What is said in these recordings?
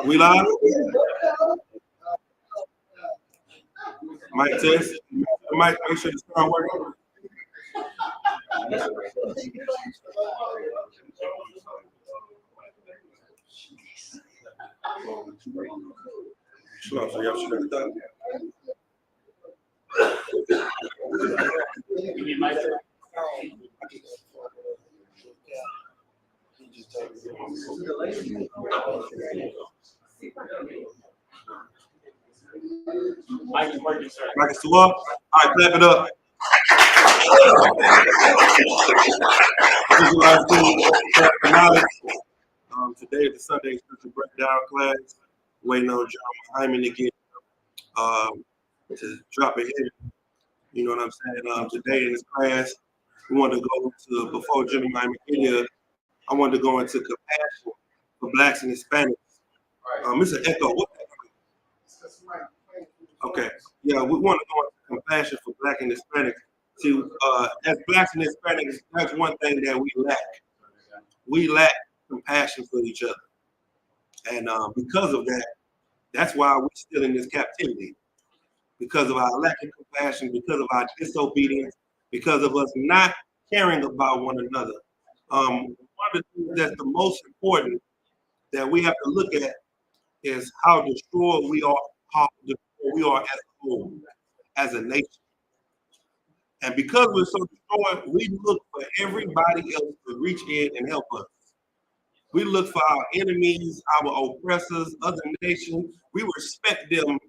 We live? Mic test. Mic, make sure the sound working. Sure, so y'all should have done. Mic is working, sir. Mic is still up. All right, clap it up. Today is the Sunday Scripture Breakdown class. Waiting on John Mahayaman again to drop a hit. You know what I'm saying? Today in this class, we want to go to, before Jimmy Mahayaman get here, I wanted to go into compassion for Blacks and Hispanics. It's an echo. What? Okay. Yeah, we want to go into compassion for Black and Hispanics. See, as Blacks and Hispanics, that's one thing that we lack. We lack compassion for each other. And because of that, that's why we're still in this captivity. Because of our lack of compassion, because of our disobedience, because of us not caring about one another. One of the things that's the most important that we have to look at is how destroyed we are, as a whole, as a nation. And because we're so destroyed, we look for everybody else to reach in and help us. We look for our enemies, our oppressors, other nations. We respect them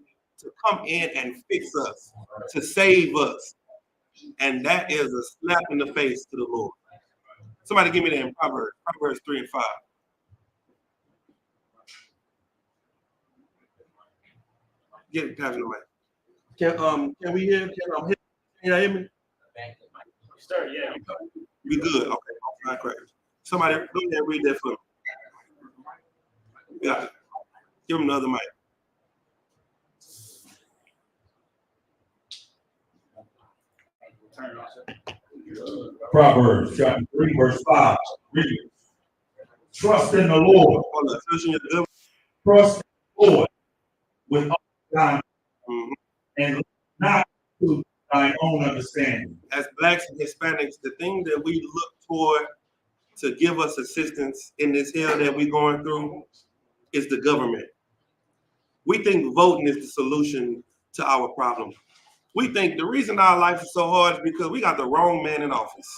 to come in and fix us, to save us. And that is a slap in the face to the Lord. Somebody give me that in Proverbs 3 and 5. Get it, Pastor Mike. Can we hear? Can you hear me? Start, yeah. You good? Okay. All right, somebody go ahead and read that for me. Yeah. Give him another mic. Proverbs chapter 3, verse 5. Read. Trust in the Lord. Trust in the Lord with all thine and not to thine own understanding. As Blacks and Hispanics, the thing that we look for to give us assistance in this hell that we're going through is the government. We think voting is the solution to our problem. We think the reason our life is so hard is because we got the wrong man in office.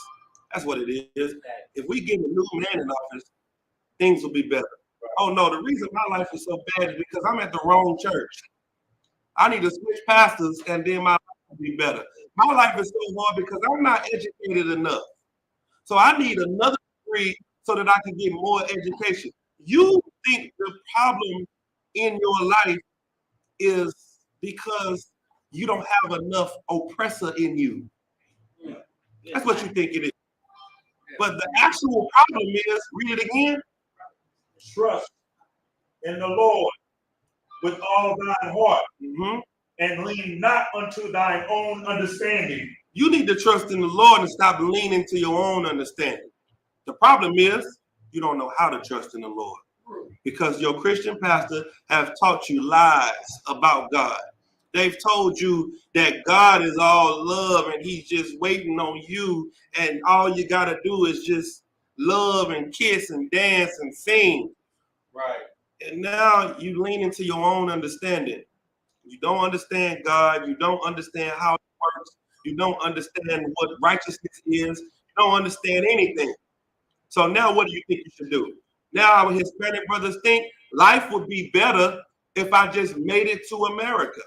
That's what it is. If we get a new man in office, things will be better. Oh no, the reason my life is so bad is because I'm at the wrong church. I need to switch pastors and then my life will be better. My life is so hard because I'm not educated enough. So I need another degree so that I can get more education. You think the problem in your life is because you don't have enough oppressor in you. That's what you think it is. But the actual problem is, read it again. Trust in the Lord with all thine heart, and lean not unto thine own understanding. You need to trust in the Lord and stop leaning to your own understanding. The problem is you don't know how to trust in the Lord because your Christian pastor have taught you lies about God. They've told you that God is all love and he's just waiting on you and all you got to do is just love and kiss and dance and sing. Right. And now you lean into your own understanding. You don't understand God. You don't understand how it works. You don't understand what righteousness is. You don't understand anything. So now what do you think you should do? Now our Hispanic brothers think life would be better if I just made it to America.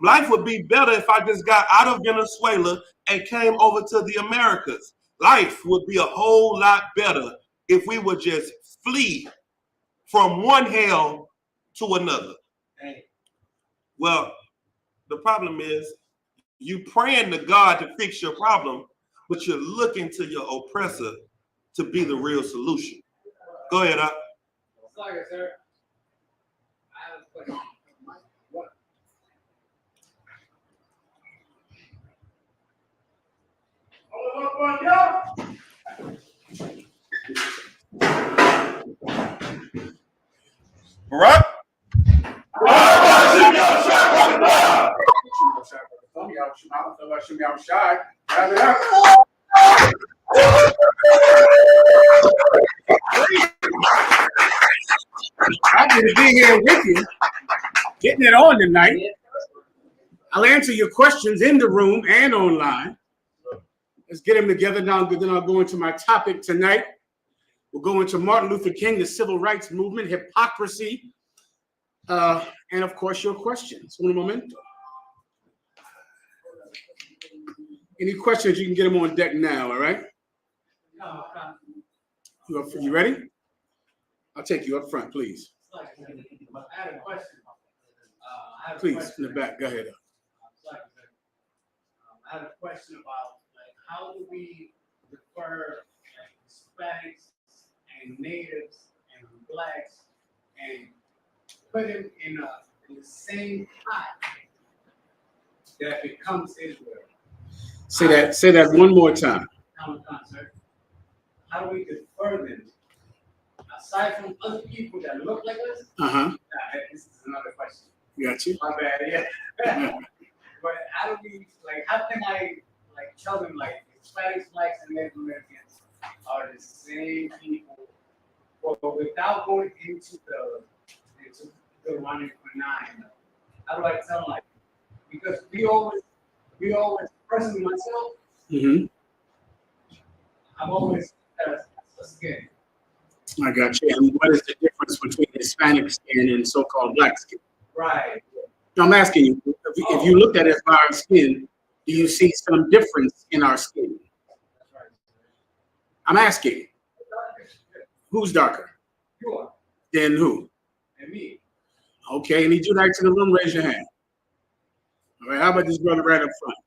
Life would be better if I just got out of Venezuela and came over to the Americas. Life would be a whole lot better if we would just flee from one hell to another. Well, the problem is you praying to God to fix your problem, but you're looking to your oppressor to be the real solution. Go ahead, Sorry, sir. I have a question. Barack? Happy to be here with you, getting it on tonight. I'll answer your questions in the room and online. Let's get them together now, then I'll go into my topic tonight. We'll go into Martin Luther King, the civil rights movement, hypocrisy, and of course your questions. Un momento. Any questions, you can get them on deck now, all right? You ready? I'll take you up front, please. I had a question. Please, in the back, go ahead. I had a question about how do we defer Hispanics and natives and blacks and put them in the same pot that becomes Israel? Say that one more time. How do we defer them? Aside from other people that look like us, this is another question. Got you. My bad, yeah. But how do we, how can I, tell them, Hispanics, blacks, and Native Americans are the same people, but without going into the 1 and 9? How do I tell them, because we always, personally myself, I'm always a skin. I got you. And what is the difference between Hispanic skin and so-called black skin? Right. Now, I'm asking you, if you looked at it by our skin, do you see some difference in our skin? That's right. I'm asking, who's darker? You are. Then who? And me. Okay, any Judites in the room, raise your hand. All right, how about this brother right up front?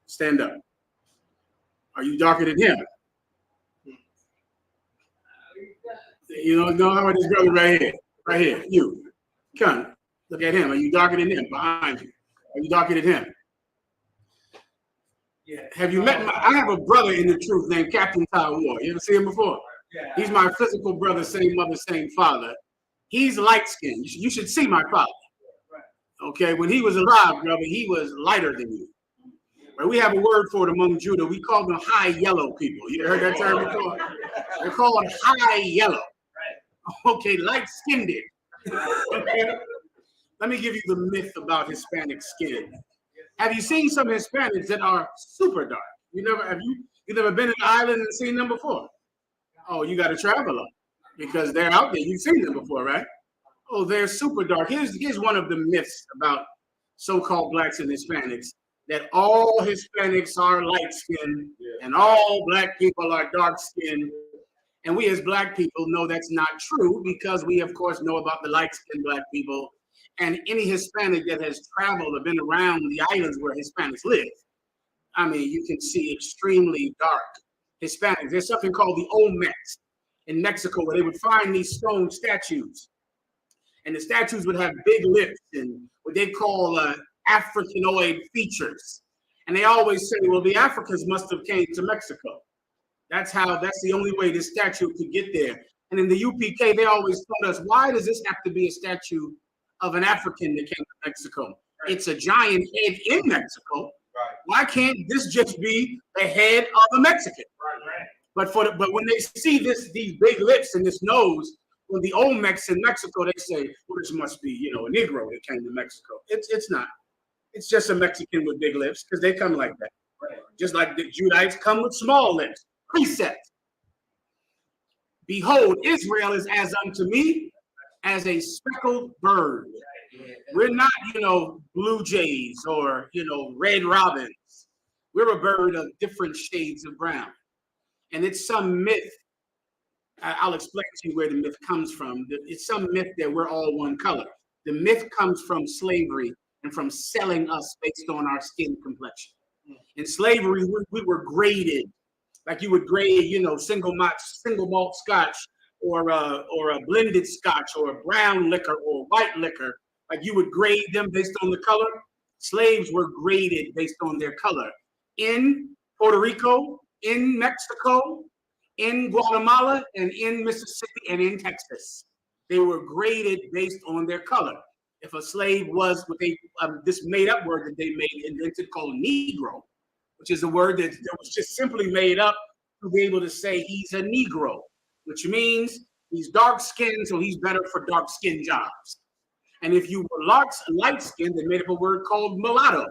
Stand up. Are you darker than him? You know, no, how about this brother right here? Right here, you. Come, look at him. Are you darker than him? Behind you. Are you darker than him? Yeah. Have you met I have a brother in the truth named Captain Ty War. You ever see him before? Yeah. He's my physical brother, same mother, same father. He's light skinned. You should see my father. Okay, when he was alive, brother, he was lighter than you. But we have a word for it among Judah. We call them high yellow people. You heard that term before? They're called high yellow. Okay, light skinned. Okay. Let me give you the myth about Hispanic skin. Have you seen some Hispanics that are super dark? You never been in the island and seen them before? Oh, you got to travel them because they're out there. You've seen them before, right? Oh, they're super dark. Here's one of the myths about so-called blacks and Hispanics, that all Hispanics are light-skinned and all black people are dark-skinned. And we as black people know that's not true because we, of course, know about the light-skinned black people. And any Hispanic that has traveled or been around the islands where Hispanics live, I mean, you can see extremely dark Hispanics. There's something called the Olmecs in Mexico where they would find these stone statues. And the statues would have big lips and what they call Africanoid features. And they always say, well, the Africans must have came to Mexico. That's the only way this statue could get there. And in the UPK, they always told us, why does this have to be a statue of an African that came to Mexico? Right. It's a giant head in Mexico. Right. Why can't this just be the head of a Mexican? Right. But when they see these big lips and this nose, when the Olmecs in Mexico, they say, well, this must be, a Negro that came to Mexico. It's not. It's just a Mexican with big lips because they come like that. Right. Just like the Judites come with small lips. Precept. Behold, Israel is as unto me as a speckled bird. We're not, blue jays or, red robins. We're a bird of different shades of brown. And it's some myth. I'll explain to you where the myth comes from. It's some myth that we're all one color. The myth comes from slavery and from selling us based on our skin complexion. In slavery, we were graded. Like you would grade, single malt scotch or a blended scotch or a brown liquor or white liquor. Like you would grade them based on the color. Slaves were graded based on their color. In Puerto Rico, in Mexico, in Guatemala, and in Mississippi, and in Texas. They were graded based on their color. If a slave was what they this made up word that they invented called Negro, which is a word that was just simply made up to be able to say he's a Negro, which means he's dark skinned, so he's better for dark skin jobs. And if you were light skinned, they made up a word called mulatto,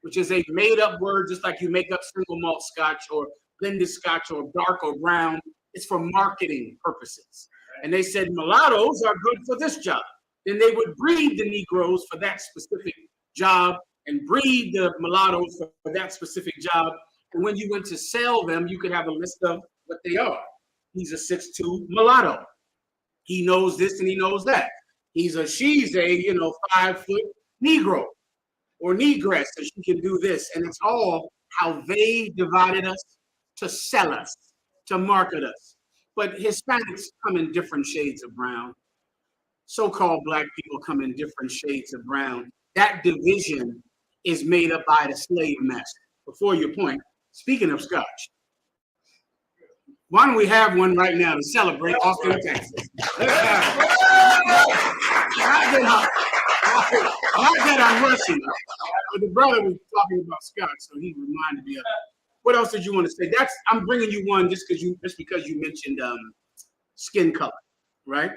which is a made up word, just like you make up single malt scotch or blended scotch or dark or brown. It's for marketing purposes. And they said mulattoes are good for this job. Then they would breed the Negroes for that specific job and breed the mulattoes for that specific job. And when you went to sell them, you could have a list of what they are. He's a 6'2" mulatto. He knows this and he knows that. She's a 5-foot Negro or Negress, so she can do this. And it's all how they divided us to sell us, to market us. But Hispanics come in different shades of brown. So-called black people come in different shades of brown. That division is made up by the slave master. Before your point, speaking of scotch, why don't we have one right now to celebrate Austin, Texas? Not that I'm rushing, but the brother was talking about scotch, so he reminded me of it. What else did you want to say? I'm bringing you one just because you mentioned skin color, right?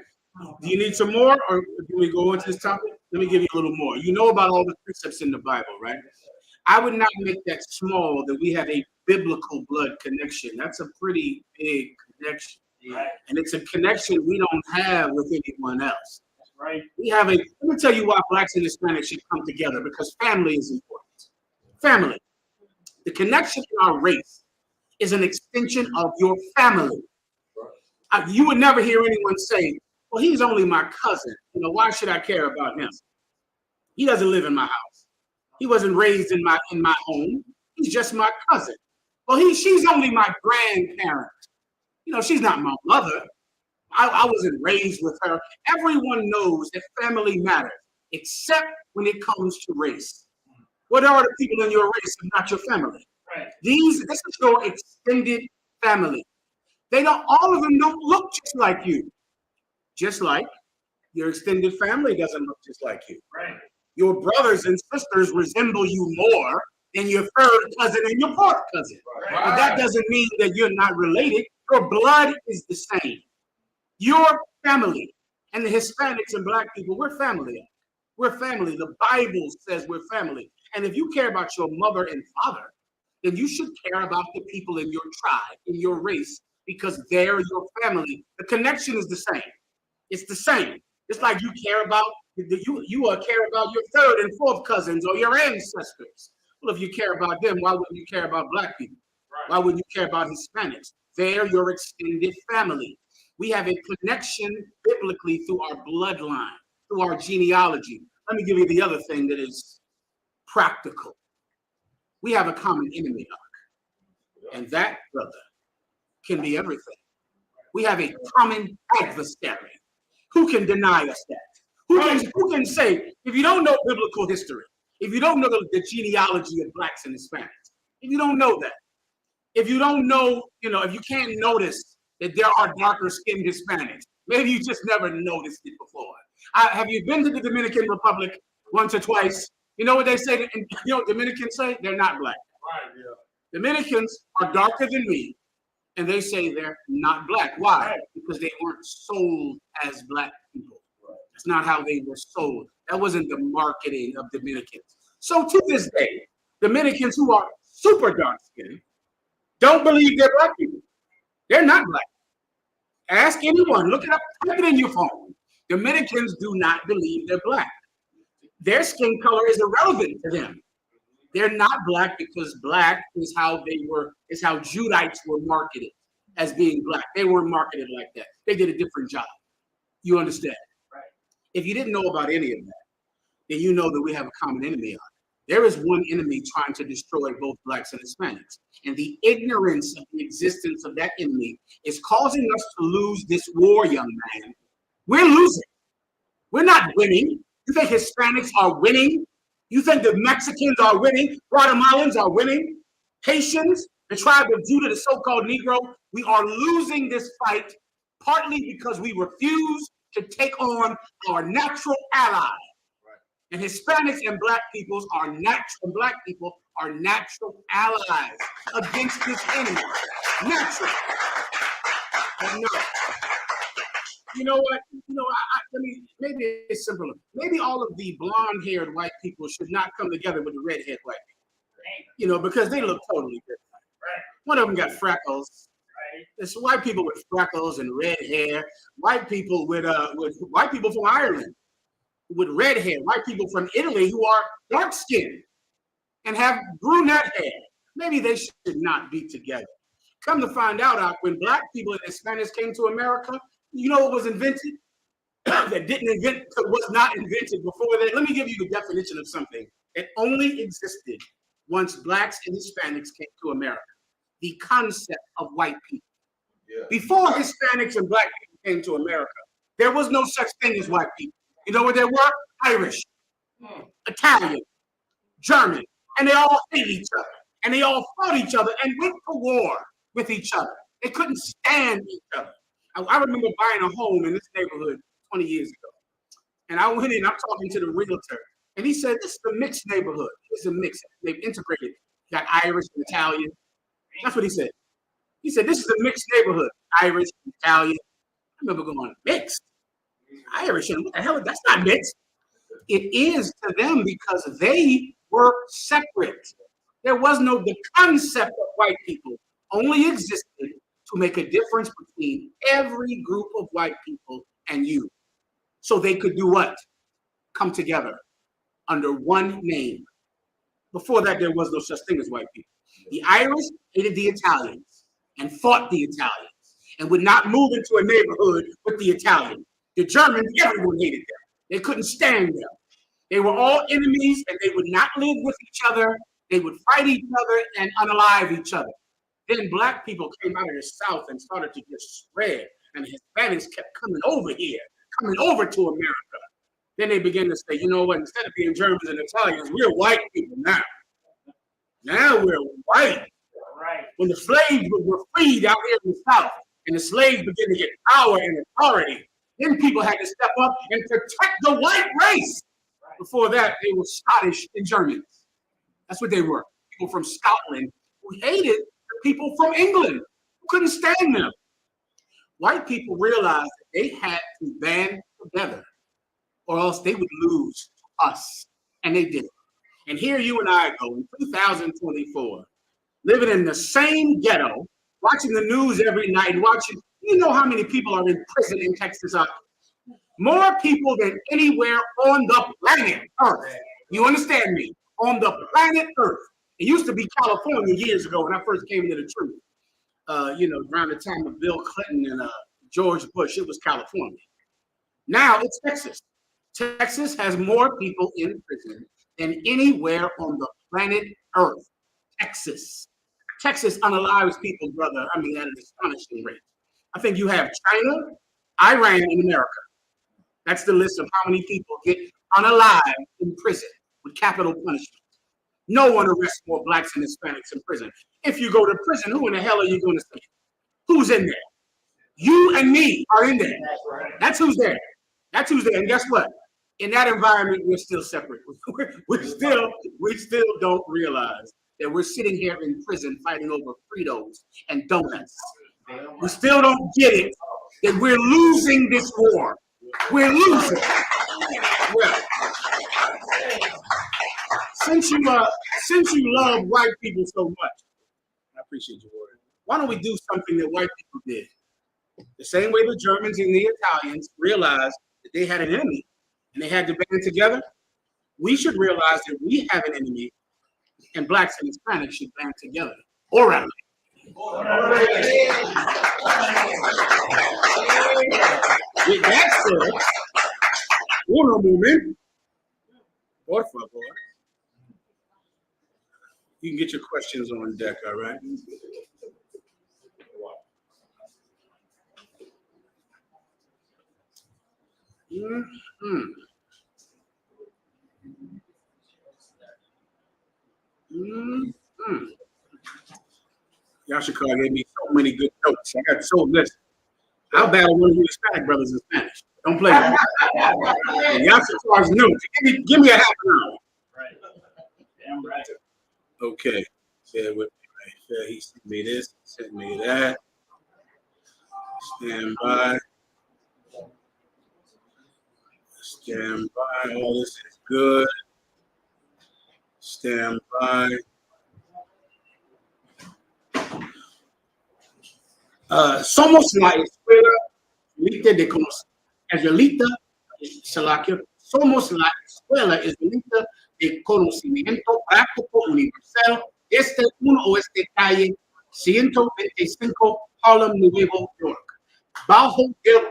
Do you need some more, or do we go into this topic? Let me give you a little more. You know about all the precepts in the Bible, right? I would not make that small that we have a biblical blood connection. That's a pretty big connection. Right. And it's a connection we don't have with anyone else. Right. Let me tell you why blacks and Hispanics should come together, because family is important. Family. The connection in our race is an extension of your family. You would never hear anyone say, well, he's only my cousin. Why should I care about him? He doesn't live in my house. He wasn't raised in my home. He's just my cousin. Well, she's only my grandparent. She's not my mother. I wasn't raised with her. Everyone knows that family matters, except when it comes to race. What are the people in your race if not your family? Right. This is your extended family. All of them don't look just like you. Just like your extended family doesn't look just like you. Right. Your brothers and sisters resemble you more than your third cousin and your fourth cousin. Right. But that doesn't mean that you're not related. Your blood is the same. Your family, and the Hispanics and black people, we're family. We're family. The Bible says we're family. And if you care about your mother and father, then you should care about the people in your tribe, in your race, because they're your family. The connection is the same. It's the same. It's like you care about care about your third and fourth cousins or your ancestors. Well, if you care about them, why wouldn't you care about black people? Right. Why wouldn't you care about Hispanics? They're your extended family. We have a connection biblically through our bloodline, through our genealogy. Let me give you the other thing that is practical. We have a common enemy, and that, brother, can be everything. We have a common adversary. Who can deny us that? Who can say, if you don't know biblical history, if you don't know the genealogy of blacks and Hispanics, if you don't know that, if you don't know, if you can't notice that there are darker skinned Hispanics, maybe you just never noticed it before. Have you been to the Dominican Republic once or twice? You know what they say? What Dominicans say? They're not black. Right, yeah. Dominicans are darker than me, and they say they're not black. Why? Right. Because they weren't sold as black people. Right. That's not how they were sold. That wasn't the marketing of Dominicans. So to this day, Dominicans who are super dark skinned don't believe they're black people. They're not black. Ask anyone. Look it up. Type it in your phone. Dominicans do not believe they're black. Their skin color is irrelevant to them. They're not black because black is how Judites were marketed as being black. They weren't marketed like that. They did a different job. You understand? Right. If you didn't know about any of that, then you know that we have a common enemy on it. There is one enemy trying to destroy both blacks and Hispanics. And the ignorance of the existence of that enemy is causing us to lose this war, young man. We're losing. We're not winning. You think Hispanics are winning? You think the Mexicans are winning? Guatemalans are winning? Haitians, the tribe of Judah, the so-called Negro, we are losing this fight partly because we refuse to take on our natural ally. And Hispanics and black people are natural allies against this enemy. Natural. But no. You know what? Maybe it's simpler. Maybe all of the blonde-haired white people should not come together with the red-haired white people. Because they look totally different. Right. One of them got freckles. Right. It's white people with freckles and red hair. White people with white people from Ireland with red hair. White people from Italy who are dark-skinned and have brunette hair. Maybe they should not be together. Come to find out, when black people and Hispanics came to America, you know what was invented? Was not invented before that. Let me give you the definition of something that only existed once blacks and Hispanics came to America. The concept of white people. Yeah. Before Hispanics and black people came to America, there was no such thing as white people. You know what they were? Irish, Italian, German, and they all hated each other. And they all fought each other and went to war with each other. They couldn't stand each other. I remember buying a home in this neighborhood 20 years ago. And I went in, I'm talking to the realtor, and he said, this is a mixed neighborhood. It's a mix. They've integrated. You got Irish and Italian. That's what he said. He said, this is a mixed neighborhood. Irish, Italian. I remember going, mixed? Irish, and what the hell? That's not mixed. It is to them because they were separate. There was the concept of white people only existed to make a difference between every group of white people and you. So they could do what? Come together under one name. Before that, there was no such thing as white people. The Irish hated the Italians and fought the Italians and would not move into a neighborhood with the Italians. The Germans, everyone hated them. They couldn't stand them. They were all enemies and they would not live with each other. They would fight each other and unalive each other. Then black people came out of the South and started to just spread, and the Hispanics kept coming over here, coming over to America. Then they began to say, you know what, instead of being Germans and Italians, we're white people now. Now we're white. Right. When the slaves were freed out here in the South, and the slaves began to get power and authority, then people had to step up and protect the white race. Right. Before that, they were Scottish and Germans. That's what they were. People from Scotland who hated the people from England, who couldn't stand them. White people realized that they had to band together or else they would lose to us. And they did. And here you and I go in 2024, living in the same ghetto, watching the news every night, you know how many people are in prison in Texas? More people than anywhere on the planet Earth. You understand me? On the planet Earth. It used to be California years ago when I first came into the truth. Around the time of Bill Clinton and George Bush, it was California. Now it's Texas. Texas has more people in prison than anywhere on the planet Earth. Texas unalives people, brother. I mean, at an astonishing rate. I think you have China, Iran, and America. That's the list of how many people get unalived in prison with capital punishment. No one arrests more blacks and Hispanics in prison. If you go to prison, who in the hell are you going to see? Who's in there? You and me are in there. That's who's there. And guess what? In that environment, we're still separate. We still don't realize that we're sitting here in prison fighting over Fritos and donuts. We still don't get it that we're losing this war. We're losing. Well, since you love white people so much, I appreciate your word. Why don't we do something that white people did? The same way the Germans and the Italians realized that they had an enemy and they had to band together, we should realize that we have an enemy and blacks and Hispanics should band together. Orally. With that said, uno moment. Por favor. You can get your questions on deck, all right? Yashika gave me so many good notes. I got so list. How bad are one of you Hispanic brothers in Spanish? Don't play. Y'all should charge new. Give me a half an hour. Right. Damn right. Okay. Share with me right there. He sent me this, sent me that. Stand by. Stand by. All this is good. Stand by. Somos la escuela de conocimiento. Somos la escuela de conocimiento práctico universal desde 1 Oeste Calle 125 Harlem, Nuevo York, bajo el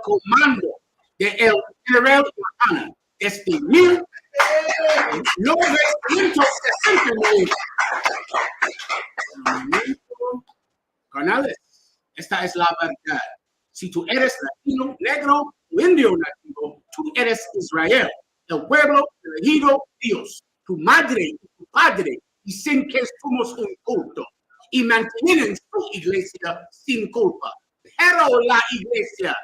comando de el general Mahayaman desde 1969. Carnales, esta es la verdad. Si tú eres latino, negro o indio nativo, tú eres Israel, el pueblo elegido Dios, tu madre y tu padre, y sin que somos un culto, y mantienen su iglesia sin culpa. Pero la iglesia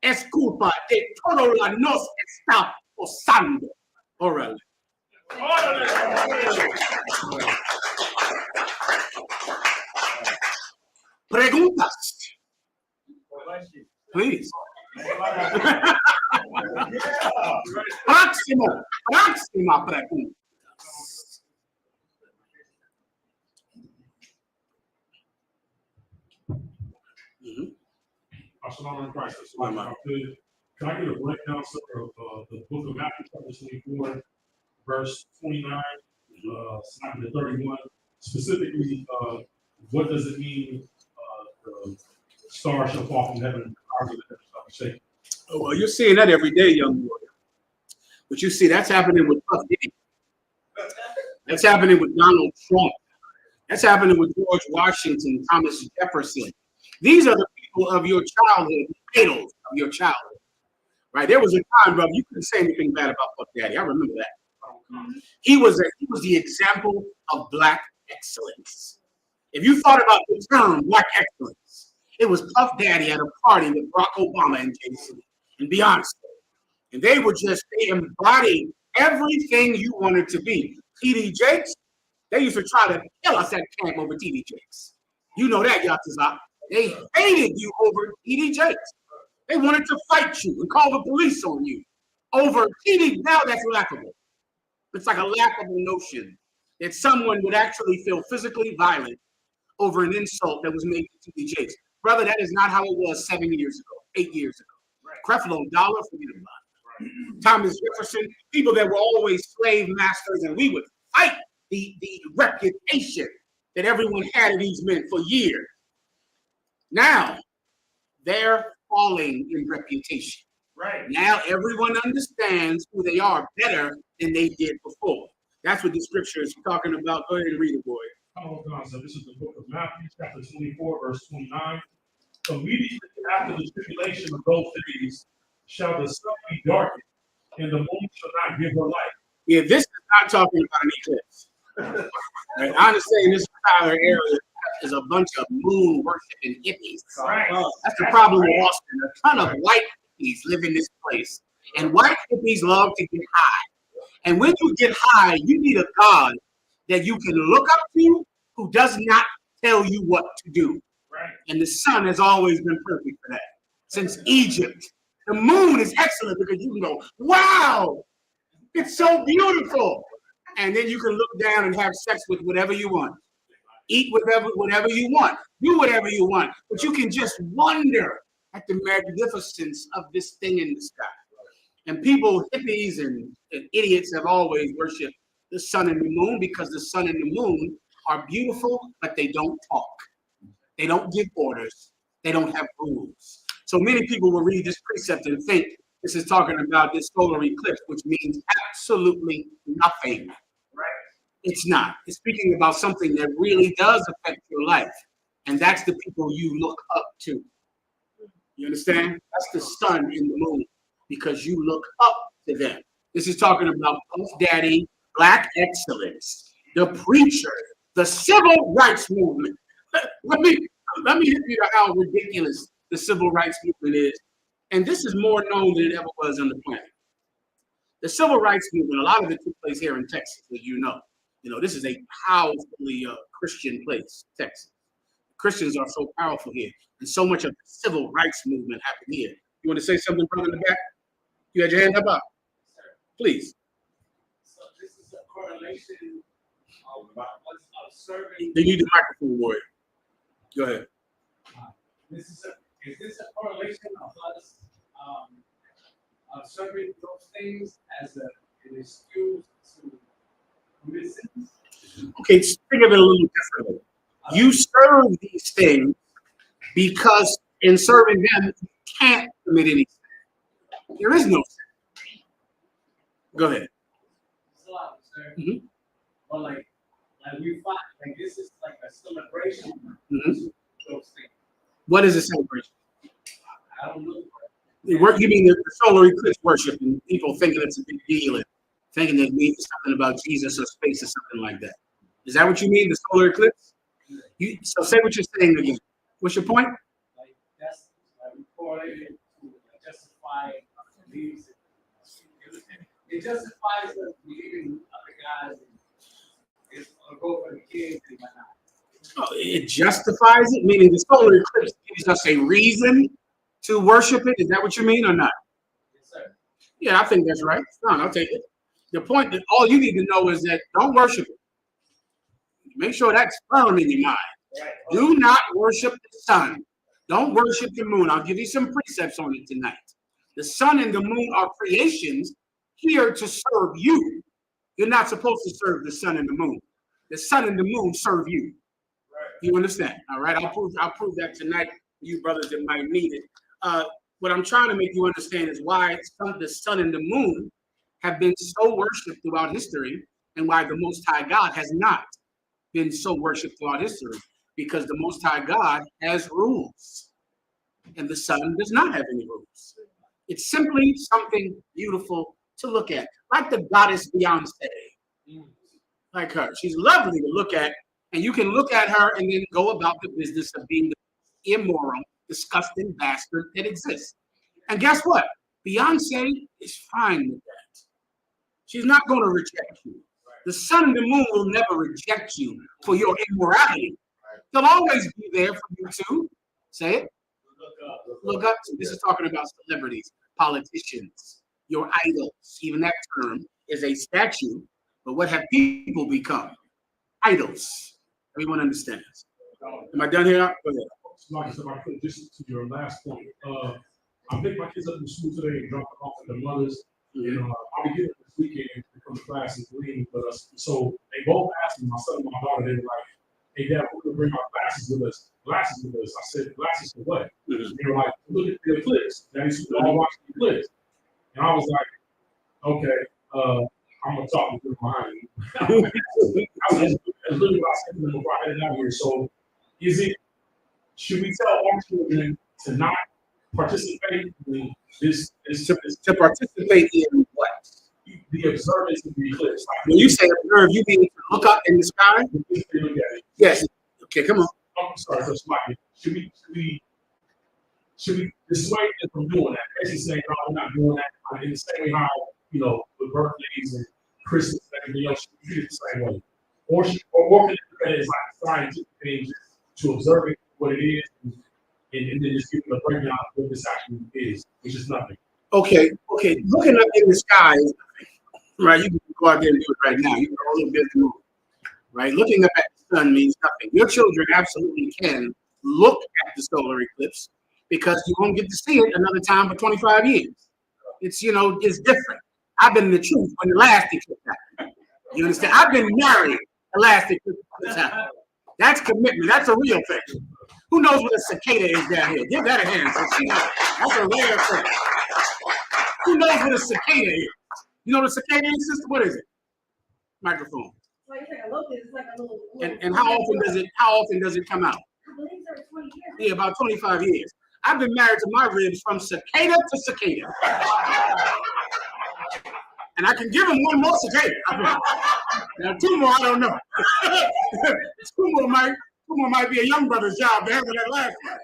es culpa de todo lo que nos está pasando. Órale. Preguntas. Please. Próxima pregunta. Shalom in Christ. Can I get a breakdown, sir, of the book of Matthew, chapter 24, verse 29, to 31? Specifically, what does it mean? The star shall fall from heaven, shaking. Oh, well, you're seeing that every day, young warrior. But you see, that's happening with Puff Daddy. That's happening with Donald Trump. That's happening with George Washington, Thomas Jefferson. These are the people of your childhood, idols of your childhood. Right? There was a time, brother, you couldn't say anything bad about Puff Daddy. I remember that. He was the example of black excellence. If you thought about the term black excellence, it was Puff Daddy at a party with Barack Obama and Jay-Z and Beyonce. And they embodied everything you wanted to be. T.D. Jakes, they used to try to kill us at camp over T.D. Jakes. You know that, Yatazak. They hated you over T.D. Jakes. They wanted to fight you and call the police on you over T.D. Now that's laughable. It's like a laughable notion that someone would actually feel physically violent over an insult that was made to T.D. Jakes. Brother, that is not how it was 7 years ago, 8 years ago. Right. Creflo Dollar, forget about it. Right. Thomas Jefferson, people that were always slave masters, and we would fight the reputation that everyone had of these men for years. Now, they're falling in reputation. Right. Now everyone understands who they are better than they did before. That's what the scripture is talking about. Go ahead and read it, boy. Oh, God, so this is the book of Matthew, chapter 24, verse 29. Immediately after the tribulation of those days shall the sun be darkened, and the moon shall not give her light. Yeah, this is not talking about an eclipse. Right? I understand this entire area is a bunch of moon worshiping hippies. Right. That's the problem with Austin. A ton of white hippies live in this place, and white hippies love to get high. And when you get high, you need a God that you can look up to who does not tell you what to do. Right. And the sun has always been perfect for that. Since Egypt, the moon is excellent because you can go, wow, it's so beautiful. And then you can look down and have sex with whatever you want. Eat whatever you want. Do whatever you want. But you can just wonder at the magnificence of this thing in the sky. And people, hippies and idiots have always worshipped the sun and the moon because the sun and the moon are beautiful, but they don't talk. They don't give orders. They don't have rules. So many people will read this precept and think this is talking about this solar eclipse, which means absolutely nothing. Right? It's not. It's speaking about something that really does affect your life. And that's the people you look up to. You understand? That's the sun and the moon because you look up to them. This is talking about Puff Daddy, black excellence, the preacher, the civil rights movement. Let me hit you to how ridiculous the civil rights movement is. And this is more known than it ever was on the planet. The civil rights movement, a lot of it took place here in Texas, as you know. You know, this is a powerfully Christian place, Texas. Christians are so powerful here, and so much of the civil rights movement happened here. You want to say something, brother, in the back? You had your hand up? Please. So this is a correlation of serving. They need the microphone, warrior. Go ahead. Is this a correlation of us serving those things as an excuse to commit sins? Okay, think of it a little differently. You serve these things because in serving them, you can't commit any sin. There is no sin. Go ahead. It's a lot, sir. Mm-hmm. But like we find, like this is like a celebration Mm-hmm. of those things. What is a celebration? I don't know. You mean the solar eclipse worship and people thinking it's a big deal and thinking that it means something about Jesus or space or something like that. Is that what you mean, the solar eclipse? So say what you're saying again. What's your point? Like that's like we correlated to justify these. It justifies us believing other guys. It's gonna go for the kids and whatnot. Oh, it justifies it, meaning the solar eclipse gives us a reason to worship it. Is that what you mean or not? Yes, sir. Yeah, I think that's right. Fine, I'll take it. The point that all you need to know is that don't worship it. Make sure that's firm in your mind. Right. Do not worship the sun. Don't worship the moon. I'll give you some precepts on it tonight. The sun and the moon are creations here to serve you. You're not supposed to serve the sun and the moon. The sun and the moon serve you. Right. You understand? All right. I'll prove that tonight for you brothers that might need it. What I'm trying to make you understand is why the sun and the moon have been so worshipped throughout history, and why the Most High God has not been so worshipped throughout history. Because the Most High God has rules, and the sun does not have any rules. It's simply something beautiful to look at, like the goddess Beyonce. Like her. She's lovely to look at, and you can look at her and then go about the business of being the immoral, disgusting bastard that exists. And guess what? Beyonce is fine with that. She's not going to reject you. The sun and the moon will never reject you for your immorality. They'll always be there for you to say it. Look up to. This is talking about celebrities, politicians, your idols. Even that term is a statue. But what have people become? Idols. Everyone understands. Am I done here? Go ahead. Like I said, I could just to your last point. I picked my kids up from school today and dropped them off at their mothers. And I'll be getting this weekend to come to class and clean. But so they both asked me, my son and my daughter, they were like, "Hey, Dad, we're gonna bring our glasses with us." Glasses with us. I said, "Glasses for what?" They were like, "Look at the eclipse." That is all watch the eclipse. And I was like, "Okay, I'm gonna talk with them behind you." I was literally what I said to them before I headed out here. So, should we tell our children to not participate in this to participate in what? The observance of the eclipse? Like, When you say observe, you mean look up in the sky? Yes. Okay, come on. I'm sorry, that's my. Should we dissuade them from doing that? Basically saying, no, we're not doing that. In the same way how, with birthdays and Christmas and everything else, you do it the same way. Or can it look at it as like a scientific thing to observe it, what it is, and then just give them a breakdown of what this actually is, which is nothing. Okay. Looking up in the sky is nothing, right? You can go out there and do it right now. You can go a little bit more, right? Looking up at the sun means nothing. Your children absolutely can look at the solar eclipse because you won't get to see it another time for 25 years. It's, it's different. I've been in the truth when the last eclipse happened. You understand? I've been married the last eclipse happened. That's commitment. That's a real thing. Who knows what a cicada is down here? Give that a hand. That's a rare thing. Who knows what a cicada is? You know what a cicada is, sister? What is it? Microphone. Like it's like a locust. It's like a little. And how often does it come out? I believe it's every 20 years. Yeah, about 25 years. I've been married to my ribs from cicada to cicada. And I can give him one more cicada. Now, two more, I don't know. two more might be a young brother's job to handle that last one.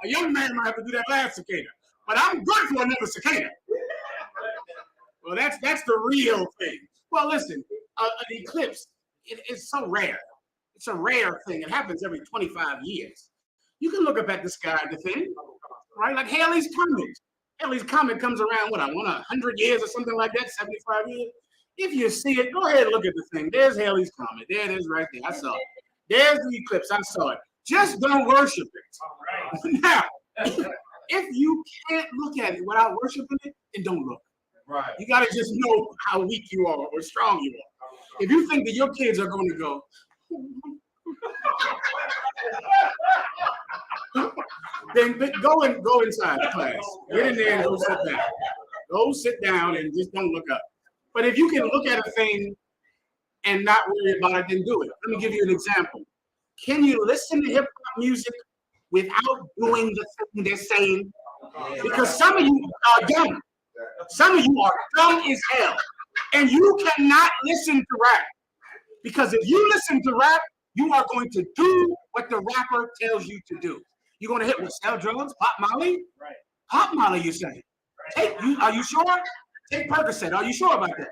A young man might have to do that last cicada. but I'm good for another cicada. Well, that's the real thing. Well, listen, an eclipse, it's so rare. It's a rare thing. It happens every 25 years. You can look up at the sky at the thing, right? Like Halley's Comet. Halley's Comet comes around, what, 100 years or something like that, 75 years? If you see it, go ahead and look at the thing. There's Halley's Comet. There it is right there. I saw it. There's the eclipse. I saw it. Just don't worship it. Now, if you can't look at it without worshiping it, then don't look. Right. You got to just know how weak you are or strong you are. If you think that your kids are going to go, then go inside the class. Get in there and go sit down. Go sit down and just don't look up. But if you can look at a thing and not worry about it, then do it. Let me give you an example. Can you listen to hip hop music without doing the thing they're saying? Because some of you are dumb. Some of you are dumb as hell. And you cannot listen to rap. Because if you listen to rap, you are going to do what the rapper tells you to do. You're going to hit with sell drugs, pop Molly? Right. Pop Molly, you say. Are you sure? Take Percocet. Are you sure about that?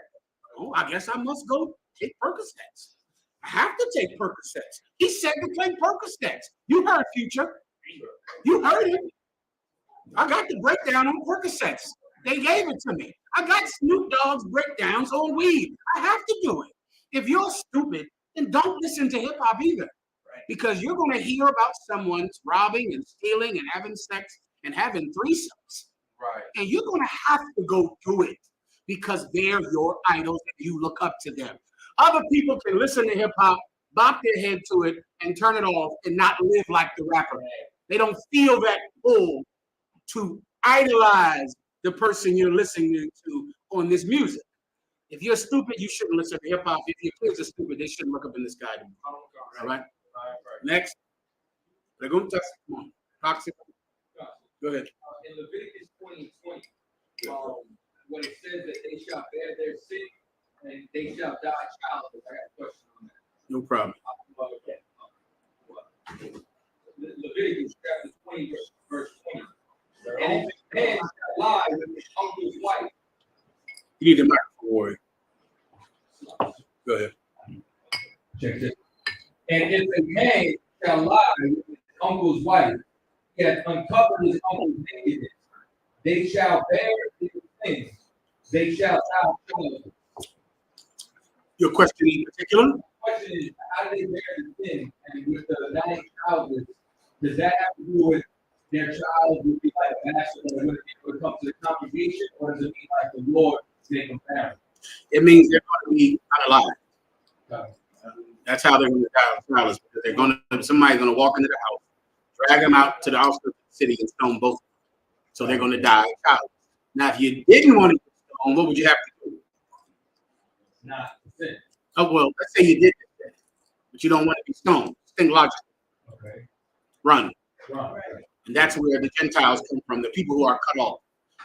Oh, I guess I must go take Percocets. I have to take Percocets. He said to take Percocets. You heard Future. You heard him. I got the breakdown on Percocets. They gave it to me. I got Snoop Dogg's breakdowns on weed. I have to do it. If you're stupid, then don't listen to hip hop either. Because you're going to hear about someone's robbing and stealing and having sex and having threesomes. Right. And you're going to have to go do it because they're your idols and you look up to them. Other people can listen to hip hop, bop their head to it, and turn it off and not live like the rapper. They don't feel that pull to idolize the person you're listening to on this music. If you're stupid, you shouldn't listen to hip hop. If your kids are stupid, they shouldn't look up in the sky. All right? Next. Come on. Toxic. Go ahead. In Leviticus 20:20, when it says that they shall bear their sin and they shall die childless, I got a question on that. No problem. Leviticus chapter 20, verse 20. And if a man shall lie with his uncle's wife. You need the microphone, Warren. Go ahead. Check this. And if a man shall lie with his uncle's wife, he hath uncovered his uncle's nakedness. They shall bear his sins. They shall die childless. Your question in particular? The question is, how do they bear the sin? And with the dying childless, does that have to do with their child would be like a bastard or would come to the congregation, or does it mean like the Lord make them parent? It means they're going to be unalive. That's how they're going to die childless, because somebody's going to walk into the house, drag them out to the outskirts of the city and stone both of them. So they're going to die childless. Now, if you didn't want to get stoned, what would you have to do? Not sin. Oh, well, let's say you did this, but you don't want to be stoned. Think logically. Okay. Run. Right. And that's where the Gentiles come from, the people who are cut off.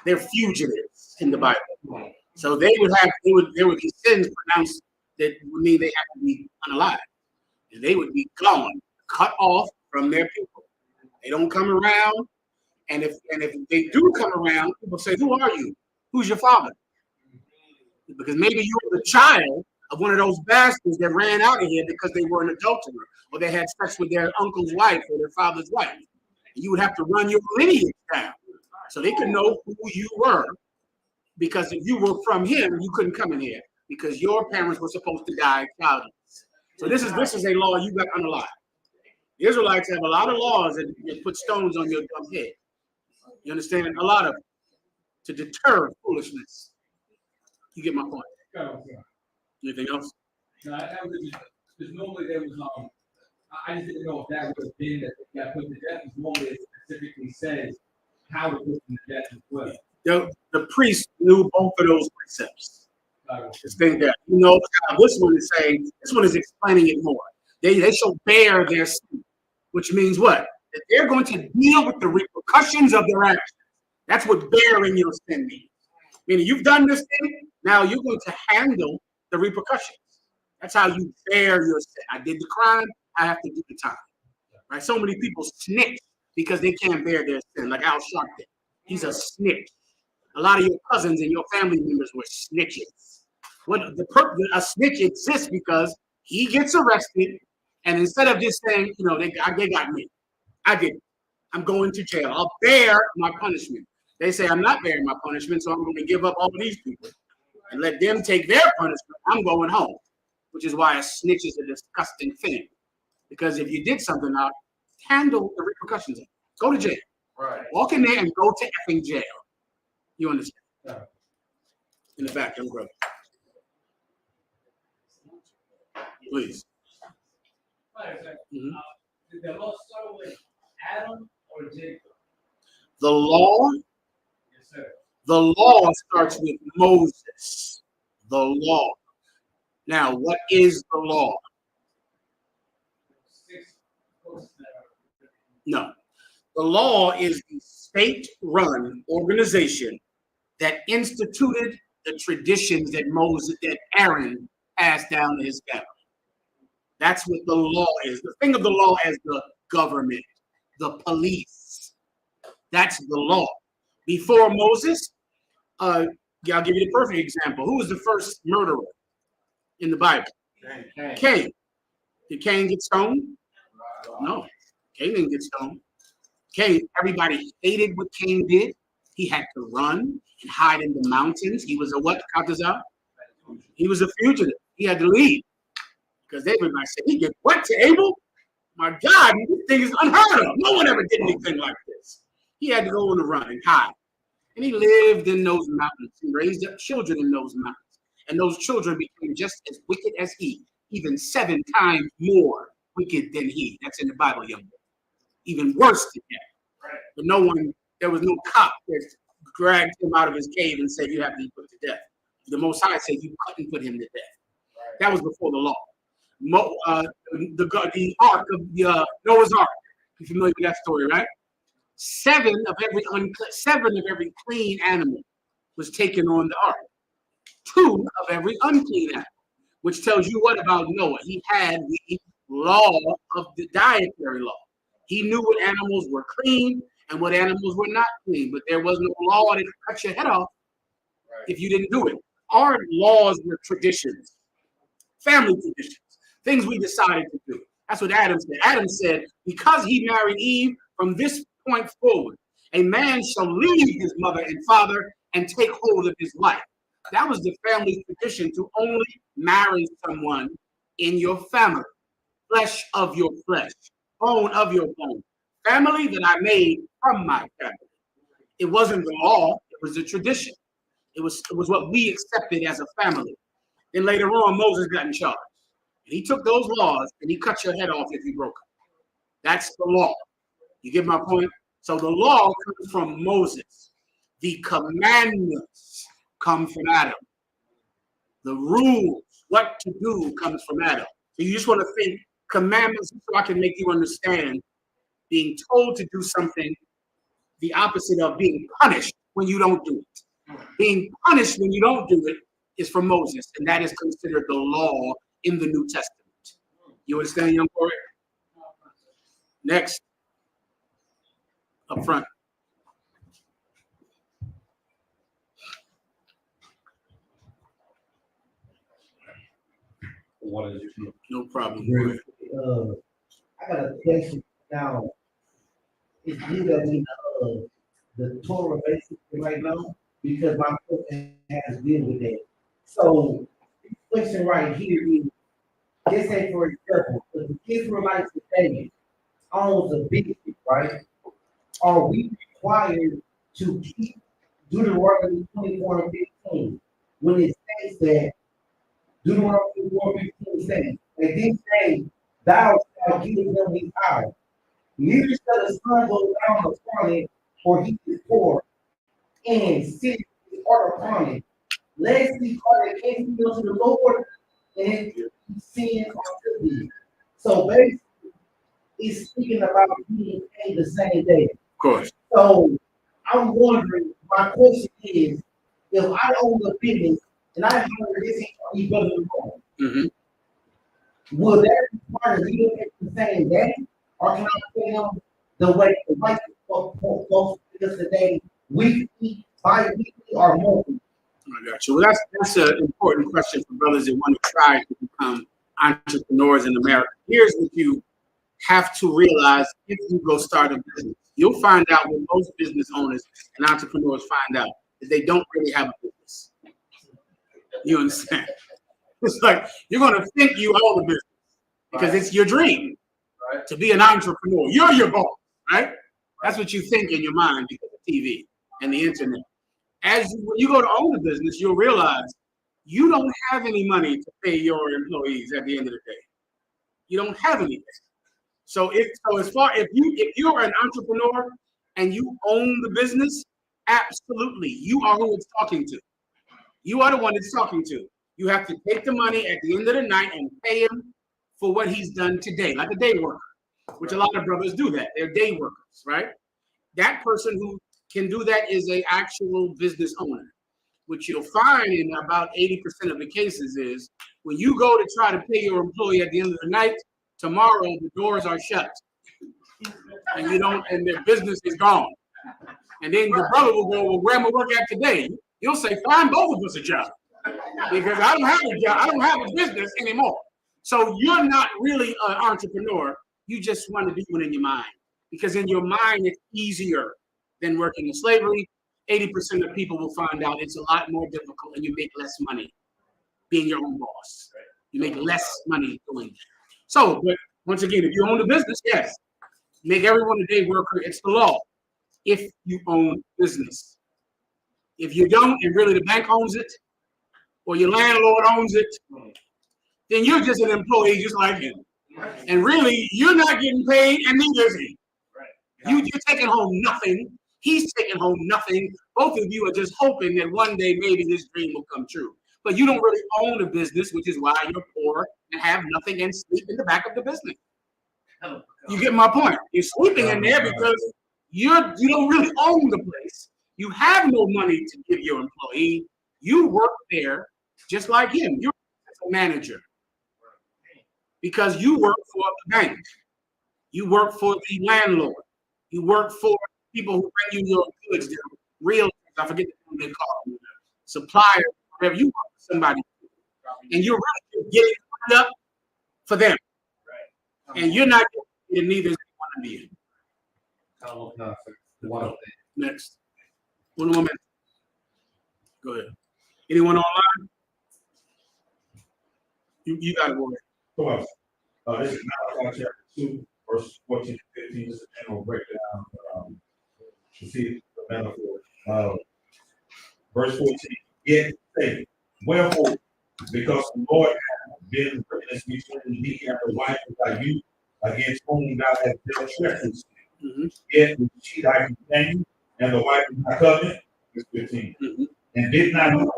They're fugitives in the Bible. So there would be sins pronounced that would mean they have to be unalive. And they would be gone, cut off from their people. They don't come around. And if they do come around, people say, who are you? Who's your father? Because maybe you were the child of one of those bastards that ran out of here because they were an adulterer, or they had sex with their uncle's wife or their father's wife. And you would have to run your lineage down so they could know who you were. Because if you were from him, you couldn't come in here because your parents were supposed to die childless. So this is a law you got unalive. The Israelites have a lot of laws that put stones on your dumb head. You understand? A lot of them to deter foolishness. You get my point. Anything else? No, because normally there was I just didn't know if that would have been that they got put to death. Because normally it specifically says how to put them to death as well. The priest knew both of those precepts. Just think that how this one is saying. This one is explaining it more. They shall bear their sin, which means what? That they're going to deal with the repercussions of their actions. That's what bearing your sin means. Meaning you've done this thing, now you're going to handle the repercussions. That's how you bear your sin. I did the crime, I have to do the time. Right? So many people snitch because they can't bear their sin, like Al Sharpton. He's a snitch. A lot of your cousins and your family members were snitches. A snitch exists because he gets arrested, and instead of just saying, they got me, I did it. I'm going to jail. I'll bear my punishment. They say I'm not bearing my punishment, so I'm going to give up all these people and let them take their punishment. I'm going home, which is why a snitch is a disgusting thing. Because if you did something out, handle the repercussions. Go to jail. Right. Walk in there and go to effing jail. You understand? Yeah. In the back, young brother. Please. Did the law start with Adam or Jacob? The law? Yes, sir. The law starts with Moses. The law. Now, what is the law? 6 books that are. No. The law is the state-run organization that instituted the traditions that Aaron passed down to his family. That's what the law is. Think of the law as the government, the police. That's the law. Before Moses, I'll give you the perfect example. Who was the first murderer in the Bible? Cain. Did Cain get stoned? No. Cain didn't get stoned. Cain, everybody hated what Cain did. He had to run and hide in the mountains. He was a what, Katazar? He was a fugitive. He had to leave. Because everybody said, he did what to Abel? My God, this thing is unheard of. No one ever did anything like this. He had to go on the run and hide. And he lived in those mountains and raised up children in those mountains. And those children became just as wicked as he, even 7 times more wicked than he. That's in the Bible, young man. Even worse than that. Right. But there was no cop that dragged him out of his cave and said, you have to be put to death. The Most High said you couldn't put him to death. Right. That was before the law. The ark of Noah's Ark. You're familiar with that story, right? 7 of every clean animal was taken on the ark. 2 of every unclean animal, which tells you what about Noah? He had the law of the dietary law. He knew what animals were clean and what animals were not clean, but there was no law that could cut your head off if you didn't do it. Our laws were traditions, family traditions, things we decided to do. That's what Adam said. Adam said, because he married Eve, from this point forward, a man shall leave his mother and father and take hold of his wife. That was the family tradition, to only marry someone in your family, flesh of your flesh, bone of your bone, family that I made from my family. It wasn't the law, it was the tradition. It was what we accepted as a family. Then later on, Moses got in charge. And he took those laws and he cut your head off if you broke them. That's the law. You get my point? So the law comes from Moses. The commandments come from Adam. The rules, what to do, comes from Adam. So you just want to think commandments so I can make you understand being told to do something, the opposite of being punished when you don't do it. Being punished when you don't do it is from Moses, and that is considered the law in the New Testament. You understand, young boy? Next. Up front. What is it? No problem. I got a question now. It's good that we know the Torah basically right now, because my question has to deal with that. So, the question right here is, let's say for example, if the Israelites today owns a business, right? Are we required to keep Deuteronomy 24 and 15 when it states that Deuteronomy 24 and 15 says, and this day thou shalt give them his house. Neither shall the sun go down upon it, for he is poor, and sit his heart upon it. Lest he call against you unto the Lord, and he sins unto thee. So basically, it's speaking about being paid the same day. Of course. So I'm wondering, my question is, if I own a business and I heard this he doesn't wrong, will that require me to pay the same day? Or can I pay him the way the white folks because today weekly, bi-weekly, or monthly? I got you. Well, that's an important question for brothers that want to try to become entrepreneurs in America. Here's what you have to realize if you go start a business. You'll find out what most business owners and entrepreneurs find out is they don't really have a business. You understand? It's like you're going to think you own a business because it's your dream to be an entrepreneur. You're your boss, right? That's what you think in your mind because of TV and the internet. When you go to own a business, you'll realize you don't have any money to pay your employees at the end of the day. You don't have anything. So if you're an entrepreneur and you own the business, absolutely, you are who it's talking to. You are the one it's talking to. You have to take the money at the end of the night and pay him for what he's done today, like a day worker, which a lot of brothers do that. They're day workers, right? That person who can do that is an actual business owner. What you'll find in about 80% of the cases is when you go to try to pay your employee at the end of the night, tomorrow the doors are shut and their business is gone. And then the brother will go, well, where am I working at today? You'll say, find both of us a job because I don't have a job. I don't have a business anymore. So you're not really an entrepreneur. You just want to do it in your mind because in your mind, it's easier than working in slavery. 80% of people will find out it's a lot more difficult and you make less money being your own boss. You make less money doing it. So, but once again, if you own a business, yes, make everyone a day worker. It's the law. If you own business, if you don't, and really the bank owns it, or your landlord owns it, then you're just an employee, just like him. And really, you're not getting paid, and neither is he. You're taking home nothing. He's taking home nothing. Both of you are just hoping that one day maybe this dream will come true. But you don't really own a business, which is why you're poor and have nothing and sleep in the back of the business. You get my point? You're sleeping in there because you don't really own the place. You have no money to give your employee. You work there just like him. You're a manager because you work for the bank. You work for the landlord. You work for people who bring you your goods. They're real. I forget what they call them. Suppliers. Whatever. You work for somebody, and you're really getting up for them, and you're not getting neither is one of you. Next. One more minute. Go ahead. Anyone online? You got it, boy. This is Malachi chapter 2, verse 14 to 15. This is a general breakdown to see the metaphor. Verse 14. Yet say, wherefore, because the Lord hath been witness between me and the wife of thy youth, against whom thou hast dealt treacherously. Yet was she thy companion, and the wife of thy covenant, verse 15. And did not know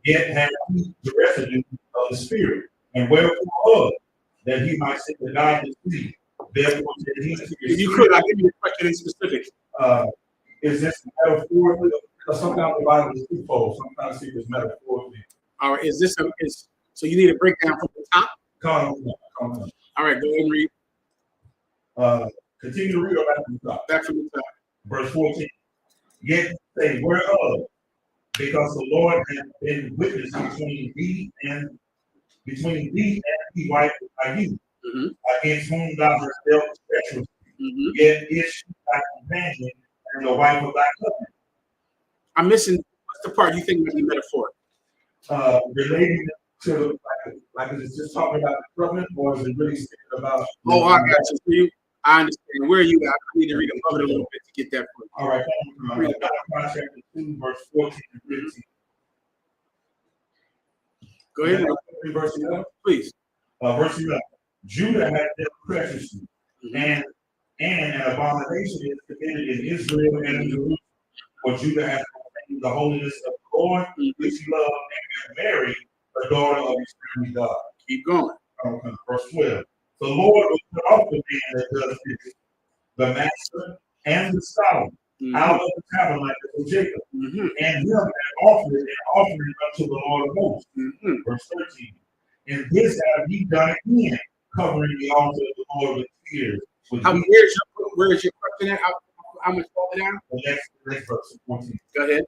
yet had he the residue of the Spirit, and wherefore of that he might set the God to see. Therefore, said he to if you could, I'll give you a question in specific. Is this metaphorically? Because sometimes the Bible is twofold. Sometimes it is metaphorically. All right, so you need a breakdown from the top? Come on. All right, go ahead and read. Continue to read or back from the top. Back from the top. Verse 14. Yet say whereof, because the Lord hath been witness between thee and the wife of thy youth, against whom thou hast dealt treacherously. Yet is she thy companion and the wife of thy covenant. I'm missing what's the part you think might be metaphoric? Relating to like is it just talking about the covenant, or is it really speaking about? Oh, I got you. I understand. Where are you at? I need to read above it a little bit to get that point. All right, Malachi chapter 2, verse 14 and 15. Go ahead. Verse 11. Please. Verse 11. Judah had dealt treacherously, and an abomination is committed in Israel and in Jerusalem. For Judah has proclaimed the holiness of the Lord, which he loved, and married the daughter of his friend God. Keep going. Verse 12. The Lord will put off the man that does this, the master and the scholar, out of the tabernacle of Jacob, and him that offered an offering unto the Lord of hosts. Verse 13. And this have ye done again, covering the altar of the Lord with tears. Where's your question at? how much further down? The next verse, 14. Go ahead.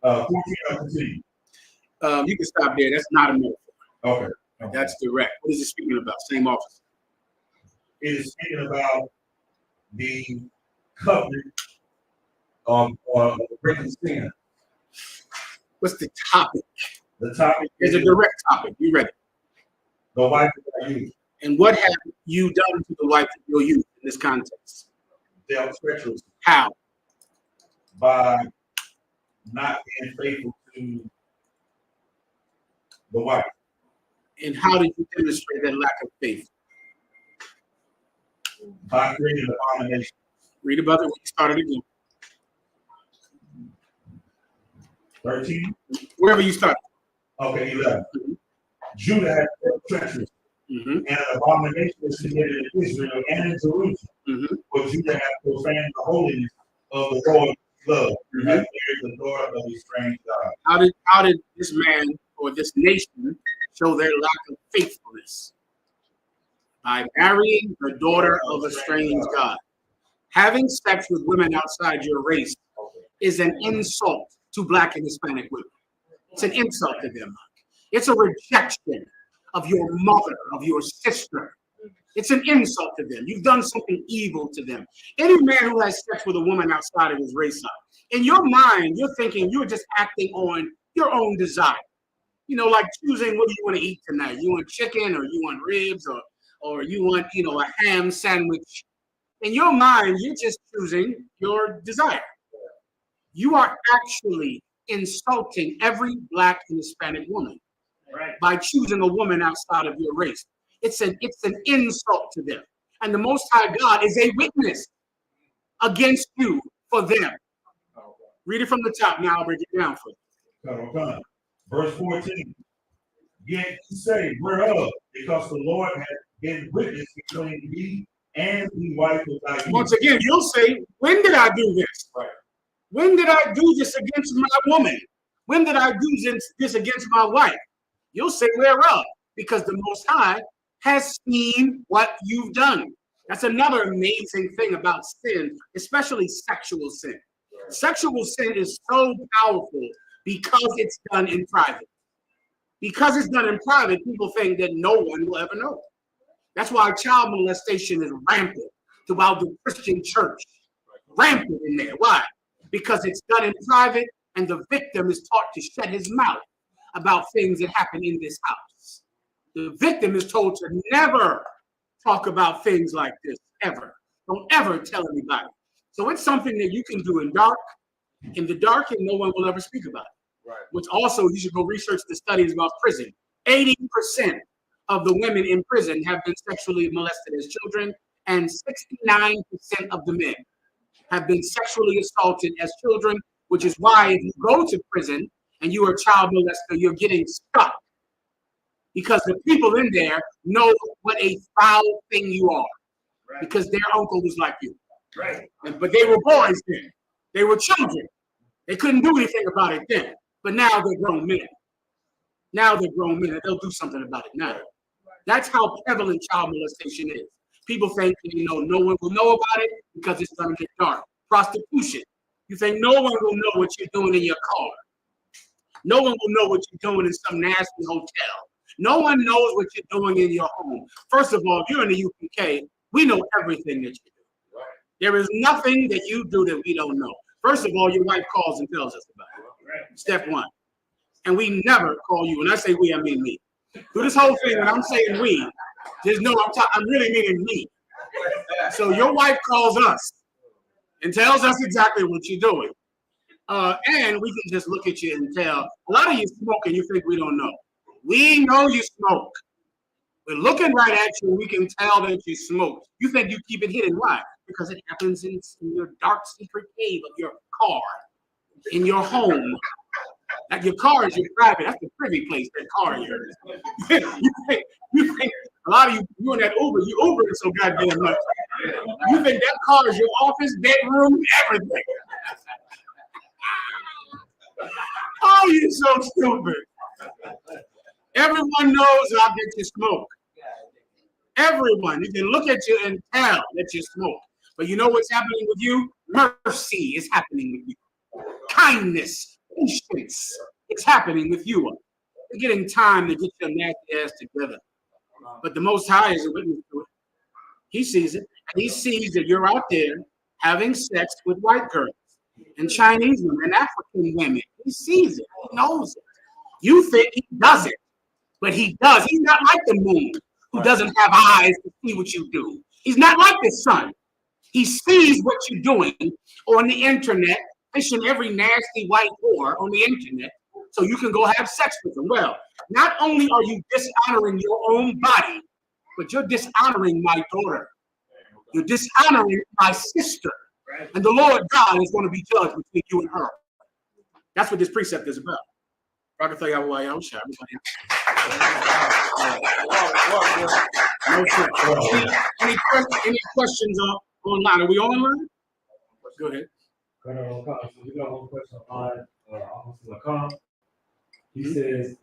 14, I'll continue. You can stop there. That's not a metaphor. Okay. That's direct. What is it speaking about? Same office. It is speaking about the covenant of breaking sin. What's the topic? The topic It's is a direct topic. You ready? the wife of you. And what have you done to the wife of your youth in this context? Dealt treacherous How? by not being faithful to the wife. And how did you demonstrate that lack of faith? By creating abomination. Read about it when you started again. 13. Wherever you started. Okay, 11. Judah had dealt treacherous, and an abomination was committed in Israel and in Jerusalem. For Judah had profaned the holiness of the Lord's love, and married the daughter of a strange God. How did this man or this nation show their lack of faithfulness? By marrying the daughter of a strange God. Having sex with women outside your race is an insult to Black and Hispanic women. It's an insult to them. It's a rejection of your mother, of your sister. It's an insult to them. You've done something evil to them. Any man who has sex with a woman outside of his race, in your mind, you're thinking you're just acting on your own desire. You know, like choosing what do you want to eat tonight. You want chicken, or you want ribs, or you want, a ham sandwich. In your mind, you're just choosing your desire. You are actually insulting every Black and Hispanic woman by choosing a woman outside of your race. It's an insult to them. And the Most High God is a witness against you for them. Read it from the top. Now I'll break it down for you. Verse 14. Yet you say, whereof, because the Lord has been witness between me and the wife of thy youth. Once again, you'll say, when did I do this? Right. When did I do this against my woman? When did I do this against my wife? You'll say, whereof, because the Most High has seen what you've done. That's another amazing thing about sin, especially sexual sin. Sexual sin is so powerful because it's done in private. Because it's done in private, people think that no one will ever know. That's why child molestation is rampant throughout the Christian church. Rampant in there. Why? Because it's done in private, and the victim is taught to shut his mouth about things that happen in this house. The victim is told to never talk about things like this, ever. Don't ever tell anybody. So it's something that you can do in the dark, and no one will ever speak about it. Right. Which also, you should go research the studies about prison. 80% of the women in prison have been sexually molested as children, and 69% of the men have been sexually assaulted as children, which is why if you go to prison and you are a child molester, you're getting stuck. Because the people in there know what a foul thing you are. Right. Because their uncle was like you. Right. But they were boys then. They were children. They couldn't do anything about it then. But now they're grown men. Now they're grown men, and they'll do something about it now. That's how prevalent child molestation is. People think, no one will know about it because it's going to get dark. Prostitution. You think no one will know what you're doing in your car. No one will know what you're doing in some nasty hotel. No one knows what you're doing in your home. First of all, if you're in the UPK, we know everything that you do. Right. There is nothing that you do that we don't know. First of all, your wife calls and tells us about it. Right. Step one. And we never call you. When I say we, I mean me. Through this whole thing, when I'm saying we, just know I'm really meaning me. So your wife calls us and tells us exactly what you're doing. And we can just look at you and tell. A lot of you smoke and you think we don't know. We know you smoke. We're looking right at you. We can tell that you smoke. You think you keep it hidden. Why? Because it happens in your dark secret cave of your car, in your home. Like your car is your private. That's the privy place. That car is yours. you think a lot of you in that Uber, you Ubering so goddamn much. You think that car is your office, bedroom, everything. Oh, you're so stupid. Everyone knows how that you smoke. Everyone. You can look at you and tell that you smoke. But you know what's happening with you? Mercy is happening with you. Kindness, patience, it's happening with you. You're getting time to get your nasty ass together. But the Most High is a witness to it. He sees it. And he sees that you're out there having sex with white girls and Chinese women and African women. He sees it. He knows it. You think he doesn't, but he does. He's not like the moon who doesn't have eyes to see what you do. He's not like the sun. He sees what you're doing on the internet, fishing every nasty white whore on the internet so you can go have sex with them. Well, not only are you dishonoring your own body, but you're dishonoring my daughter. You're dishonoring my sister. And the Lord God is going to be judged between you and her. That's what this precept is about. No, any questions online? Are we online? Go ahead. We got one question online. Officer Lacan. He says,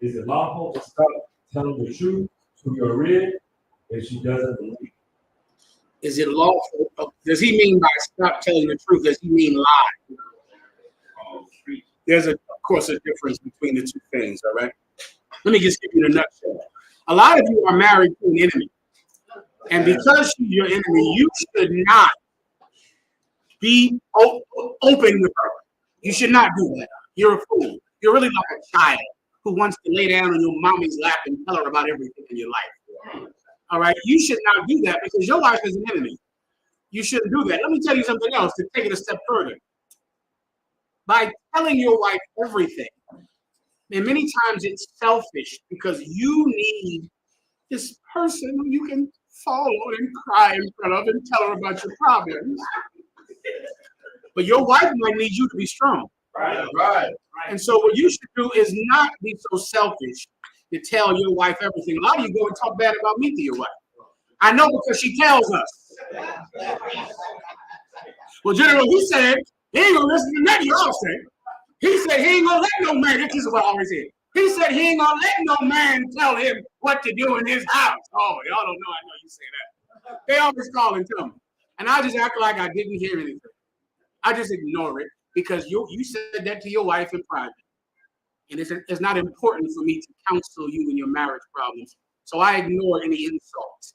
is it lawful to stop telling the truth to your rib if she doesn't believe? Is it lawful? Does he mean by stop telling the truth? Does he mean lie? There's, of course, a difference between the two things, all right? Let me just give you the nutshell. A lot of you are married to an enemy. And because she's your enemy, you should not be open with her. You should not do that. You're a fool. You're really like a child who wants to lay down on your mommy's lap and tell her about everything in your life. All right? You should not do that because your wife is an enemy. You shouldn't do that. Let me tell you something else to take it a step further. By telling your wife everything, and many times it's selfish because you need this person who you can fall on and cry in front of and tell her about your problems. But your wife might need you to be strong. Right. And so what you should do is not be so selfish to tell your wife everything. A lot of you go and talk bad about me to your wife. I know because she tells us. Well, General, he said, he ain't gonna listen to nothing y'all say. He said he ain't gonna let no man, this is what I always said. He said he ain't gonna let no man tell him what to do in his house. Oh, y'all don't know, I know you say that. They always call and tell me. And I just act like I didn't hear anything. I just ignore it because you said that to your wife in private. And it's not important for me to counsel you in your marriage problems. So I ignore any insults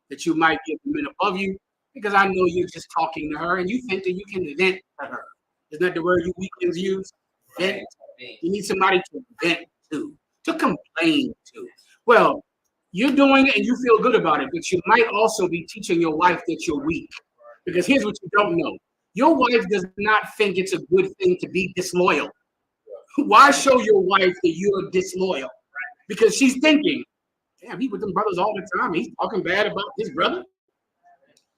that you might give the men above you because I know you're just talking to her and you think that you can vent to her. Isn't that the word you weaklings use? Vent. You need somebody to vent to complain to. Well, you're doing it and you feel good about it, but you might also be teaching your wife that you're weak. Because here's what you don't know. Your wife does not think it's a good thing to be disloyal. Why show your wife that you're disloyal? Because she's thinking, damn, he with them brothers all the time. He's talking bad about his brother.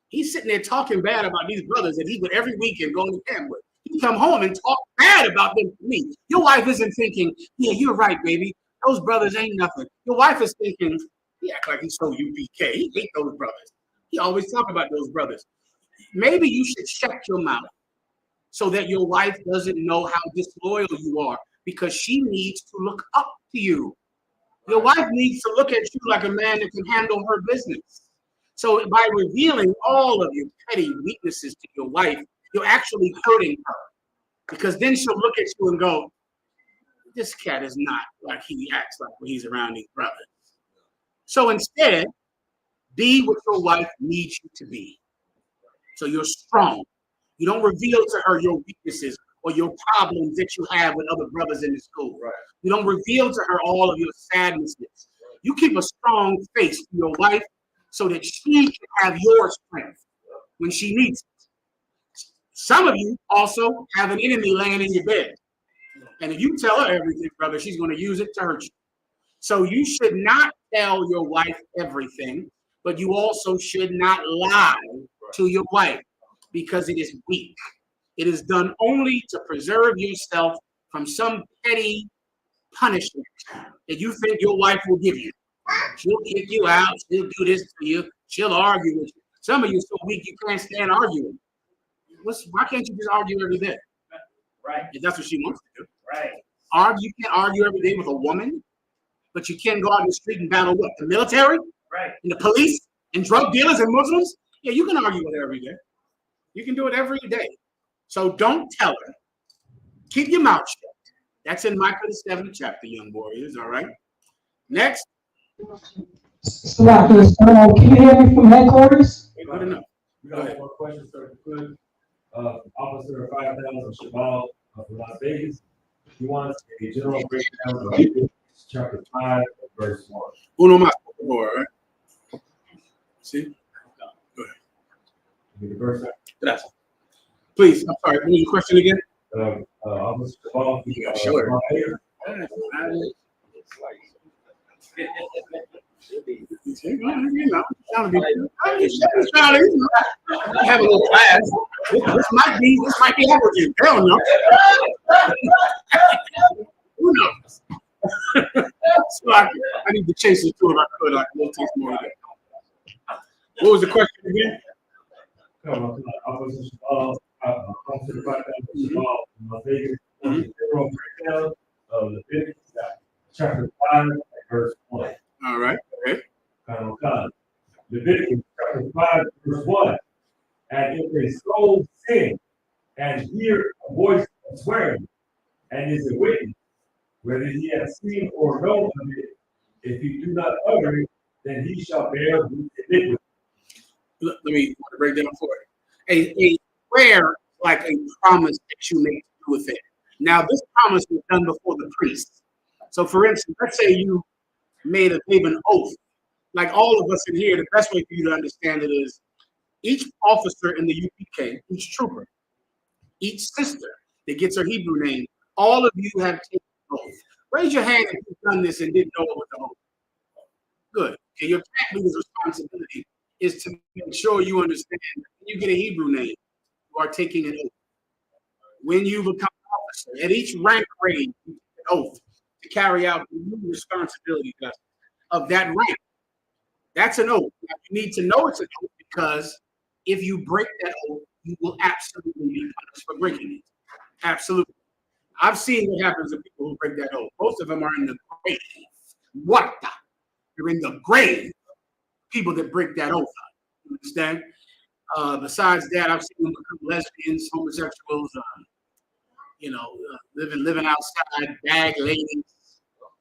He's sitting there talking bad about these brothers that he would every weekend go to camp with. He come home and talk bad about them to me. Your wife isn't thinking, yeah, you're right, baby. Those brothers ain't nothing. Your wife is thinking, he act like he's so UPK. He hate those brothers. He always talk about those brothers. Maybe you should shut your mouth so that your wife doesn't know how disloyal you are because she needs to look up to you. Your wife needs to look at you like a man that can handle her business. So by revealing all of your petty weaknesses to your wife, you're actually hurting her because then she'll look at you and go, this cat is not like he acts like when he's around these brothers. So instead, be what your wife needs you to be. So you're strong. You don't reveal to her your weaknesses or your problems that you have with other brothers in the school. Right. You don't reveal to her all of your sadnesses. You keep a strong face to your wife so that she can have your strength when she needs it. Some of you also have an enemy laying in your bed. And if you tell her everything, brother, she's going to use it to hurt you. So you should not tell your wife everything, but you also should not lie to your wife because it is weak. It is done only to preserve yourself from some petty punishment that you think your wife will give you. She'll kick you out. She'll do this to you. She'll argue with you. Some of you are so weak you can't stand arguing. Why can't you just argue every day? Right. If that's what she wants to do. Right. You can't argue every day with a woman, but you can go out in the street and battle what? The military? Right. And the police? And drug dealers and Muslims? Yeah, you can argue with her every day. You can do it every day. So don't tell her. Keep your mouth shut. That's in Micah the 7th chapter, young warriors. All right. Next. Can you hear me from headquarters? Good enough. We got one more question, sir. Officer 5000 Shabal from Las Vegas. He wants a general breakdown of chapter 5, verse 1. Uno más, por favor, right? See? Go ahead. Give me the verse. Gracias. Please, I'm sorry. What was your question again? Officer Shabal. Yeah, sure. Las Vegas. Have a little class. This might be everything. Hell no. Who knows? So I need to chase it through if I could. I will take more of that. What was the question again? Officer Shabal, Officer 5000 Shabal from Las Vegas. General breakdown of Leviticus chapter 5, verse 1. All right. Okay. Leviticus chapter 5, verse 1. And if a soul sin and hear a voice of swearing, and is a witness, whether he has seen or known of it, if he do not utter it, then he shall bear with iniquity. Let me break down for it. A prayer like a promise that you make to do with it. Now, this promise was done before the priest. So, for instance, let's say you made an oath. Like all of us in here, the best way for you to understand it is each officer in the UPK, each trooper, each sister that gets her Hebrew name, all of you have taken an oath. Raise your hand if you've done this and didn't know it was an oath. Good. Okay, your camp leader's responsibility is to make sure you understand that when you get a Hebrew name, you are taking an oath. When you become an officer, at each rank grade, you take an oath to carry out the new responsibility of that rank. That's an oath. Now, you need to know it's an oath because if you break that oath, you will absolutely be punished for breaking it. Absolutely. I've seen what happens to people who break that oath. Most of them are in the grave. What the? You're in the grave. People that break that oath. You understand? Besides that, I've seen them become lesbians, homosexuals, living outside, bag ladies,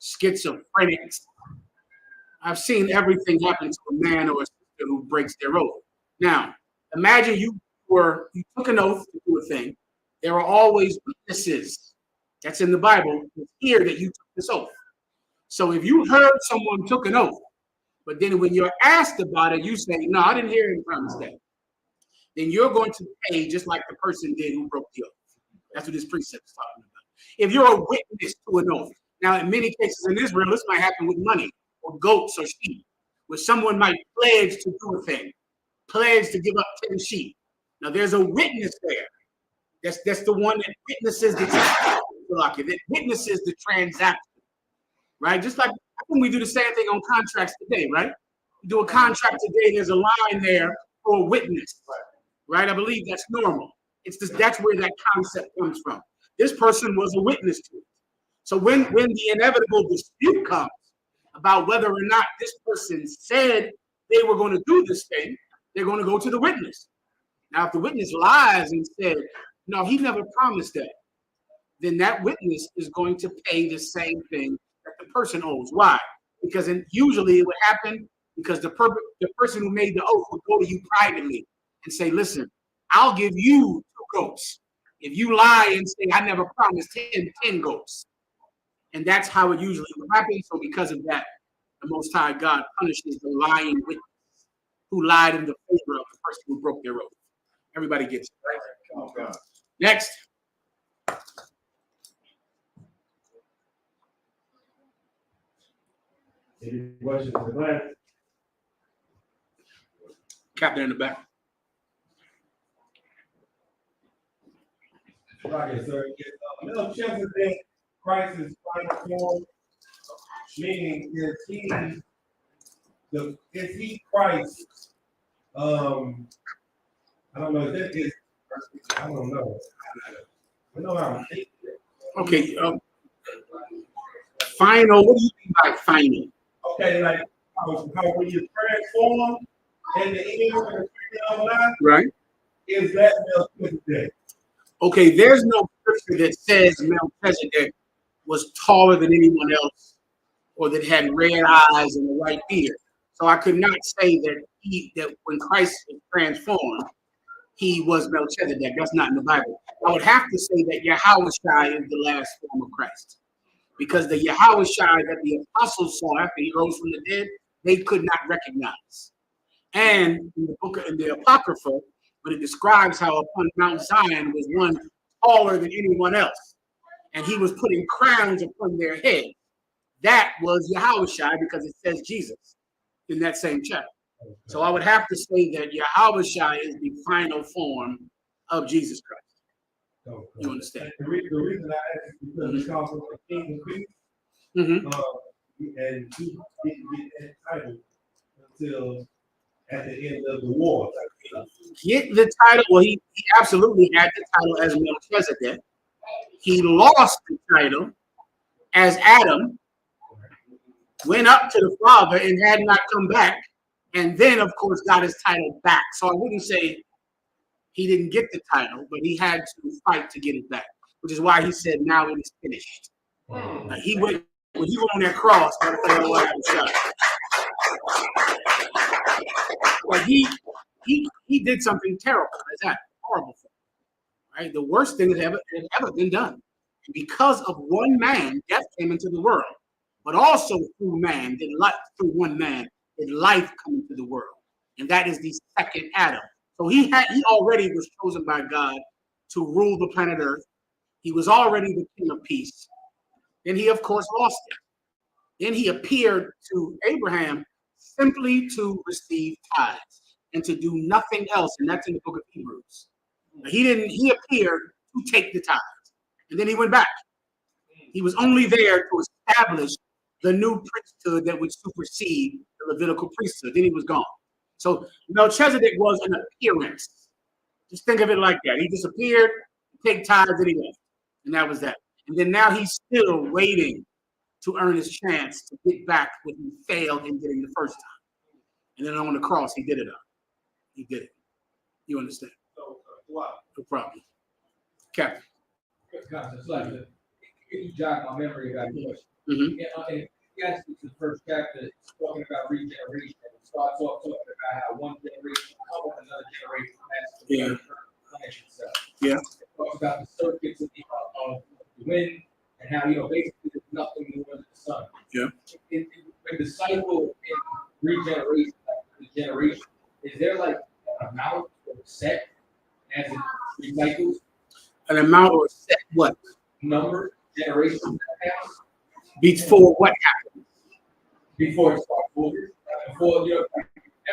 schizophrenics. I've seen everything happen to a man or a sister who breaks their oath. Now, imagine you took an oath to do a thing. There are always witnesses. That's in the Bible. It's here that you took this oath. So if you heard someone took an oath, but then when you're asked about it, you say, no, I didn't hear him promise that. Then you're going to pay just like the person did who broke the oath. That's what this precept is talking about. If you're a witness to an oath, now in many cases in Israel, this might happen with money or goats or sheep, where someone might pledge to do a thing, pledge to give up 10 sheep. Now there's a witness there. That's the one that witnesses the that witnesses the transaction, right? Just like I think we do the same thing on contracts today, right? You do a contract today, there's a line there for a witness, right? I believe that's normal. That's where that concept comes from. This person was a witness to it. So when the inevitable dispute comes about whether or not this person said they were going to do this thing, they're going to go to the witness. Now, if the witness lies and said, no, he never promised that, then that witness is going to pay the same thing that the person owes. Why? Because usually it would happen because the person who made the oath would go to you privately and say, listen, I'll give you 2 goats if you lie and say I never promised 10 goats. And that's how it usually would happen. So because of that, the Most High God punishes the lying witness who lied in the favor of the person who broke their oath. Everybody gets it, right? Oh, God. Next. Any questions in the class? Captain in the back. Right, sir. Melchizedek is Christ's final form, meaning is he Christ? I don't know. I don't know. I know how I'm thinking. Okay. Final. What do you mean by final? Okay, like how when you transform. and the end of the line Right. is that Melchizedek. Okay, there's no scripture that says Melchizedek was taller than anyone else or that had red eyes and a white beard. So I could not say that when Christ was transformed, he was Melchizedek. That's not in the Bible. I would have to say that Yahushua is the last form of Christ. Because the Yahushua that the apostles saw after he rose from the dead, they could not recognize. And in the Apocrypha, when it describes how upon Mount Zion was one taller than anyone else, and he was putting crowns upon their head, that was Yahushua because it says Jesus in that same chapter. So I would have to say that Yahushua is the final form of Jesus Christ. You understand? The reason I asked is because it's called a king and priest, and he didn't get that title until at the end of the war. Get the title? Well, he absolutely had the title as Melchizedek. He lost the title as Adam, went up to the Father and had not come back, and then, of course, got his title back. So I wouldn't say he didn't get the title, but he had to fight to get it back, which is why he said, "Now it is finished." He went when he went on that cross. But he did something terrible. That's that horrible thing, right? The worst thing that ever been done. And because of one man, death came into the world, but also through one man did life come into the world, and that is the second Adam. So he already was chosen by God to rule the planet Earth. He was already the King of Peace. Then he, of course, lost it. Then he appeared to Abraham simply to receive tithes and to do nothing else, and that's in the book of Hebrews. He appeared to take the tithes, and then he went back. He was only there to establish the new priesthood that would supersede the Levitical priesthood. Then he was gone. So Melchizedek was an appearance. Just think of it like that. He disappeared, take tithes, and he left. And that was that. And then now he's still waiting to earn his chance to get back what he failed in getting the first time. And then on the cross, he did it up. He did it. You understand? Wow. No problem. Captain. You jog my memory about this. And yes, it's the first chapter. It's talking about regeneration. It starts off talking about how one generation comes with another generation has to punish itself. Yeah. It talks about the circuits of the wind and how basically there's nothing new under the sun. Yeah. In the cycle in regeneration, like the generation, is there like an amount or set as it recycles? An amount or set what? Number, generations that pass? Before what happened? Before it starts moving. Before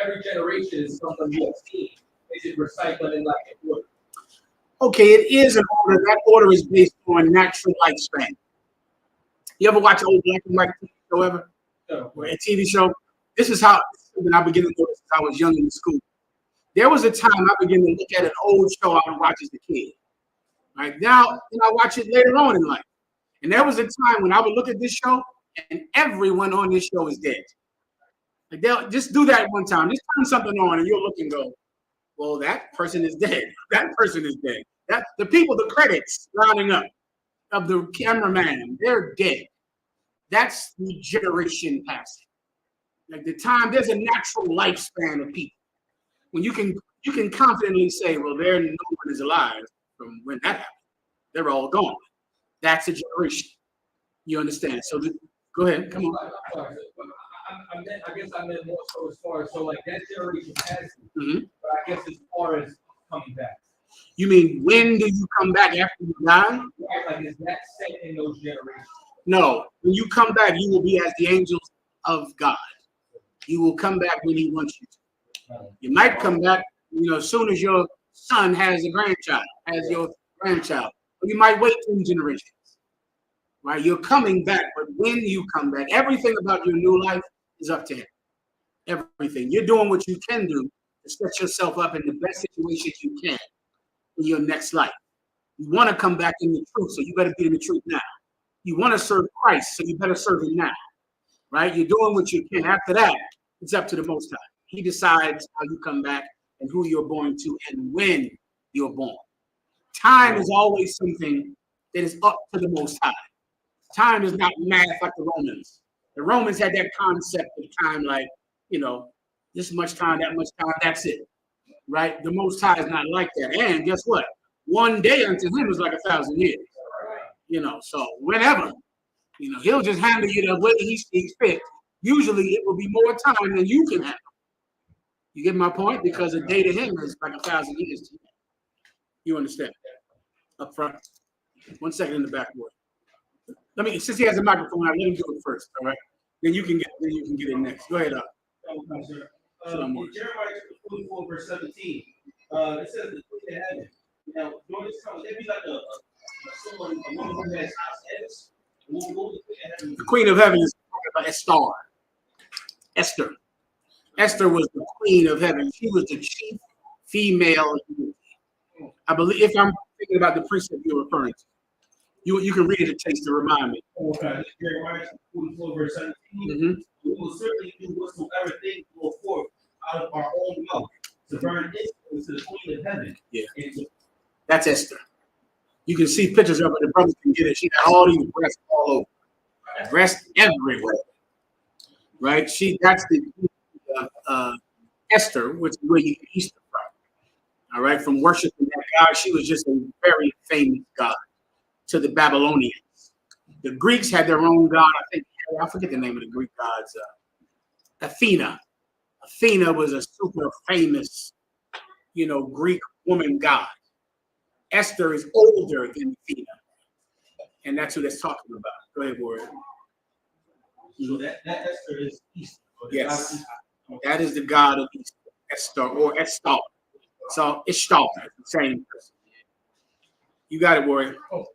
every generation is something you have seen. Is it recycling in like an order? Okay, it is an order. That order is based on natural lifespan. You ever watch an old black and white TV show ever? No. Or a TV show? This is how when I began to notice I was young in school. There was a time I began to look at an old show I would watch as a kid. Right now, I watch it later on in life. And there was a time when I would look at this show and everyone on this show is dead. Like they'll just do that one time. Just turn something on and you'll look and go, well, that person is dead. That person is dead. The people, the credits rounding up of the cameraman, they're dead. That's the generation passing. Like the time, there's a natural lifespan of people. When you can confidently say, well, no one is alive from when that happened. They're all gone. That's a generation. You understand? So go ahead. Come on. I guess I meant more so as far as like that generation passes. But I guess as far as coming back. You mean when do you come back after you die? Right, like is that set in those generations? No. When you come back, you will be as the angels of God. You will come back when He wants you to. You might come back, as soon as your son has a grandchild, has your grandchild. Or you might wait 2 generations. Right? You're coming back, but when you come back, everything about your new life is up to Him. Everything. You're doing what you can do to set yourself up in the best situation you can in your next life. You want to come back in the truth, so you better be in the truth now. You want to serve Christ, so you better serve Him now. Right? You're doing what you can. After that, it's up to the Most High. He decides how you come back and who you're born to and when you're born. Time is always something that is up to the Most High. Time is not math like the Romans. The Romans had that concept of time like, you know, this much time, that much time, that's it, right? The Most High is not like that. And guess what? One day unto him is like 1,000 years, you know, so whenever, you know, he'll just handle you the way he sees fit. Usually it will be more time than you can handle. You get my point? Because a day to him is like 1,000 years to you. You understand? Up front. 1 second in the back, boy. Let me, since he has a microphone, let him do it first, all right? Then you can get it next. Go ahead, Jeremiah 44, verse 17. It says the queen of heaven. Now, during this time, there'd be like a woman who has house heads. The queen of heaven is talking about Esther. Esther was the queen of heaven. She was the chief female. I believe, if I'm thinking about the precept you're referring to, you can read it to remind me. Okay, Jeremiah 44, verse 17. We will certainly do whatsoever things go forth out of our own mouth to burn incense to the queen of heaven. Yeah, that's Esther. You can see pictures of her. The brothers can get it. She had all these breasts all over, breasts everywhere. Right? That's the Esther, which is where you get Easter from. All right, from worshiping that God, she was just a very famous god to the Babylonians. The Greeks had their own god. I forget the name of the Greek gods. Athena. Athena was a super famous, Greek woman god. Esther is older than Athena, and that's who that's talking about. Go ahead, Warren. So that Esther is Easter. Yes, that is the god of Easter, Esther or Estar. So Ishtar, the same person. You got it, Warren. Oh,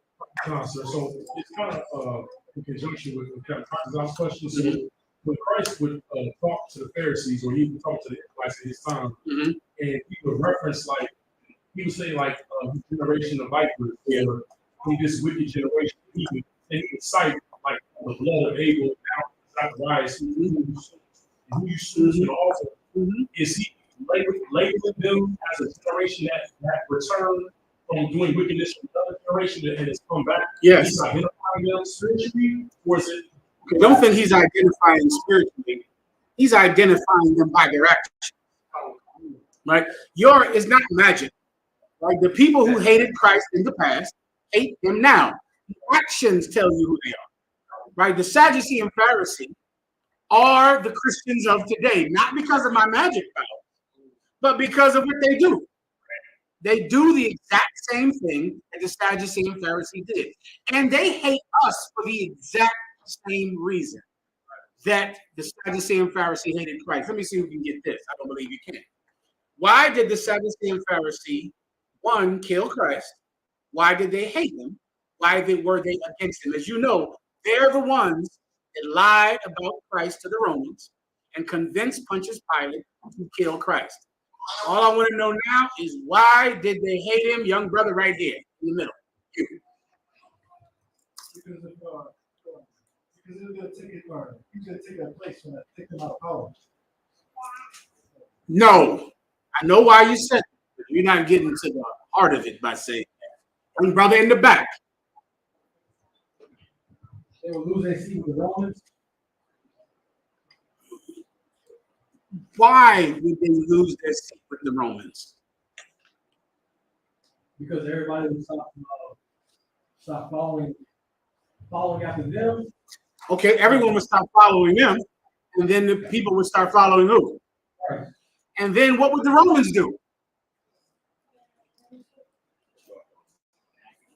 no, sir. So it's kind of in conjunction with Captain Carter's question. So when Christ would talk to the Pharisees, or he would talk to the Israelites at his time, and he would reference he would say generation of vipers, or this wicked generation. He would cite the blood of Abel, now Zacharias, who you choose to also. Is he labeling them as a generation that returned from doing wickedness from another generation and has come back? Yes. He's identifying them spiritually, or is it? I don't think he's identifying spiritually. He's identifying them by their actions. Right? It's not magic. Right? The people who hated Christ in the past hate him now. The actions tell you who they are. Right? The Sadducee and Pharisee are the Christians of today, not because of my magic power, but because of what they do. They do the exact same thing that the Sadducee and Pharisee did. And they hate us for the exact same reason that the Sadducee and Pharisee hated Christ. Let me see if we can get this. I don't believe you can. Why did the Sadducee and Pharisee, one, kill Christ? Why did they hate him? Why were they against him? As you know, they're the ones that lied about Christ to the Romans and convinced Pontius Pilate to kill Christ. All I want to know now is, why did they hate him? Young brother right here in the middle. You. Because it was going to take a place when I take them out of power. No, I know why you said it, but you're not getting to the heart of it by saying that. Young brother in the back. They will lose their seat with the Romans. Why would they lose their seat with the Romans? Because everybody would stop following after them. Okay, everyone would stop following them, and then the people would start following who? Right. And then what would the Romans do?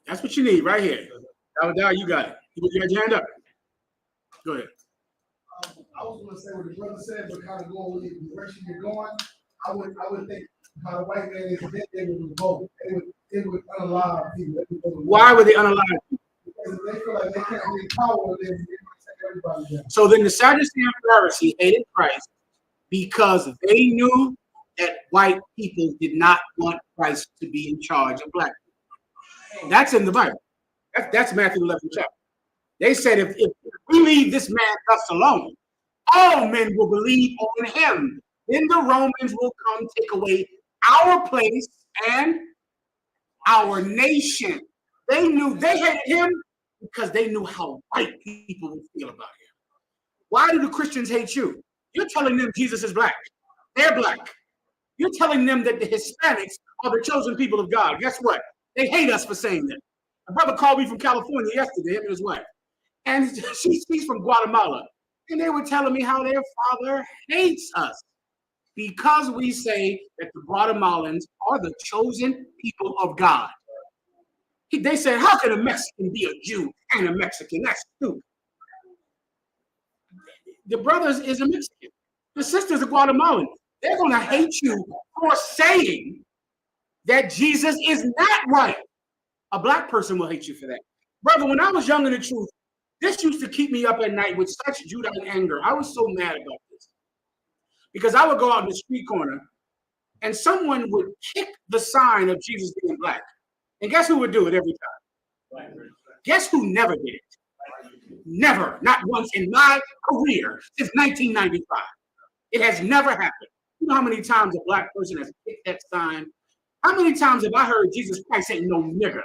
That's what you need right here. Now you got it. You got your hand up. Go ahead. I was going to say what the brother said, but kind of going with the direction you're going. I would think how the white man is dead, they would revolt. They would unalive people. Why would they unalive people? Because they feel like they can't really power, then they take everybody down. So then the Sadducee and Pharisee hated Christ because they knew that white people did not want Christ to be in charge of black people. That's in the Bible. That's Matthew 11 chapter. They said, if we leave this man thus alone, all men will believe on him then the Romans will come take away our place and our nation. They knew they hated him because they knew how white people would feel about him. Why do the Christians hate you? You're telling them Jesus is black. They're black. You're telling them that the Hispanics are the chosen people of God. Guess what? They hate us for saying that. A brother called me from California yesterday, him and his wife. And she's from Guatemala. And they were telling me how their father hates us because we say that the Guatemalans are the chosen people of God. They said, how can a Mexican be a Jew and a Mexican? That's stupid. The brothers is a Mexican. The sister's a Guatemalan. They're going to hate you for saying that Jesus is not white. A black person will hate you for that. Brother, when I was young in the truth, this used to keep me up at night with such Judite anger. I was so mad about this. Because I would go out in the street corner and someone would kick the sign of Jesus being black. And guess who would do it every time? Guess who never did it? Never, not once in my career since 1995. It has never happened. You know how many times a black person has kicked that sign? How many times have I heard Jesus Christ ain't no nigger?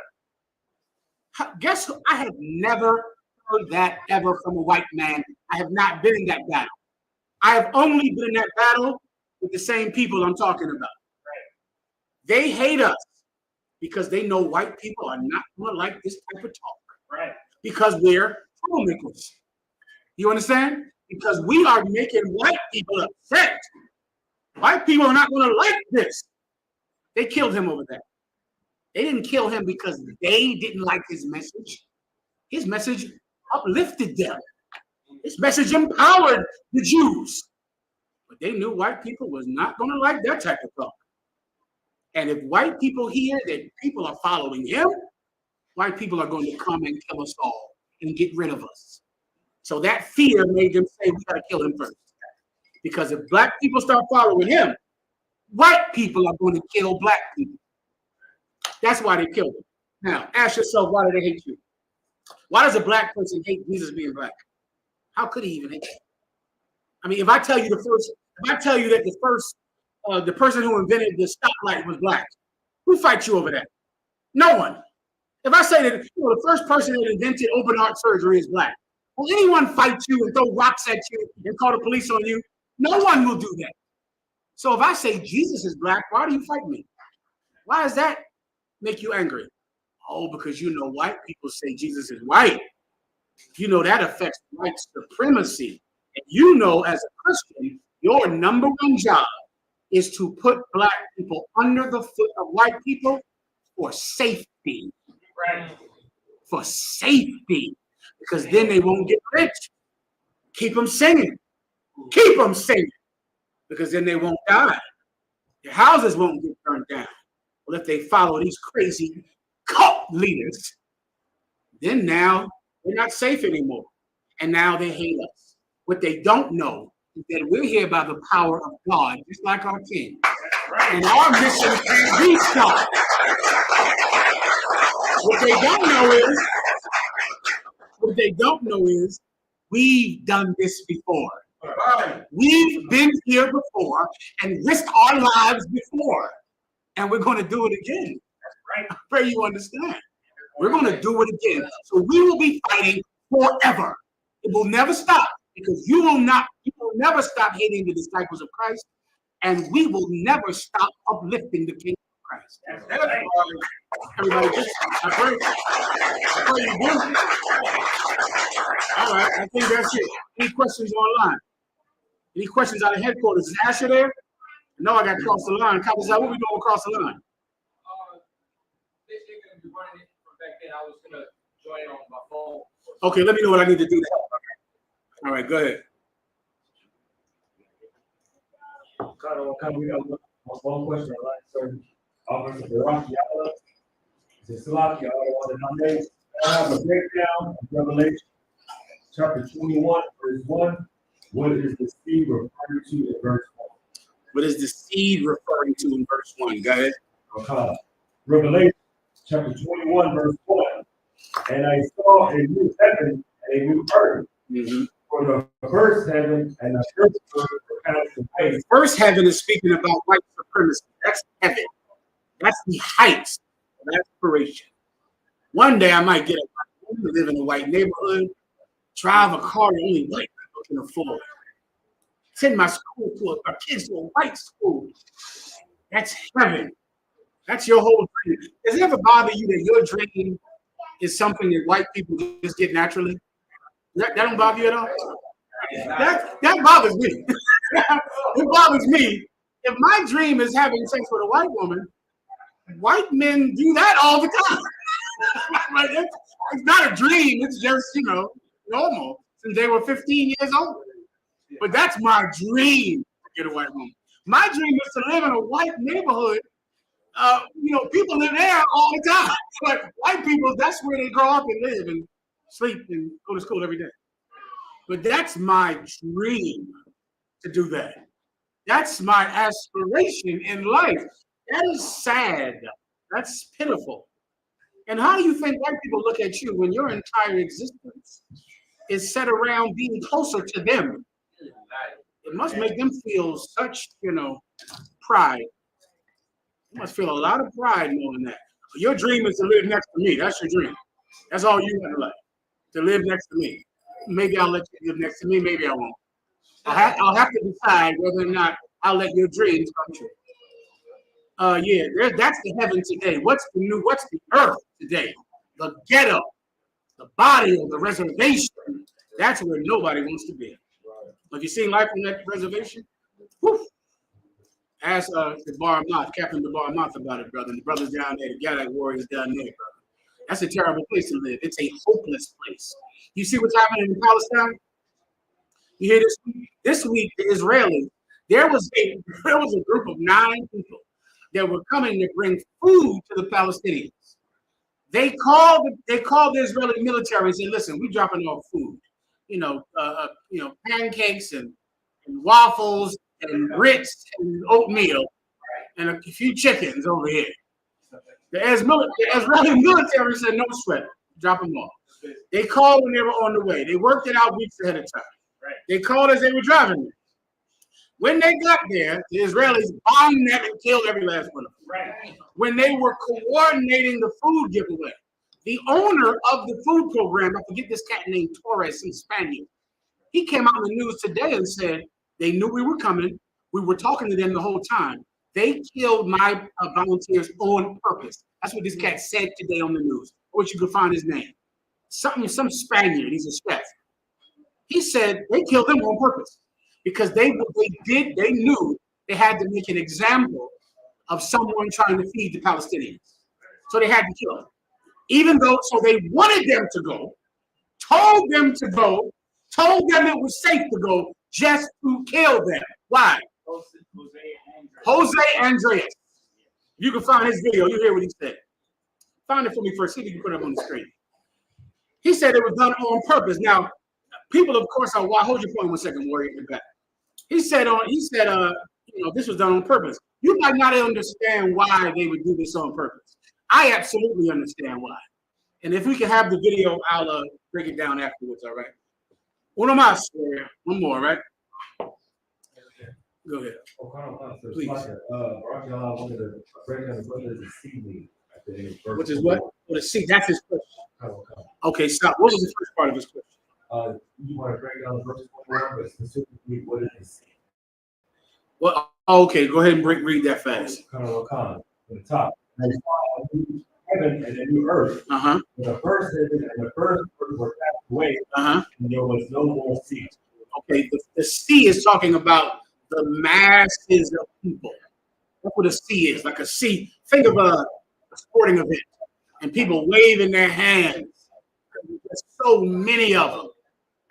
Guess who? I have never heard that ever from a white man. I have not been in that battle. I have only been in that battle with the same people I'm talking about. They hate us because they know white people are not going to like this type of talk. Right. Because we're troublemakers. You understand? Because we are making white people upset. White people are not going to like this. They killed him over that. They didn't kill him because they didn't like his message. His message uplifted them. His message empowered the Jews. But they knew white people was not going to like that type of talk. And if white people hear that people are following him, white people are going to come and kill us all and get rid of us. So that fear made them say, we got to kill him first. Because if black people start following him, white people are going to kill black people. That's why they killed him. Now, ask yourself, why do they hate you? Why does a black person hate Jesus being black? How could he even hate you? I mean, if I tell you that the person who invented the stoplight was black, who fights you over that? No one. If I say that the first person that invented open heart surgery is black, will anyone fight you and throw rocks at you and call the police on you? No one will do that. So if I say Jesus is black, why do you fight me? Why does that make you angry? Oh, because you know white people say Jesus is white. You know that affects white supremacy. And you know as a Christian, your number one job is to put black people under the foot of white people for safety. Right. For safety. Because then they won't get rich. Keep them singing. Keep them singing. Because then they won't die. Their houses won't get burned down. Well, if they follow these crazy cult leaders, then now they're not safe anymore. And now they hate us. What they don't know is that we're here by the power of God, just like our King. And our mission can't be stopped. What they don't know is we've done this before. We've been here before and risked our lives before. And we're going to do it again. I pray you understand. We're going to do it again. So we will be fighting forever. It will never stop because you will never stop hating the disciples of Christ, and we will never stop uplifting the kingdom of Christ. Everybody, I pray you do. All right, I think that's it. Any questions online? Any questions out of headquarters? Is Asher there? No, I got to cross the line. What we doing across the line? They're going to be running it from back then. I was going to join on my phone. Okay, let me know what I need to do to help. All right, go ahead. We got one question. So, Officer Baraki, Salaki, I have a breakdown of Revelation chapter 21, verse 1. What is the seed referring to in verse 1? What is the seed referring to in verse 1? Go ahead. Okay. Revelation chapter 21, verse 1. And I saw a new heaven and a new earth. Mm-hmm. For the first heaven and the first earth were The first heaven is speaking about white supremacy. That's heaven. That's the heights of aspiration. One day I might get a white woman, live in a white neighborhood, drive a car that only white people can afford. Send my kids to a white school. That's heaven. That's your whole dream. Does it ever bother you that your dream is something that white people just get naturally? That don't bother you at all? That bothers me. It bothers me. If my dream is having sex with a white woman, white men do that all the time. Like, it's not a dream. It's just, normal since they were 15 years old. But that's my dream to get a white woman. My dream is to live in a white neighborhood. People live there all the time. Like white people, that's where they grow up and live and sleep and go to school every day. But that's my dream to do that. That's my aspiration in life. That is sad. That's pitiful. And how do you think white people look at you when your entire existence is set around being closer to them? It must make them feel such, pride. You must feel a lot of pride knowing that. Your dream is to live next to me. That's your dream. That's all you want in life, to live next to me. Maybe I'll let you live next to me. Maybe I won't. I'll have to decide whether or not I'll let your dreams come true. That's the heaven today. What's the earth today? The ghetto, the body of the reservation. That's where nobody wants to be. Have you seen life on that reservation? Whew. Ask Captain DeBar Moth about it, brother. And the brothers down there, the Gadak warriors down there, brother. That's a terrible place to live. It's a hopeless place. You see what's happening in Palestine? You hear this? This week, the Israelis, there was a group of 9 people that were coming to bring food to the Palestinians. They called the Israeli military and said, "Listen, we're dropping off food. Pancakes and waffles and grits and oatmeal and a few chickens over here." The Israeli military said, "No sweat, drop them off." They called when they were on the way. They worked it out weeks ahead of time. They called as they were driving there. When they got there, the Israelis bombed them and killed every last one of them. When they were coordinating the food giveaway, the owner of the food program, I forget this cat named Torres in Spanish, he came out in the news today and said they knew we were coming. We were talking to them the whole time. They killed my volunteers on purpose. That's what this cat said today on the news. I wish you could find his name. Some Spaniard, he's a chef. He said they killed them on purpose because they knew they had to make an example of someone trying to feed the Palestinians. So they had to kill them. So they wanted them to go, told them to go, told them it was safe to go just to kill them. Why? Jose Andreas. You can find his video. You hear what he said. Find it for me first. See if you can put it up on the screen. He said it was done on purpose. Now, people, of course, are. Well, hold your point 1 second, Warrior, in the back. He said, this was done on purpose. You might not understand why they would do this on purpose. I absolutely understand why. And if we can have the video, I'll break it down afterwards. All right. Uno más, Warrior. One more, right? Go ahead. Please. Which is what? Well, the seed. That's his question. Okay, stop. What was the first part of his question? You want to break down verse 21, but specifically, what is the seed? Well, okay, go ahead and read that fast. From the top. Heaven and the new earth. The first heaven and the first earth were passed away, and there was no more sea. Okay, the sea is talking about the masses of people. That's what a sea is, like a sea. Think of a sporting event and people waving their hands. There's so many of them.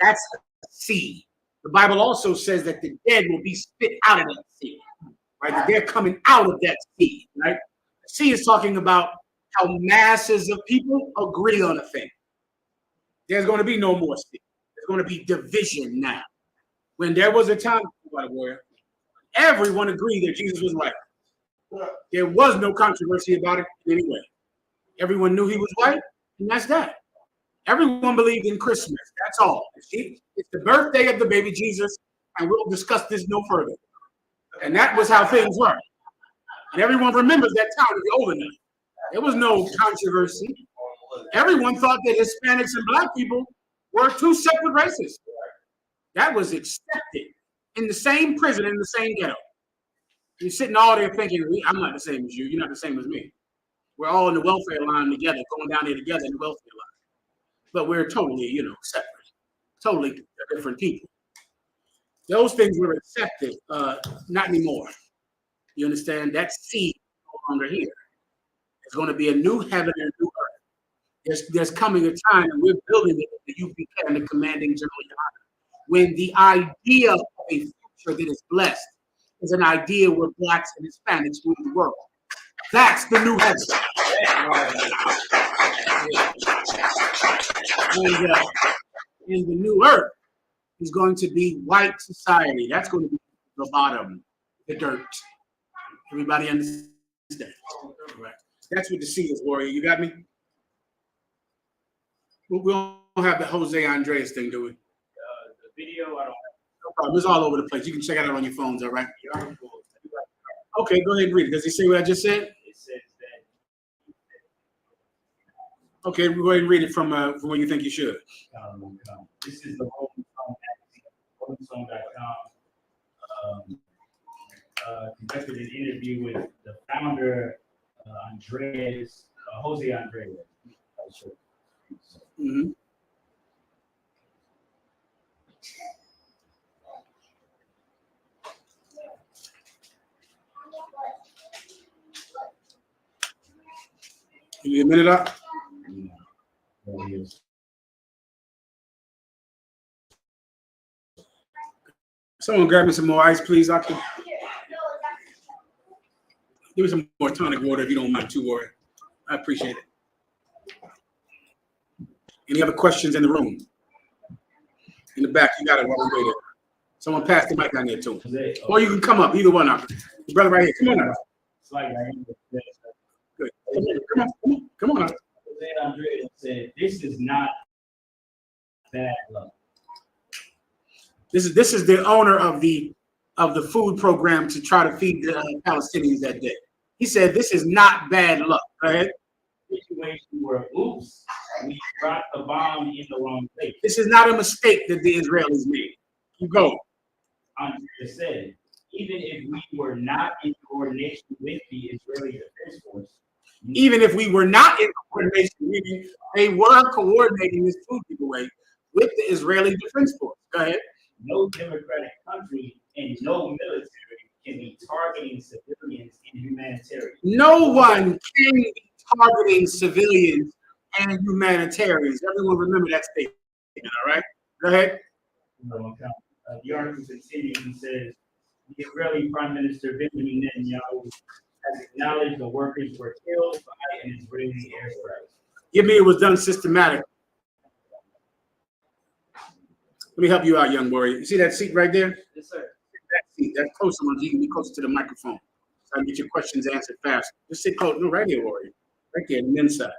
That's a sea. The Bible also says that the dead will be spit out of that sea, right? That they're coming out of that sea, right? The sea is talking about how masses of people agree on a thing. There's going to be no more sea. There's going to be division now. When there was a time, Warrior, everyone agreed that Jesus was right. There was no controversy about it in any way. Everyone knew he was white, and that's that. Everyone believed in Christmas. That's all. It's the birthday of the baby Jesus, and we'll discuss this no further. And that was how things were. And everyone remembers that time if you're old enough. There was no controversy. Everyone thought that Hispanics and black people were two separate races. That was accepted in the same prison, in the same ghetto. You're sitting all there thinking, I'm not the same as you. You're not the same as me. We're all in the welfare line together, going down there together in the welfare line. But we're totally, separate. Totally different people. Those things were accepted, not anymore. You understand? That seed is no longer here. There's going to be a new heaven and a new earth. There's coming a time, and we're building it at the UPK and the commanding general honor, when the idea of a future that is blessed is an idea where blacks and Hispanics rule the world. That's the new heaven. And the new earth is going to be white society. That's going to be the bottom, the dirt. Everybody understand? Right. That's what the C is, warrior. You got me? We don't have the Jose Andres thing, do we? The video, I don't have. No problem. It's all over the place. You can check it out on your phones, all right? Okay, go ahead and read it. Does he say what I just said? It says that. Okay, we'll go ahead and read it from where you think you should. This is the Rolling Stone magazine, RollingStone.com. Conducted an interview with the founder, Jose Andres. Mm-hmm. Give me a minute up. Someone grab me some more ice, please. Give me some more tonic water if you don't mind, too, warrior. I appreciate it. Any other questions in the room? In the back, you got it while we wait. Someone pass the mic down there to him. Or you can come up, either one of them. The brother right here, come on up. Good. Come on up. Jose Andres said, "This is not bad luck." This is the owner of the food program to try to feed the Palestinians that day. He said, "This is not bad luck." Go ahead. Situation where, oops, we dropped the bomb in the wrong place. This is not a mistake that the Israelis made. Keep going. Andres said, even if we were not in coordination with the Israeli Defense Force, even if we were not in coordination, meaning they were coordinating this food giveaway with the Israeli Defense Force. Go ahead. No democratic country and no military can be targeting civilians and humanitarians. No one can be targeting civilians and humanitarians. Everyone remember that statement, all right? Go ahead. The article continues and says, the Israeli Prime Minister Benjamin Netanyahu has acknowledged the workers were killed by an Israeli airstrike. Give me it was done systematically. Let me help you out, young warrior. You see that seat right there? Yes, sir. That seat, that's close to you can be closer to the microphone. So I can get your questions answered fast. Just sit close. No, right here, warrior. Right there, on the inside.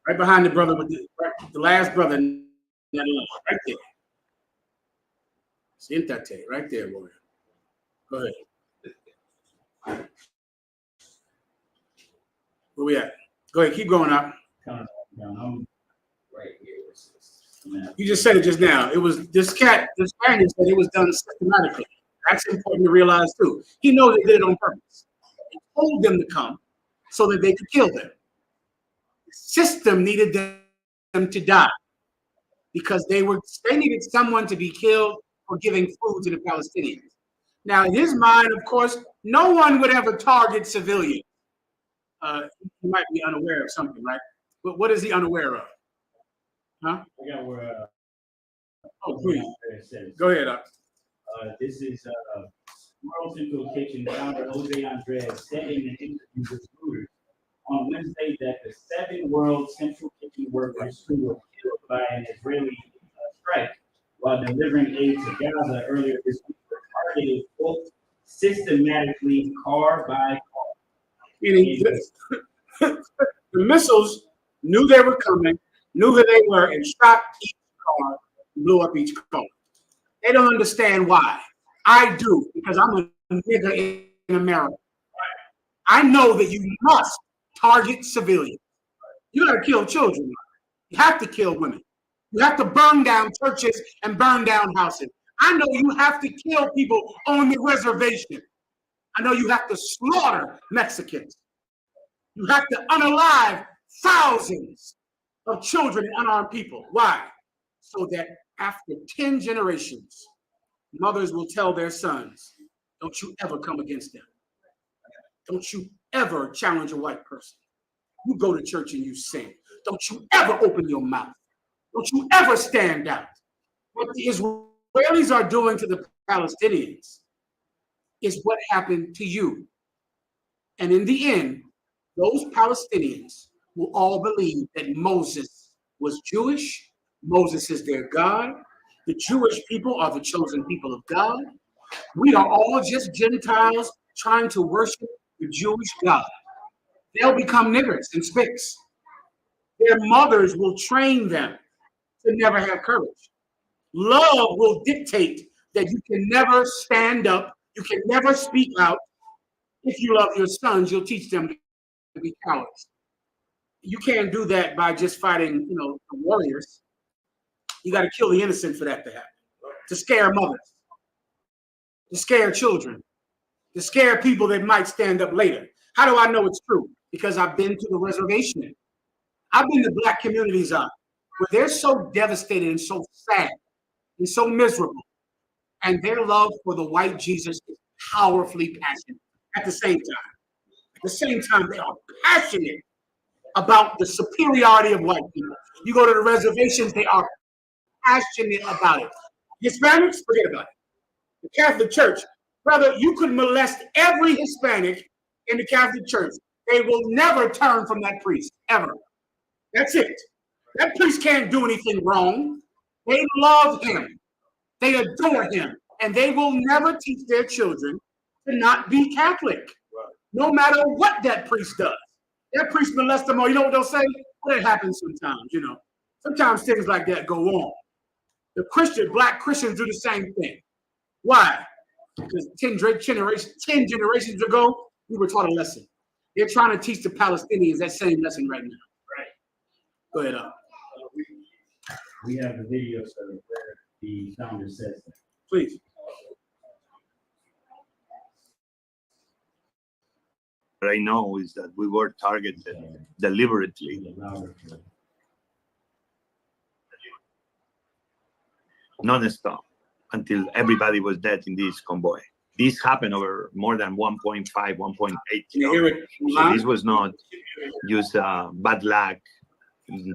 Right behind the brother with the last brother. Right there. Siéntate, right there, warrior. Go ahead. Where we at? Go ahead, keep going up. I'm right here. You just said it just now. It was this Spaniard said it was done systematically. That's important to realize too. He knows they did it on purpose. He told them to come so that they could kill them. The system needed them to die because they needed someone to be killed for giving food to the Palestinians. Now, in his mind, of course, no one would ever target civilians. He might be unaware of something, right? But what is he unaware of? Huh? I got where. Oh, please. Go ahead. This is World Central Kitchen founder Jose Andres said in an interview with Reuters on Wednesday that the 7 World Central Kitchen workers who were killed by an Israeli strike while delivering aid to Gaza earlier this week were targeted, quote, systematically car by car. Meaning the missiles knew they were coming, knew who they were, and shot each car, blew up each car. They don't understand why. I do, because I'm a nigger in America. I know that you must target civilians. You gotta kill children. You have to kill women. You have to burn down churches and burn down houses. I know you have to kill people on the reservation. I know you have to slaughter Mexicans. You have to unalive thousands of children and unarmed people. Why? So that after 10 generations, mothers will tell their sons, don't you ever come against them. Don't you ever challenge a white person. You go to church and you sing. Don't you ever open your mouth. Don't you ever stand out. What the Israelis are doing to the Palestinians is what happened to you. And in the end, those Palestinians will all believe that Moses was Jewish. Moses is their God. The Jewish people are the chosen people of God. We are all just Gentiles trying to worship the Jewish God. They'll become niggers and spicks. Their mothers will train them to never have courage. Love will dictate that you can never stand up, you can never speak out. If you love your sons, you'll teach them to be cowards. You can't do that by just fighting, the warriors. You got to kill the innocent for that to happen. To scare mothers, to scare children, to scare people that might stand up later. How do I know it's true? Because I've been to the reservation. I've been to black communities where they're so devastated and so sad and so miserable. And their love for the white Jesus is powerfully passionate at the same time. At the same time, they are passionate about the superiority of white people. You go to the reservations, they are passionate about it. Hispanics, forget about it. The Catholic Church, brother, you could molest every Hispanic in the Catholic Church. They will never turn from that priest, ever. That's it. That priest can't do anything wrong. They love him. They adore him. And they will never teach their children to not be Catholic, no matter what that priest does. That priest molest them, or you know what they'll say? Well, it happens sometimes, Sometimes things like that go on. The black Christians do the same thing. Why? Because 10 generations ago, we were taught a lesson. They're trying to teach the Palestinians that same lesson right now. Right. Go ahead. We have the video so where the founder says that. Please. What I know is that we were targeted deliberately. Non-stop until everybody was dead in this convoy. This happened over more than 1.5, 1.8 kilometers. So this was not just a bad luck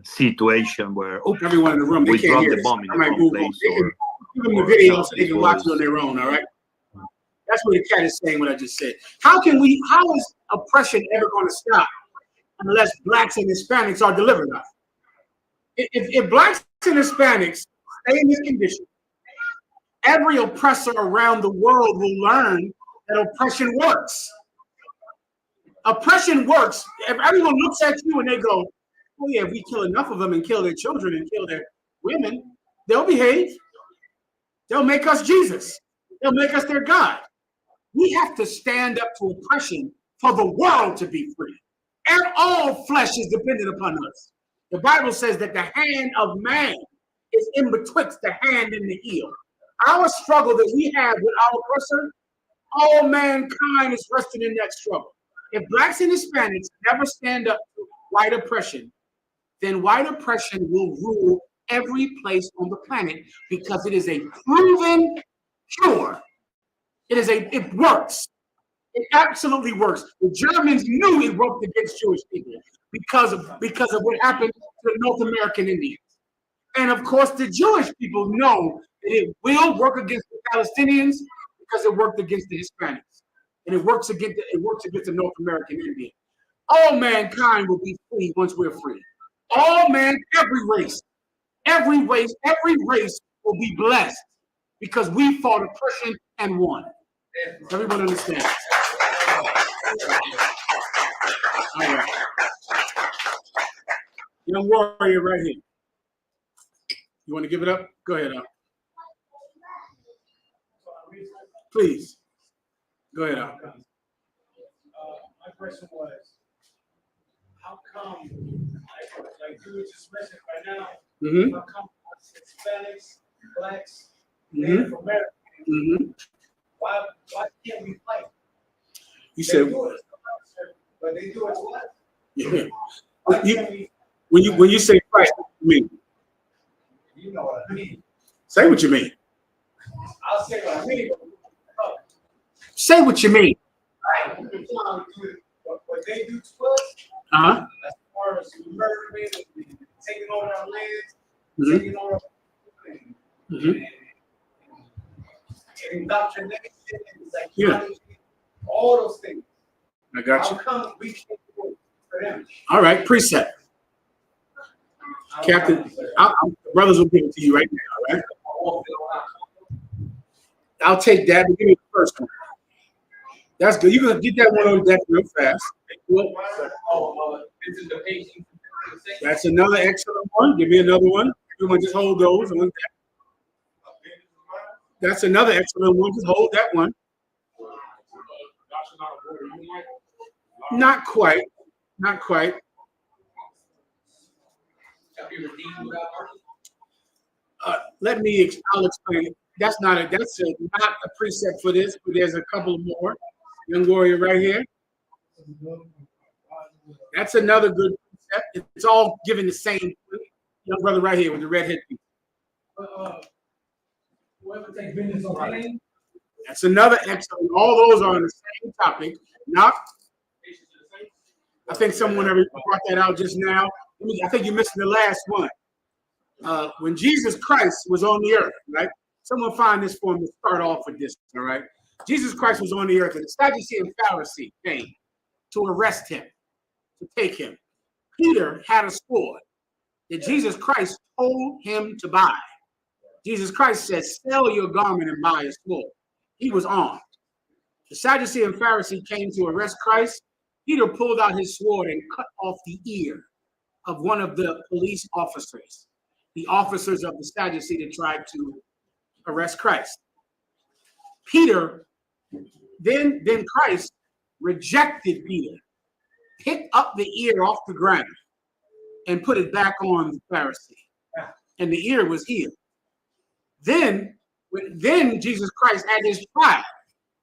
situation where everyone in the room, we dropped the bomb in the wrong place. Give them the video so they can watch it on their own, all right? That's what the cat is saying, what I just said. How is oppression ever going to stop unless blacks and Hispanics are delivered of? If blacks and Hispanics stay in this condition, every oppressor around the world will learn that oppression works. Oppression works. If everyone looks at you and they go, oh yeah, if we kill enough of them and kill their children and kill their women, they'll behave. They'll make us Jesus. They'll make us their God. We have to stand up to oppression for the world to be free. And all flesh is dependent upon us. The Bible says that the hand of man is in betwixt the hand and the heel. Our struggle that we have with our oppressor, all mankind is resting in that struggle. If blacks and Hispanics never stand up to white oppression, then white oppression will rule every place on the planet because it is a proven cure. It works. It absolutely works. The Germans knew it worked against Jewish people because of what happened to the North American Indians. And of course, the Jewish people know that it will work against the Palestinians because it worked against the Hispanics. And it works against the North American Indian. All mankind will be free once we're free. Every race will be blessed because we fought oppression and won. Everyone understands. All right. Young warrior right here. You want to give it up? Go ahead. Please. Go ahead, Al. My question was, how come, like you were just mentioning right now, how come Hispanics, blacks, Native Americans, why can't we fight? You said, but they do it to us. Yeah. When you say fight, what do you mean? You know what I mean. Say what you mean. I'll say what I mean. Say what you mean. Right. What they do to us, Uh-huh. as far as murdering, taking over our lands, taking over and indoctrination, psychology, all those things. I got you. How come we can't do it for them? All right, precept. Captain, brothers will give it to you right now, all right? I'll take that, but give me the first one. That's good. You're going to get that one on deck real fast. That's another excellent one. Give me another one. Everyone just hold those on deck. That's another excellent one. Just hold that one. Not quite. Not quite. I'll explain it. That's not a precept for this, but there's a couple more. Young warrior right here. That's another good precept. It's all given the same young brother right here with the red headpiece. Whoever takes business on pain. That's another excellent. All those are on the same topic. Knock. I think someone already brought that out just now. I think you're missing the last one. When Jesus Christ was on the earth, right? Someone find this for me to start off with this, all right? Jesus Christ was on the earth, and the Sadducee and Pharisee came to arrest him, to take him. Peter had a sword that Jesus Christ told him to buy. Jesus Christ said, sell your garment and buy a sword. He was armed. The Sadducee and Pharisee came to arrest Christ. Peter pulled out his sword and cut off the ear of one of the police officers, the officers of the Sadducee that tried to arrest Christ. Peter, then Christ rejected Peter, picked up the ear off the ground and put it back on the Pharisee. And the ear was healed. Then Jesus Christ at his trial,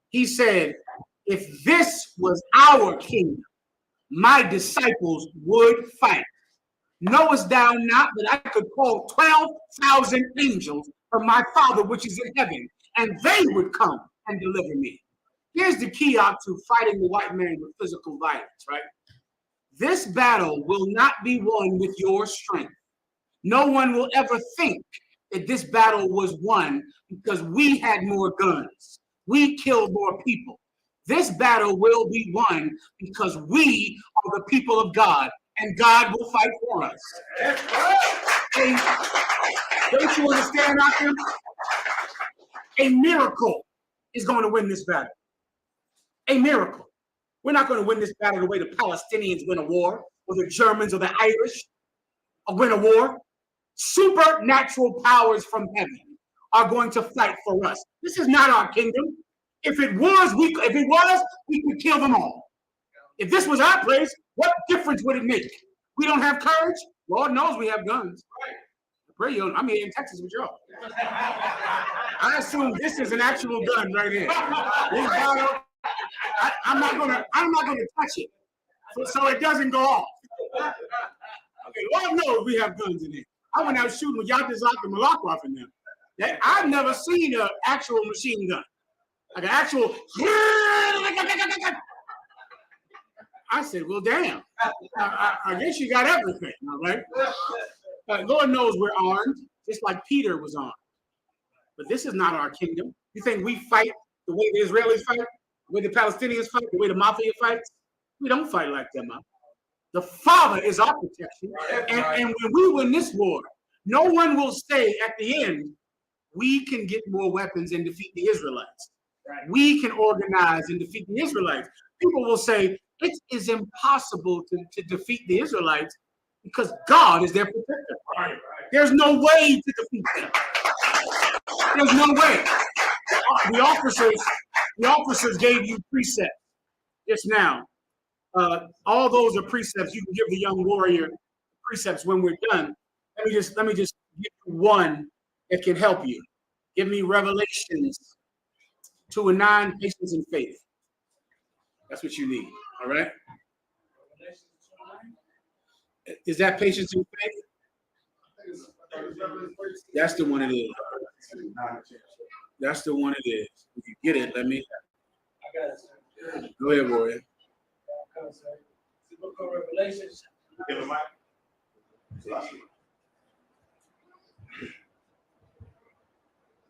he said, if this was our kingdom, my disciples would fight. Knowest thou not that I could call 12,000 angels from my Father which is in heaven, and they would come and deliver me? Here's the key out to fighting the white man with physical violence, right? This battle will not be won with your strength. No one will ever think that this battle was won because we had more guns. We killed more people. This battle will be won because we are the people of God, and God will fight for us. And don't you understand out there? A miracle is going to win this battle. A miracle. We're not going to win this battle the way the Palestinians win a war, or the Germans or the Irish win a war. Supernatural powers from heaven are going to fight for us. This is not our kingdom. If it was, we could kill them all. If this was our place, what difference would it make? We don't have courage. Lord knows we have guns. Pray you. I'm here in Texas with y'all. I assume this is an actual gun right here. I'm not gonna touch it, so it doesn't go off. Okay, Lord knows we have guns in here. I went out shooting with Yatazak and Malakoff in them. I've never seen an actual machine gun. Like an actual. I said, well, damn. I guess you got everything, all right? Lord knows we're armed, just like Peter was armed. But this is not our kingdom. You think we fight the way the Israelis fight, the way the Palestinians fight, the way the mafia fights? We don't fight like them, man. The Father is our protection. And when we win this war, no one will say at the end, we can get more weapons and defeat the Israelites. We can organize and defeat the Israelites. People will say, it is impossible to defeat the Israelites because God is their protector. There's no way to defeat them. There's no way. The officers The officers gave you precepts just now. All those are precepts. You can give the young warrior precepts when we're done. Let me just give you one that can help you. Give me Revelations 2:9, patience and faith. That's what you need. All right. Is that patience and faith? That's the one it is. That's the one it is. If you get it, let me. I got it, sir. Go ahead, warrior. It's the book of Revelations. Give a mic.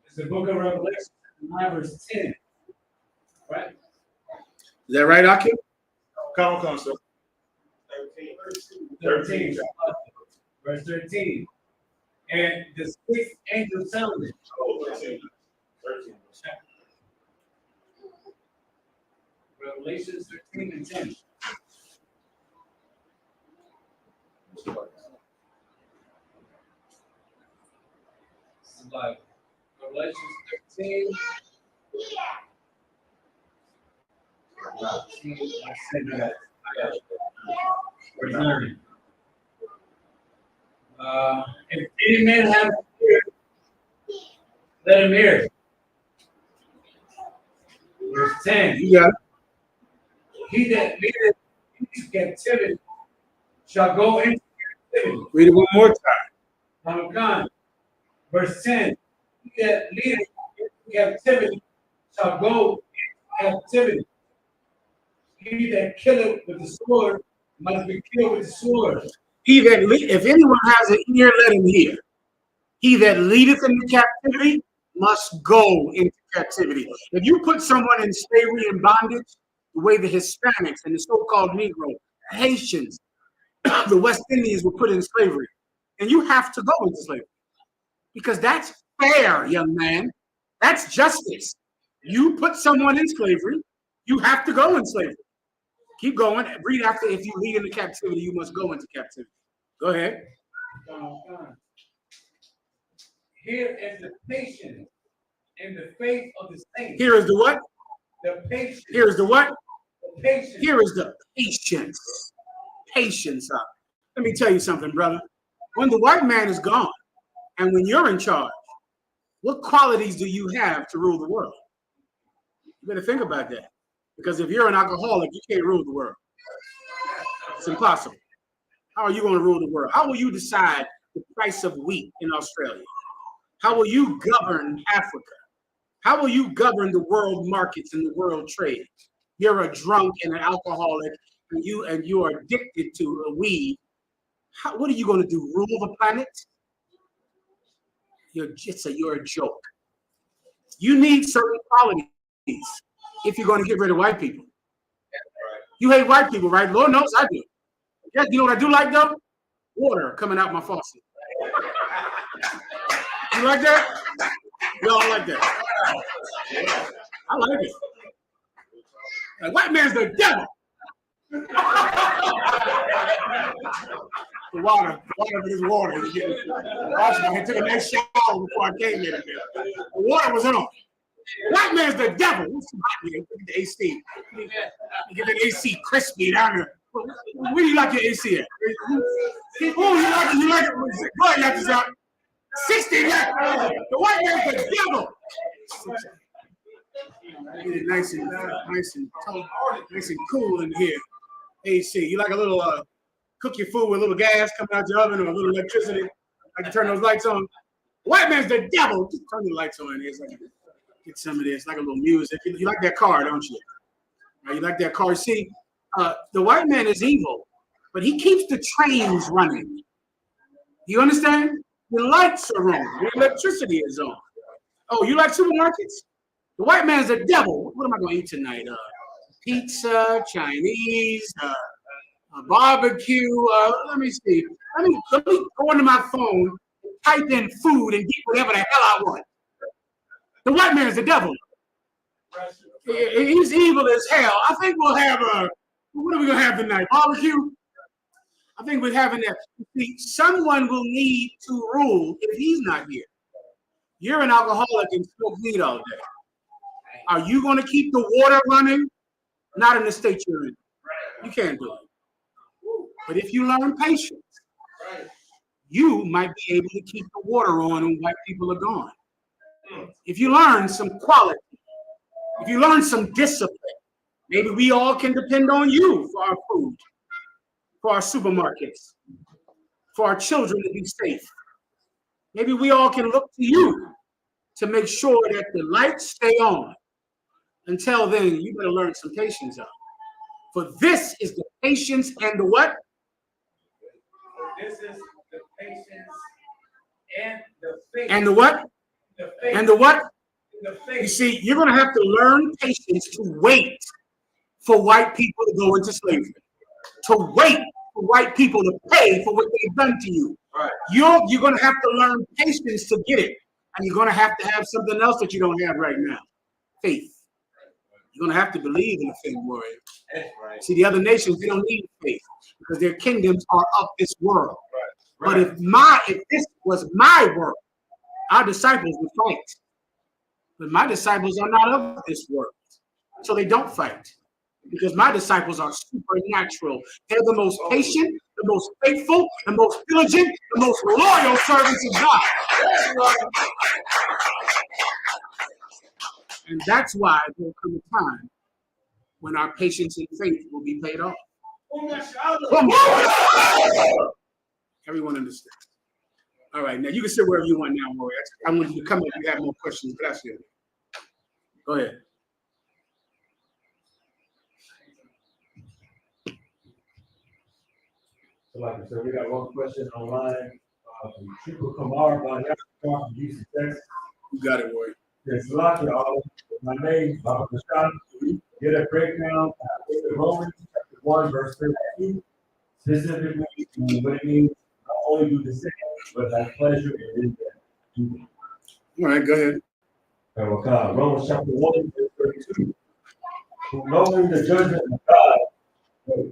It's the book of Revelation, 9 verse 10. Right? Is that right, Akim? Come, sir. 13. Verse 13. And the sixth angel sounded. Oh, 13. Revelation 13 and 10. Revelation 13. Verse 9. If any man have an ear, let him hear. Verse 10. You got it. He that leadeth into captivity shall go into captivity. Read it one more time. I'm gone. Verse 10. He that leadeth into captivity shall go into captivity. He that killeth with the sword must be killed with the sword. He that if anyone has an ear, let him hear. He that leadeth into captivity must go into captivity. If you put someone in slavery and bondage, the way the Hispanics and the so-called Negro, Haitians, the West Indians were put in slavery, and you have to go into slavery because that's fair, young man. That's justice. You put someone in slavery, you have to go in slavery. Keep going. Read after. If you lead into captivity, you must go into captivity. Go ahead. Here is the patience and the faith of the saints. Here is the what? The patience. Here is the what? The patience. Here is the patience. Patience. Let me tell you something, brother. When the white man is gone and when you're in charge, what qualities do you have to rule the world? You better think about that. Because if you're an alcoholic, you can't rule the world. It's impossible. How are you going to rule the world? How will you decide the price of wheat in Australia? How will you govern Africa? How will you govern the world markets and the world trade? You're a drunk and an alcoholic, and you are addicted to a weed. What are you going to do? Rule the planet? You're a joke. You need certain qualities if you're going to get rid of white people. You hate white people, right? Lord knows I do. Yeah, you know what I do like though? Water coming out my faucet. You like that? Y'all like that? I like it. The white man's the devil. The water is water. I took a nice shower before I came here. The water was on. White man's the devil. What's the AC? Get that AC crispy down there. Where do you like your AC at? Oh, you like it? Go ahead, knock this out. 60. Yeah. The white man's the devil. Get it nice and cool in here. AC. You like a little cook your food with a little gas coming out your oven or a little electricity? Like you turn those lights on. White man's the devil. Just turn the lights on. It's like get some of this, like a little music. You like that car, don't you? You like that car. See, the white man is evil, but he keeps the trains running. You understand? The lights are on. The electricity is on. Oh, you like supermarkets? The white man's the devil. What am I going to eat tonight? Pizza, Chinese, barbecue. Let me see. Let me go into my phone, type in food, and get whatever the hell I want. The white man's the devil. He's evil as hell. I think we'll have what are we gonna have tonight? Barbecue? I think we're having that. See, someone will need to rule if he's not here. You're an alcoholic and smoke weed all day. Are you going to keep the water running? Not in the state you're in. You can't do it. But if you learn patience, you might be able to keep the water on when white people are gone. If you learn some quality, if you learn some discipline, maybe we all can depend on you for our food, for our supermarkets, for our children to be safe. Maybe we all can look to you to make sure that the lights stay on. Until then, you better learn some patience up. For this is the patience and the what? This is the patience and the faith. And the what? The faith. And the what? The faith. You see, you're going to have to learn patience to wait for white people to go into slavery. To wait for white people to pay for what they've done to you. Right. You're going to have to learn patience to get it. And you're going to have something else that you don't have right now. Faith. You're going to have to believe in the faith, warrior. That's right. See, the other nations, they don't need faith because their kingdoms are of this world. Right. But if this was my world, our disciples would fight. But my disciples are not of this world. So they don't fight. Because my disciples are supernatural. They're the most patient, the most faithful, the most diligent, the most loyal servants of God. And that's why there will come a time when our patience and faith will be paid off. Come on. Everyone understands. All right, now you can sit wherever you want now, Roy. I want you to come up if you have more questions, but that's it. Go ahead. So like I said, we got one question online from Triple Kamar by from Houston, Texas. You got it, Roy. There's a lot of my name, Baba Kashan. Get a breakdown of Romans chapter 1, verse 32, specifically what it means not only do the same, but have pleasure in it. All right, go ahead. Romans chapter 1, verse 32. Who knowing the judgment of God,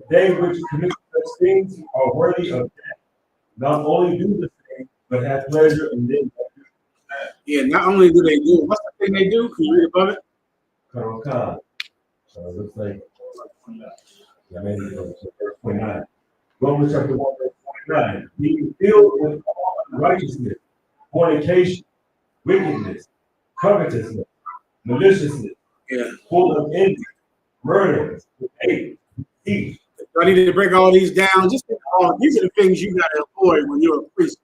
they which commit such things are worthy of death. Not only do the same, but have pleasure in them. Yeah, not only do they do it, what's the thing they do? Can you read above it? Looks like verse 29. Romans chapter 1, verse 29. Being filled with all unrighteousness, fornication, wickedness, covetousness, maliciousness, full of envy, murder, hate, deceit. I need to break all these down. Just these are the things you got to avoid when you're a priest.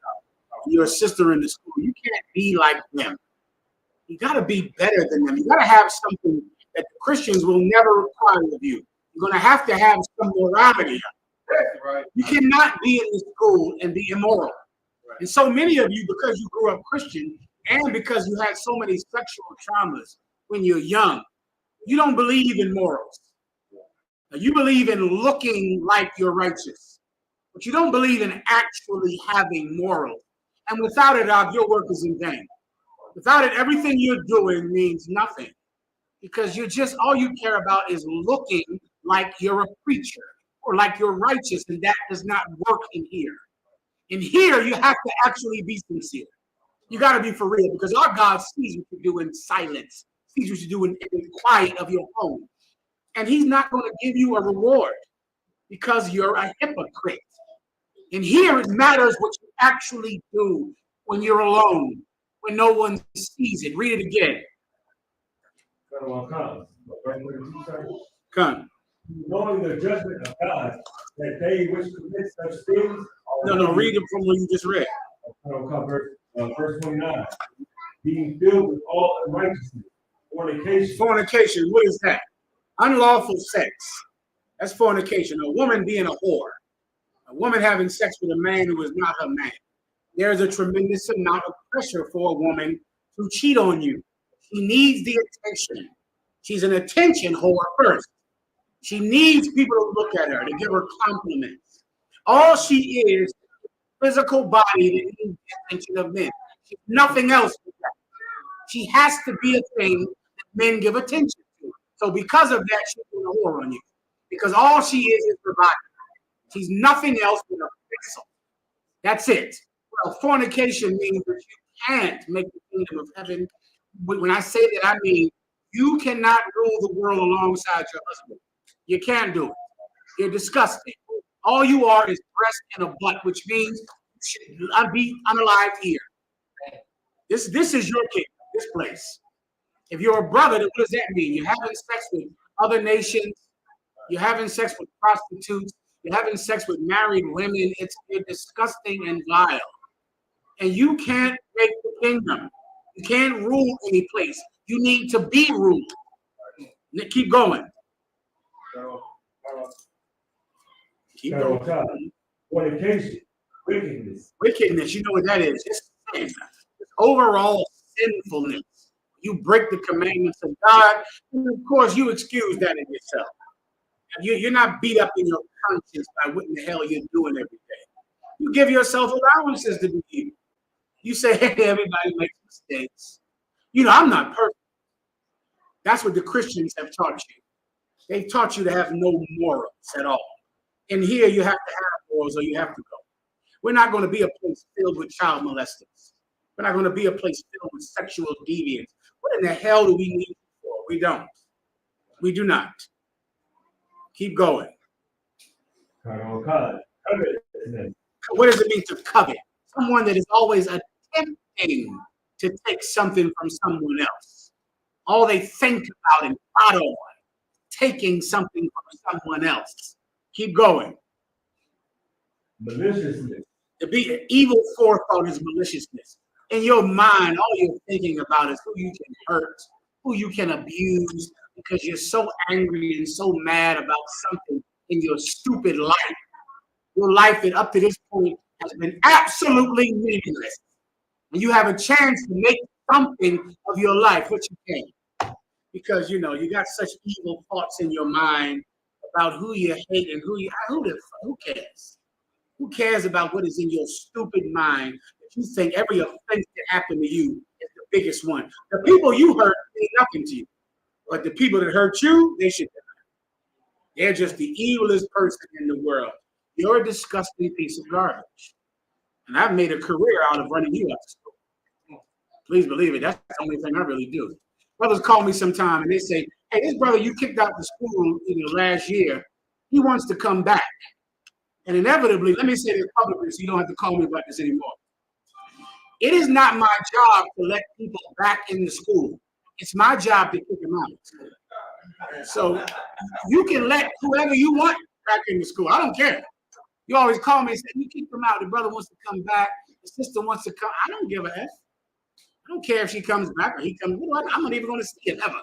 When you're a sister in the school. You can't be like them. You got to be better than them. You got to have something that the Christians will never require of you. You're going to have some morality. Right. You cannot be in the school and be immoral. Right. And so many of you, because you grew up Christian and because you had so many sexual traumas when you're young, you don't believe in morals. Now, you believe in looking like you're righteous, but you don't believe in actually having morals. And without it, your work is in vain. Without it, everything you're doing means nothing because all you care about is looking like you're a preacher or like you're righteous, and that does not work in here. In here, you have to actually be sincere. You got to be for real because our God sees what you do in silence, sees what you do in the quiet of your home. And he's not going to give you a reward because you're a hypocrite. And here it matters what you actually do when you're alone, when no one sees it. Read it again. Come. Knowing the judgment of God, that they which commit such things. No, read it from what you just read. Verse 29. Being filled with all unrighteousness, fornication. Fornication, what is that? Unlawful sex. That's fornication. A woman being a whore. A woman having sex with a man who is not her man. There's a tremendous amount of pressure for a woman to cheat on you. She needs the attention. She's an attention whore first. She needs people to look at her, to give her compliments. All she is a physical body that needs the attention of men. She's nothing else but that. She has to be a thing that men give attention to. So because of that, she's doing a whore on you. Because all she is her body. She's nothing else but a pixel. That's it. Well, fornication means that you can't make the kingdom of heaven. When I say that, I mean You cannot rule the world alongside your husband. You can't do it. You're disgusting. All you are is breast and a butt, which means you should be unalived here. This is your kingdom, this place. If you're a brother, then what does that mean? You're having sex with other nations. You're having sex with prostitutes. You're having sex with married women. You're disgusting and vile. And you can't make the kingdom. You can't rule any place. You need to be ruled. Keep going. Keep going. Fornication, wickedness. Wickedness, you know what that is. It's sin. It's overall sinfulness. You break the commandments of God, and of course you excuse that in yourself. You're not beat up in your conscience by what in the hell you're doing every day. You give yourself allowances to be evil. You say, hey, everybody makes mistakes. You know, I'm not perfect. That's what the Christians have taught you. They've taught you to have no morals at all. And here you have to have morals or you have to go. We're not going to be a place filled with child molesters. We're not going to be a place filled with sexual deviants. What in the hell do we need it for? We don't. We do not. Keep going. Covet. What does it mean to covet? Someone that is always attempting to take something from someone else. All they think about and plot on, taking something from someone else. Keep going. Maliciousness. To be an evil forethought is maliciousness. In your mind, all you're thinking about is who you can hurt, who you can abuse, because you're so angry and so mad about something in your stupid life. Your life that up to this point has been absolutely meaningless. And you have a chance to make something of your life, which you can. Because, you know, you got such evil thoughts in your mind about who you hate and who cares? Who cares about what is in your stupid mind that you think every offense that happened to you is the biggest one? The people you hurt mean nothing to you. But the people that hurt you, they should die. They're just the evilest person in the world. You're a disgusting piece of garbage. And I've made a career out of running you out of school. Please believe it. That's the only thing I really do. Brothers call me sometime and they say, hey, this brother you kicked out the school last year, he wants to come back. And inevitably, let me say this publicly so you don't have to call me about this anymore. It is not my job to let people back in the school. It's my job to kick them out. So you can let whoever you want back in the school. I don't care. You always call me and say, you kick them out. The brother wants to come back. The sister wants to come. I don't give a F. I don't care if she comes back or he comes. I'm not even going to see it ever.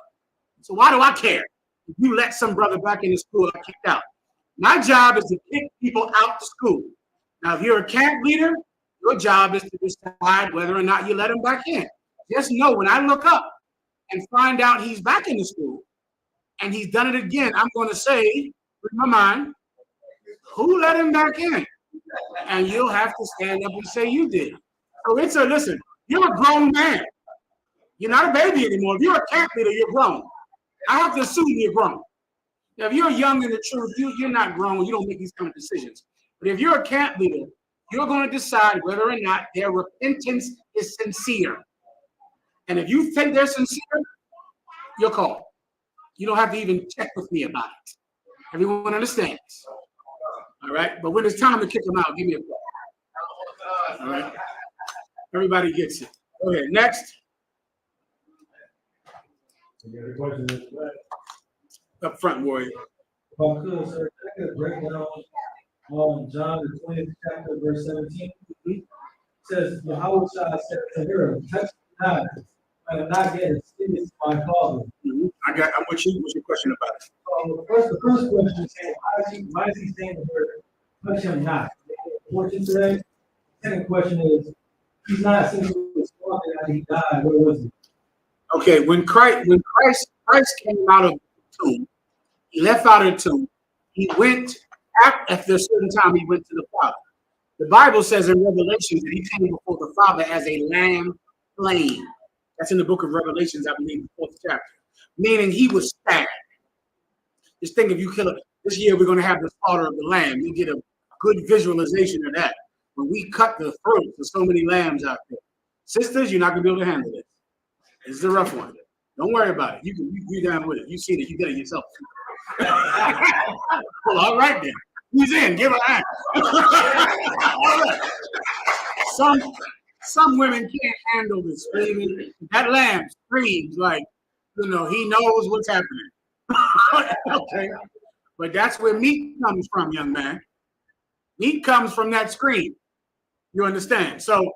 So why do I care? If you let some brother back in the school, I kicked out. My job is to kick people out the school. Now, if you're a camp leader, your job is to decide whether or not you let him back in. Just know when I look up and find out he's back in the school and he's done it again, I'm going to say, with my mind, who let him back in? And you'll have to stand up and say you did. So listen, you're a grown man. You're not a baby anymore. If you're a camp leader, you're grown. I have to assume you're grown. Now, if you're young in the truth, you're not grown. You don't make these kind of decisions. But if you're a camp leader, you're going to decide whether or not their repentance is sincere. And if you think they're sincere, your call. You don't have to even check with me about it. Everyone understands. All right? But when it's time to kick them out, give me a call. All right? Everybody gets it. Go ahead. Next. Up front, warrior. If I could, sir, I could break down John the 20th chapter, verse 17. It says, Yahweh said to her, touch not, I am not yet as serious my father. I'm with you. What's your question about it? The first question is, why is he saying to her, touch him not? Fortune today. Second question is, he's not essentially responding after he died. Where was he? Okay, when Christ came out of the tomb, he left out of the tomb. He went after a certain time. He went to the Father. The Bible says in Revelation that he came before the Father as a lamb slain. That's in the book of Revelations, I believe, the 4th chapter. Meaning he was stabbed. Just think if you kill it. This year we're going to have the slaughter of the lamb. You get a good visualization of that. When we cut the throats of so many lambs out there. Sisters, you're not going to be able to handle this. This is a rough one. Don't worry about it. You down with it. You see that you did it yourself. Well, all right then. He's in. Give her a hand. All right. Some women can't handle the screaming. That lamb screams like, he knows what's happening. Okay. But that's where meat comes from, young man. Meat comes from that scream. You understand? So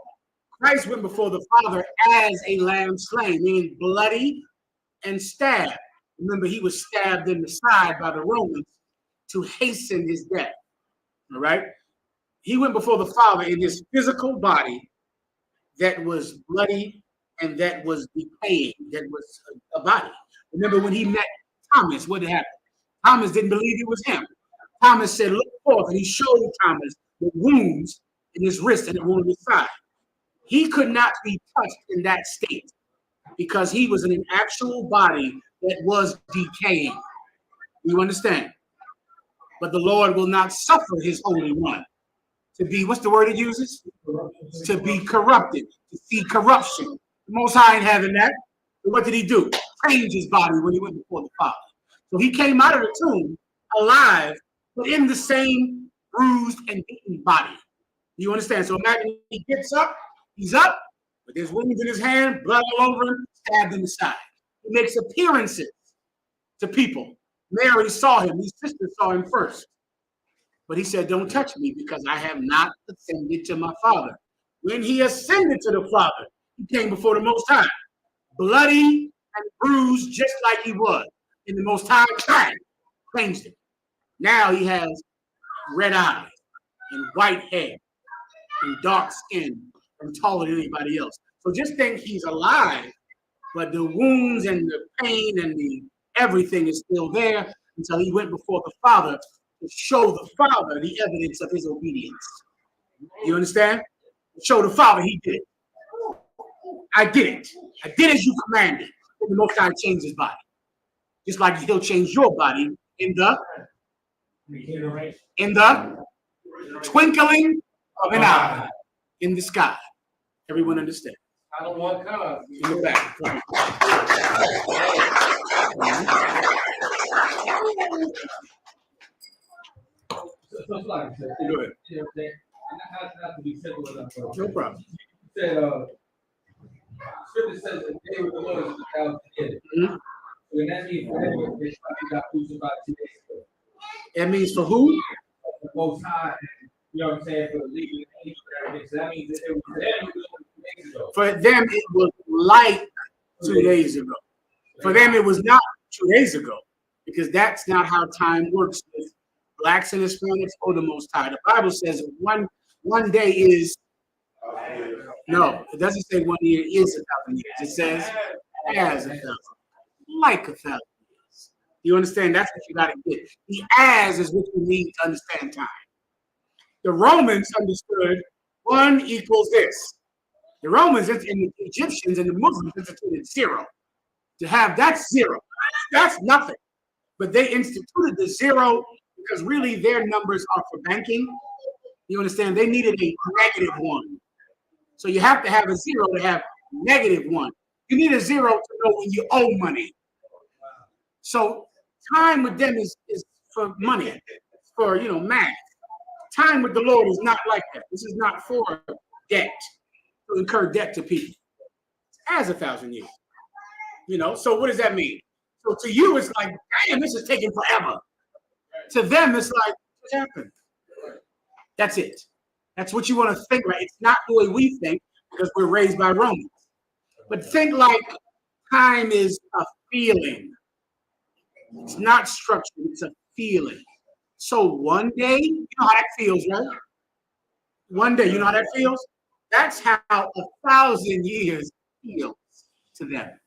Christ went before the Father as a lamb slain, meaning bloody and stabbed. Remember, he was stabbed in the side by the Romans to hasten his death. All right? He went before the Father in his physical body that was bloody and that was decaying, that was a body. Remember when he met Thomas, what happened? Thomas didn't believe it was him. Thomas said, look forth, and he showed Thomas the wounds in his wrist and the wound in his side. He could not be touched in that state because he was in an actual body that was decaying. You understand? But the Lord will not suffer his Holy One to be, what's the word it uses? To be corrupted, to see corruption. The Most High ain't having that. So what did he do? Change his body when he went before the Father. So he came out of the tomb alive, but in the same bruised and beaten body. You understand? So imagine he gets up, he's up, with his wounds in his hand, blood all over him, stabbed in the side. He makes appearances to people. Mary saw him. His sister saw him first. But he said, don't touch me because I have not ascended to my Father. When he ascended to the Father, he came before the Most High, bloody and bruised just like he was. And the Most High changed him. Now he has red eyes and white hair and dark skin and taller than anybody else. So just think he's alive, but the wounds and the pain and the everything is still there until he went before the Father to show the Father the evidence of his obedience. You understand? Show the Father he did it. I did it. I did as you commanded. And the Most High changed his body. Just like he'll change your body in the twinkling of an eye in the sky. Everyone understand? I don't want cars. In the back. So like I said, Go ahead. You know what I'm saying? And not to be simple enough. No problem. You said, Scripture says that they were the Lord is without together. And that means for them, they got crucified 2 days ago. That means for who? The Most High, you know what I'm saying, for the legal angel and everything. So that means that it was for them, it was 2 days ago. For them, it was like 2 days ago. For them, it was not 2 days ago, because that's not how time works with blacks and Hispanics or the Most High. The Bible says one day is, no, it doesn't say 1 year is 1,000 years. It says as 1,000, like 1,000 years. You understand? That's what you got to get. The as is what you need to understand time. The Romans understood 1 equals this. The Romans and the Egyptians and the Muslims instituted 0. To have that's 0. That's nothing. But they instituted the 0 because really their numbers are for banking. You understand? They needed a -1. So you have to have a 0 to have -1. You need a 0 to know when you owe money. So time with them is for money, for math. Time with the Lord is not like that. This is not for debt, to incur debt to people. It's as 1,000 years. So what does that mean? So to you, it's like, damn, this is taking forever. To them, it's like, what happened? That's it. That's what you want to think, right? It's not the way we think because we're raised by Romans. But think like time is a feeling. It's not structured, it's a feeling. So one day, you know how that feels, right? One day, you know how that feels? That's how 1,000 years feels to them.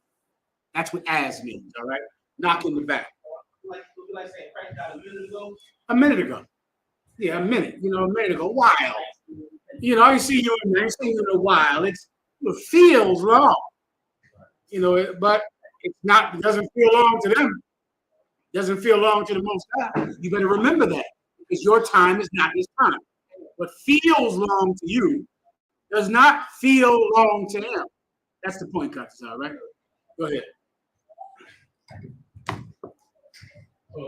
That's what as means, all right? Knock in the back. Like saying Christ died a minute ago? A minute ago. Yeah, a minute. A minute ago. A while. I ain't seen you in a while. It feels long. But it's not, it doesn't feel long to them. It doesn't feel long to the Most High. You better remember that. Because your time is not his time. What feels long to you does not feel long to him. That's the point, Katsuzar, right? Go ahead.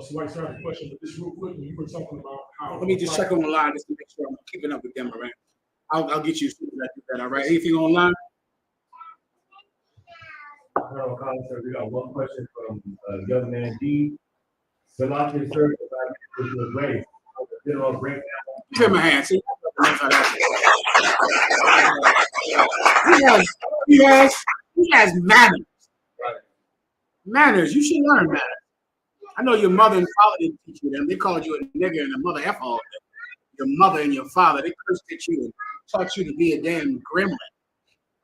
So I started the question, but this real quick, when you were talking about how. Let me just check on the line just to make sure I'm keeping up with them, all right? I'll get you as soon as I do that, all right? Anything online? Colonel Collins, sir, we got one question from young man D. Salaki served with the race. General breakdown. Give him a hand. See? He has manners. Manners. You should learn manners. I know your mother and father didn't teach you them. They called you a nigger and a mother F all day. Your mother and your father, they cursed at you and taught you to be a damn gremlin.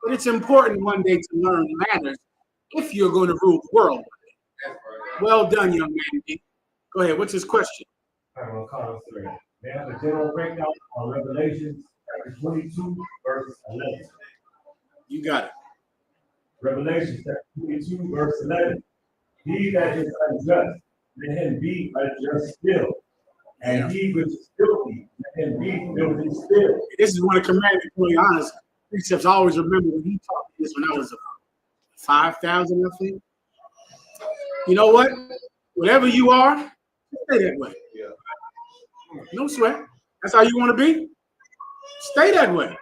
But it's important one day to learn manners if you're going to rule the world. Well done, young man. Go ahead. What's his question? May I have a general breakdown on Revelations chapter 22, verse 11. You got it. Revelation chapter 22, verse 11. He that is unjust, let him be unjust still. And he which is filthy, let him be filthy still. This is one of Commander Corleone's precepts. I always remember when he taught me this when I was 5,000, I think. You know what? Whatever you are, stay that way. No sweat. That's how you want to be? Stay that way.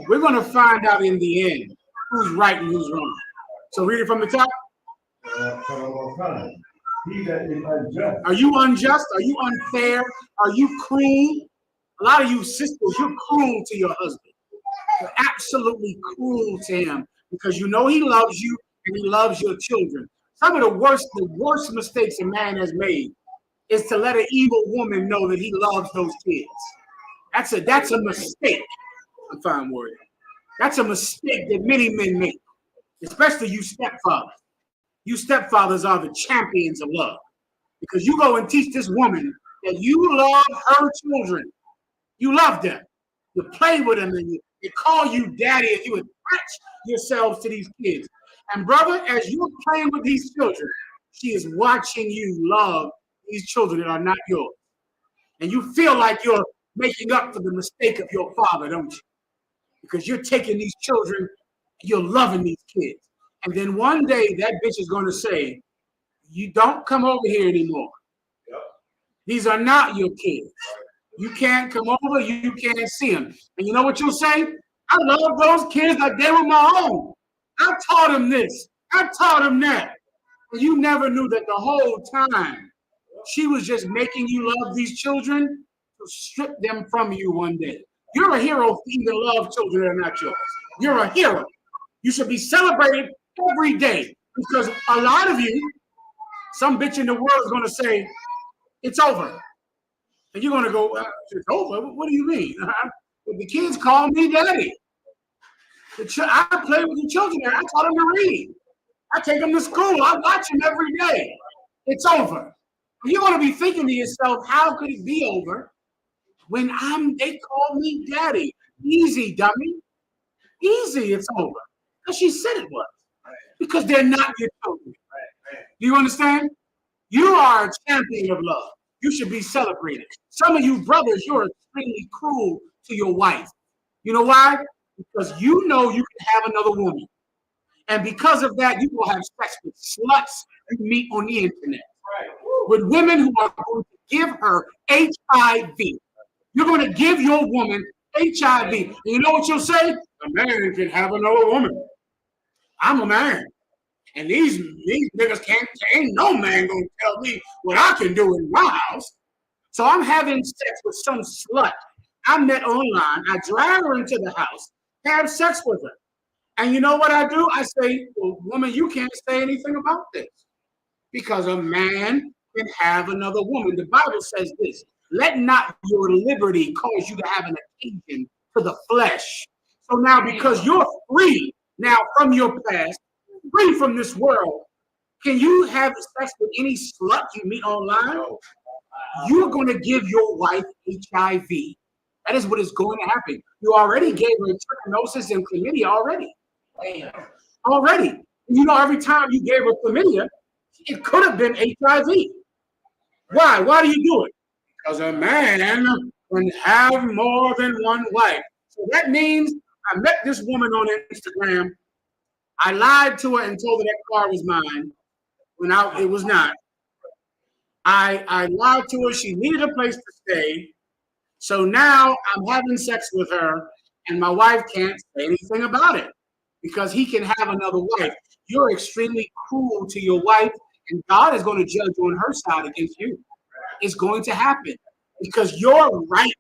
We're going to find out in the end who's right and who's wrong. So read it from the top. He that is unjust. Are you unjust? Are you unfair? Are you cruel? A lot of you sisters, you're cruel to your husband. You're absolutely cruel to him because you know he loves you and he loves your children. Some of the worst mistakes a man has made is to let an evil woman know that he loves those kids. That's a mistake. I'm fine word. That's a mistake that many men make, especially you stepfathers. You stepfathers are the champions of love because you go and teach this woman that you love her children. You love them. You play with them and they call you daddy and you attach yourselves to these kids. And brother, as you're playing with these children, she is watching you love these children that are not yours. And you feel like you're making up for the mistake of your father, don't you? Because you're taking these children, you're loving these kids. And then one day that bitch is going to say, you don't come over here anymore. Yep. These are not your kids. You can't come over, you can't see them. And you know what you'll say? I love those kids like they were my own. I taught them this. I taught them that. And you never knew that the whole time she was just making you love these children to strip them from you one day. You're a hero to even love children that are not yours. You're a hero. You should be celebrated every day because a lot of you, some bitch in the world is going to say, it's over. And you're going to go, it's over? What do you mean? Well, the kids call me daddy. I play with the children. I taught them to read. I take them to school. I watch them every day. It's over. You're going to be thinking to yourself, how could it be over when they call me daddy? Easy, dummy. Easy, it's over. Because she said it was. Because they're not your children. Do you understand? You are a champion of love. You should be celebrated. Some of you brothers, you're extremely cruel to your wife. You know why? Because you know you can have another woman. And because of that, you will have sex with sluts you meet on the internet. With women who are going to give her HIV. You're going to give your woman HIV. And you know what you'll say? A man can have another woman. I'm a man. And these niggas ain't no man gonna tell me what I can do in my house. So I'm having sex with some slut I met online. I drag her into the house, have sex with her. And you know what I do? I say, well, woman, you can't say anything about this because a man can have another woman. The Bible says this, let not your liberty cause you to have an occasion to the flesh. So now because you're free now from your past, free from this world, can you have sex with any slut you meet online? You're going to give your wife HIV. That is what is going to happen. You already gave her trichinosis and chlamydia already. Already. You know, every time you gave her chlamydia, it could have been HIV. Why? Why do you do it? Because a man can have more than one wife. So that means I met this woman on Instagram. I lied to her and told her that car was mine. when it was not. I lied to her. She needed a place to stay. So now I'm having sex with her, and my wife can't say anything about it because he can have another wife. You're extremely cruel to your wife, and God is going to judge on her side against you. It's going to happen because your right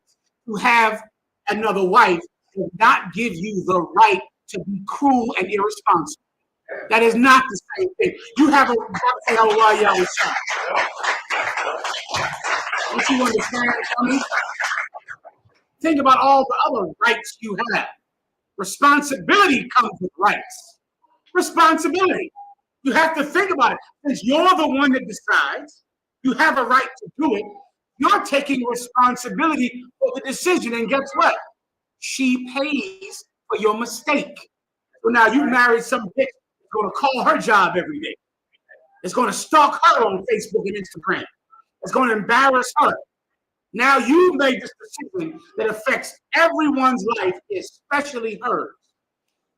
to have another wife does not give you the right to be cruel and irresponsible. That is not the same thing. You have a don't you understand, honey? Think about all the other rights you have. Responsibility comes with rights. Responsibility. You have to think about it. Since you're the one that decides, you have a right to do it. You're taking responsibility for the decision. And guess what? She pays for your mistake. So now you married some bitch that's going to call her job every day. It's going to stalk her on Facebook and Instagram. It's going to embarrass her. Now you made this decision that affects everyone's life, especially hers.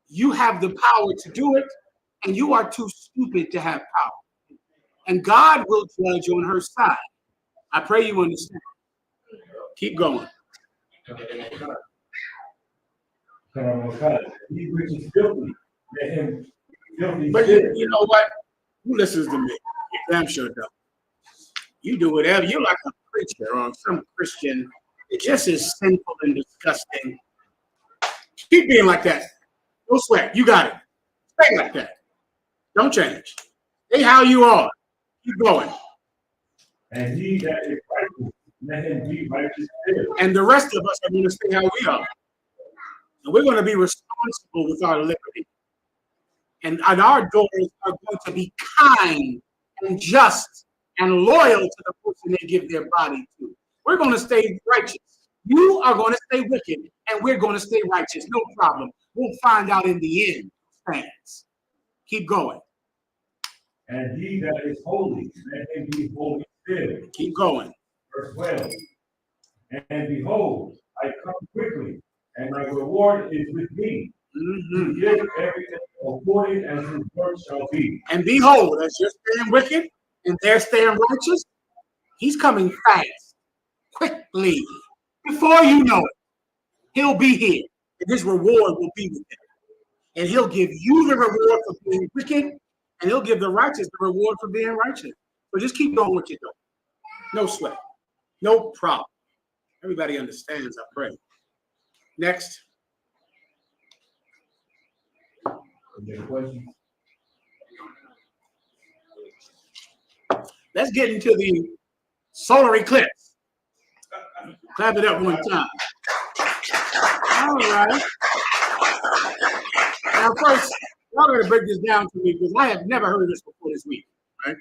You have the power to do it, and you are too stupid to have power. And God will judge on her side. I pray you understand. Keep going. He's rich is filthy. Let him filthy. But you know what? Who listens to me? Damn sure don't. You do whatever. You're like a preacher or some Christian. It just is sinful and disgusting. Keep being like that. Don't sweat. You got it. Stay like that. Don't change. Stay how you are. Keep going. And he that is righteous, let him be righteous still. And the rest of us are going to stay how we are. And we're going to be responsible with our liberty. And our daughters are going to be kind and just and loyal to the person they give their body to. We're going to stay righteous. You are going to stay wicked, and we're going to stay righteous. No problem. We'll find out in the end. Thanks. Keep going. And he that is holy, let him be holy still. Keep going. Verse 12. And behold, I come quickly, and my reward is with me. To give everything according as his work shall be. And behold, as you're staying wicked and they're staying righteous, he's coming fast, quickly. Before you know it, he'll be here, and his reward will be with him. And he'll give you the reward for being wicked, and he'll give the righteous the reward for being righteous. So just keep doing what you're doing. No sweat. No problem. Everybody understands, I pray. Next. Let's get into the solar eclipse. Clap it up one time. All right. Now, first, y'all going to break this down to me because I have never heard of this before this week. Right?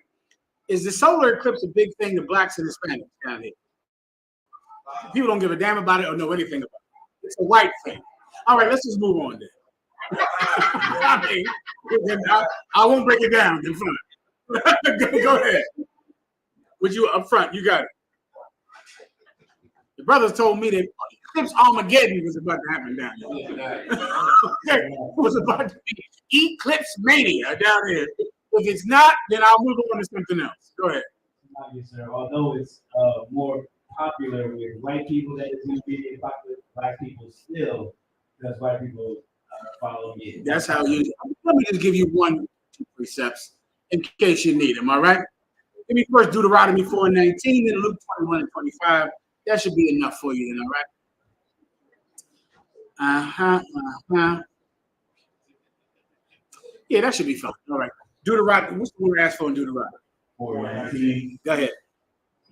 Is the solar eclipse a big thing to blacks and Hispanics down here? People don't give a damn about it or know anything about it. It's a white thing. All right, let's just move on then. I won't break it down in front. Go ahead. With you up front, you got it. The brothers told me that Eclipse Armageddon was about to happen down here. It was about to be Eclipse Mania down here. If it's not, then I'll move on to something else. Go ahead. Yes, sir. Although it's more popular with white people, that is usually popular with black people still, because white people follow me. That's how you. Let me just give you two precepts in case you need them. All right. Give me first Deuteronomy 4:19, then Luke 21:25. That should be enough for you, then. All right. Yeah, that should be fine. All right. Deuteronomy. What's the word asked for in Deuteronomy? 4:19. Go ahead.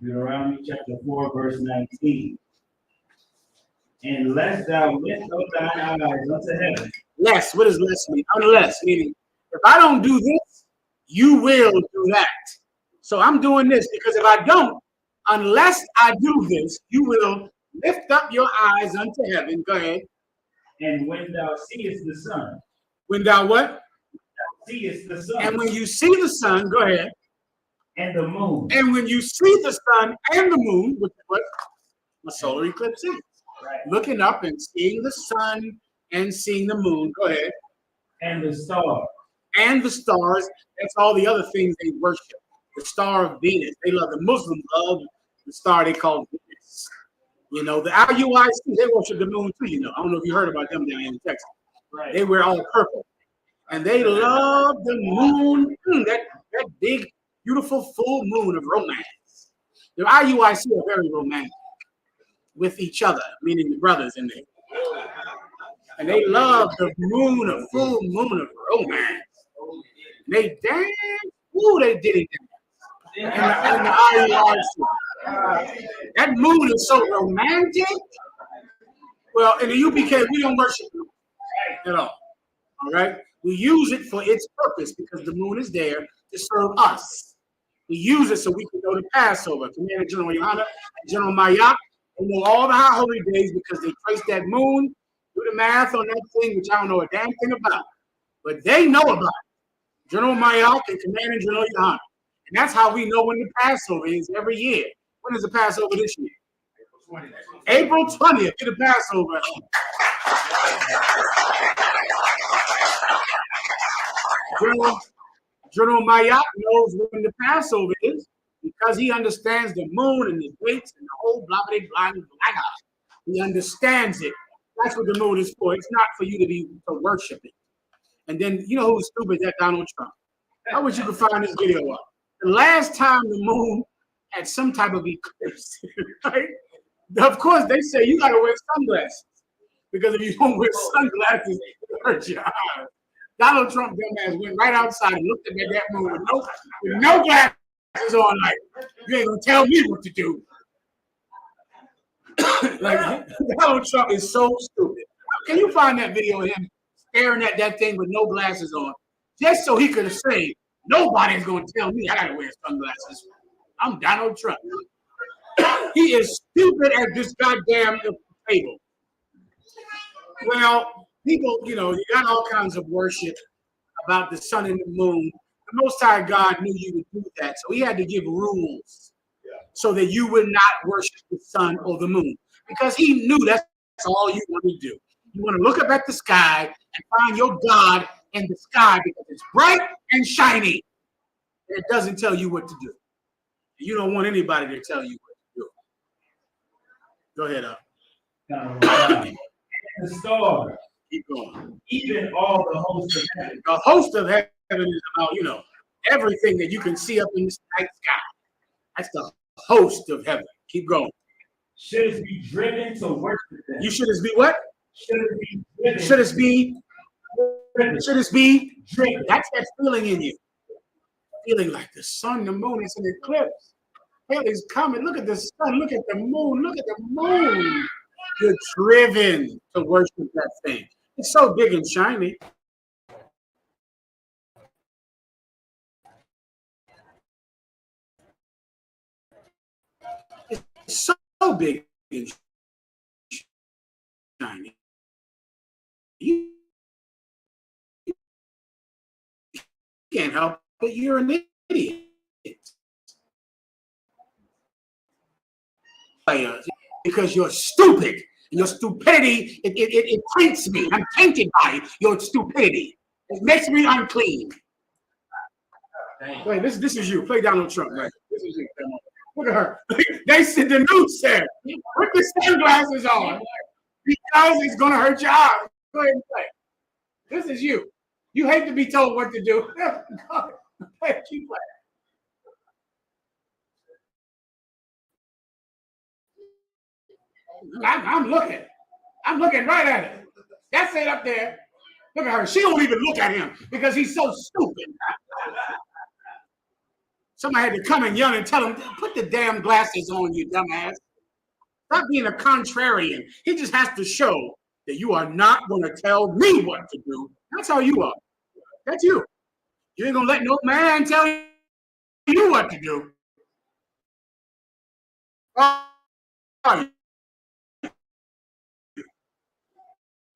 Deuteronomy chapter 4, verse 19. And lest thou lift up thine eyes unto heaven. Less. What does less mean? Unless, meaning, if I don't do this, you will do that. So I'm doing this because if I don't, unless I do this, you will lift up your eyes unto heaven. Go ahead. And when thou seest the sun. When thou what? Seest the sun. And when you see the sun, go ahead. And the moon. And when you see the sun and the moon, which is what a solar eclipse is. Right. Looking up and seeing the sun and seeing the moon. Go ahead. And the stars. and the stars. That's all the other things they worship. The star of Venus. They love, the Muslims love the star they call Venus. You know, the IUIC, they worship the moon too, you know. I don't know if you heard about them down in Texas. Right. They wear all purple. And they love the moon, that big, beautiful full moon of romance. The IUIC are very romantic with each other, meaning the brothers in there. And they love the moon, a full moon of romance. And they dance. Ooh, they did it. In the IUIC. That moon is so romantic. Well, in the UPK, we don't worship it at all. All right? We use it for its purpose because the moon is there to serve us. We use it so we can go to Passover. Commander General Yohana, General Mayak, they know all the high holy days because they trace that moon, do the math on that thing, which I don't know a damn thing about. But they know about it. General Mayak and Commander General Yohana. And that's how we know when the Passover is every year. When is the Passover this year? April 20th, get the Passover. General Mayak knows when the Passover is because he understands the moon and the dates and the whole blah, blah, blah, blah, blah. He understands it. That's what the moon is for. It's not for you to worship it. And then, you know who's stupid? That Donald Trump. I wish you could find this video up. The last time the moon had some type of eclipse, right? Of course, they say you got to wear sunglasses because if you don't wear sunglasses, it hurts your eyes. Donald Trump, dumbass, went right outside and looked at that moon with no glasses on. Like, you ain't gonna tell me what to do. Like, Donald Trump is so stupid. Can you find that video of him staring at that thing with no glasses on, just so he could say, nobody's gonna tell me I gotta wear sunglasses. I'm Donald Trump. He is stupid at this goddamn table. Well, people, you know, you got all kinds of worship about the sun and the moon. The Most High God knew you would do that, so he had to give rules so that you would not worship the sun or the moon, because he knew that's all you want to do. You want to look up at the sky and find your God in the sky because it's bright and shiny. It doesn't tell you what to do. You don't want anybody to tell you what to do. Go ahead, up. The stars. Keep going. Even all the hosts of heaven. The host of heaven is about, you know, everything that you can see up in the night sky. That's the host of heaven. Keep going. Should it be driven to worship them? You should it be what? Should it be driven? Should it be driven? Should it be driven? That's that feeling in you. Feeling like the sun, the moon is an eclipse. Hell is coming. Look at the sun. Look at the moon. Look at the moon. You're driven to worship that thing. It's so big and shiny. It's so big and shiny. You can't help but you're an idiot. Because you're stupid. Your stupidity, it taints me. I'm tainted by your stupidity. It makes me unclean. Wait, this is you. Play Donald Trump, right? This is you. Look at her. They said the news said, put the sunglasses on because it's going to hurt your eyes. Go ahead and play. This is you. You hate to be told what to do. Keep playing. I'm looking. I'm looking right at it. That's it up there. Look at her. She don't even look at him because he's so stupid. Somebody had to come and yell and tell him, put the damn glasses on, you dumbass. Stop being a contrarian. He just has to show that you are not going to tell me what to do. That's how you are. That's you. You ain't going to let no man tell you what to do.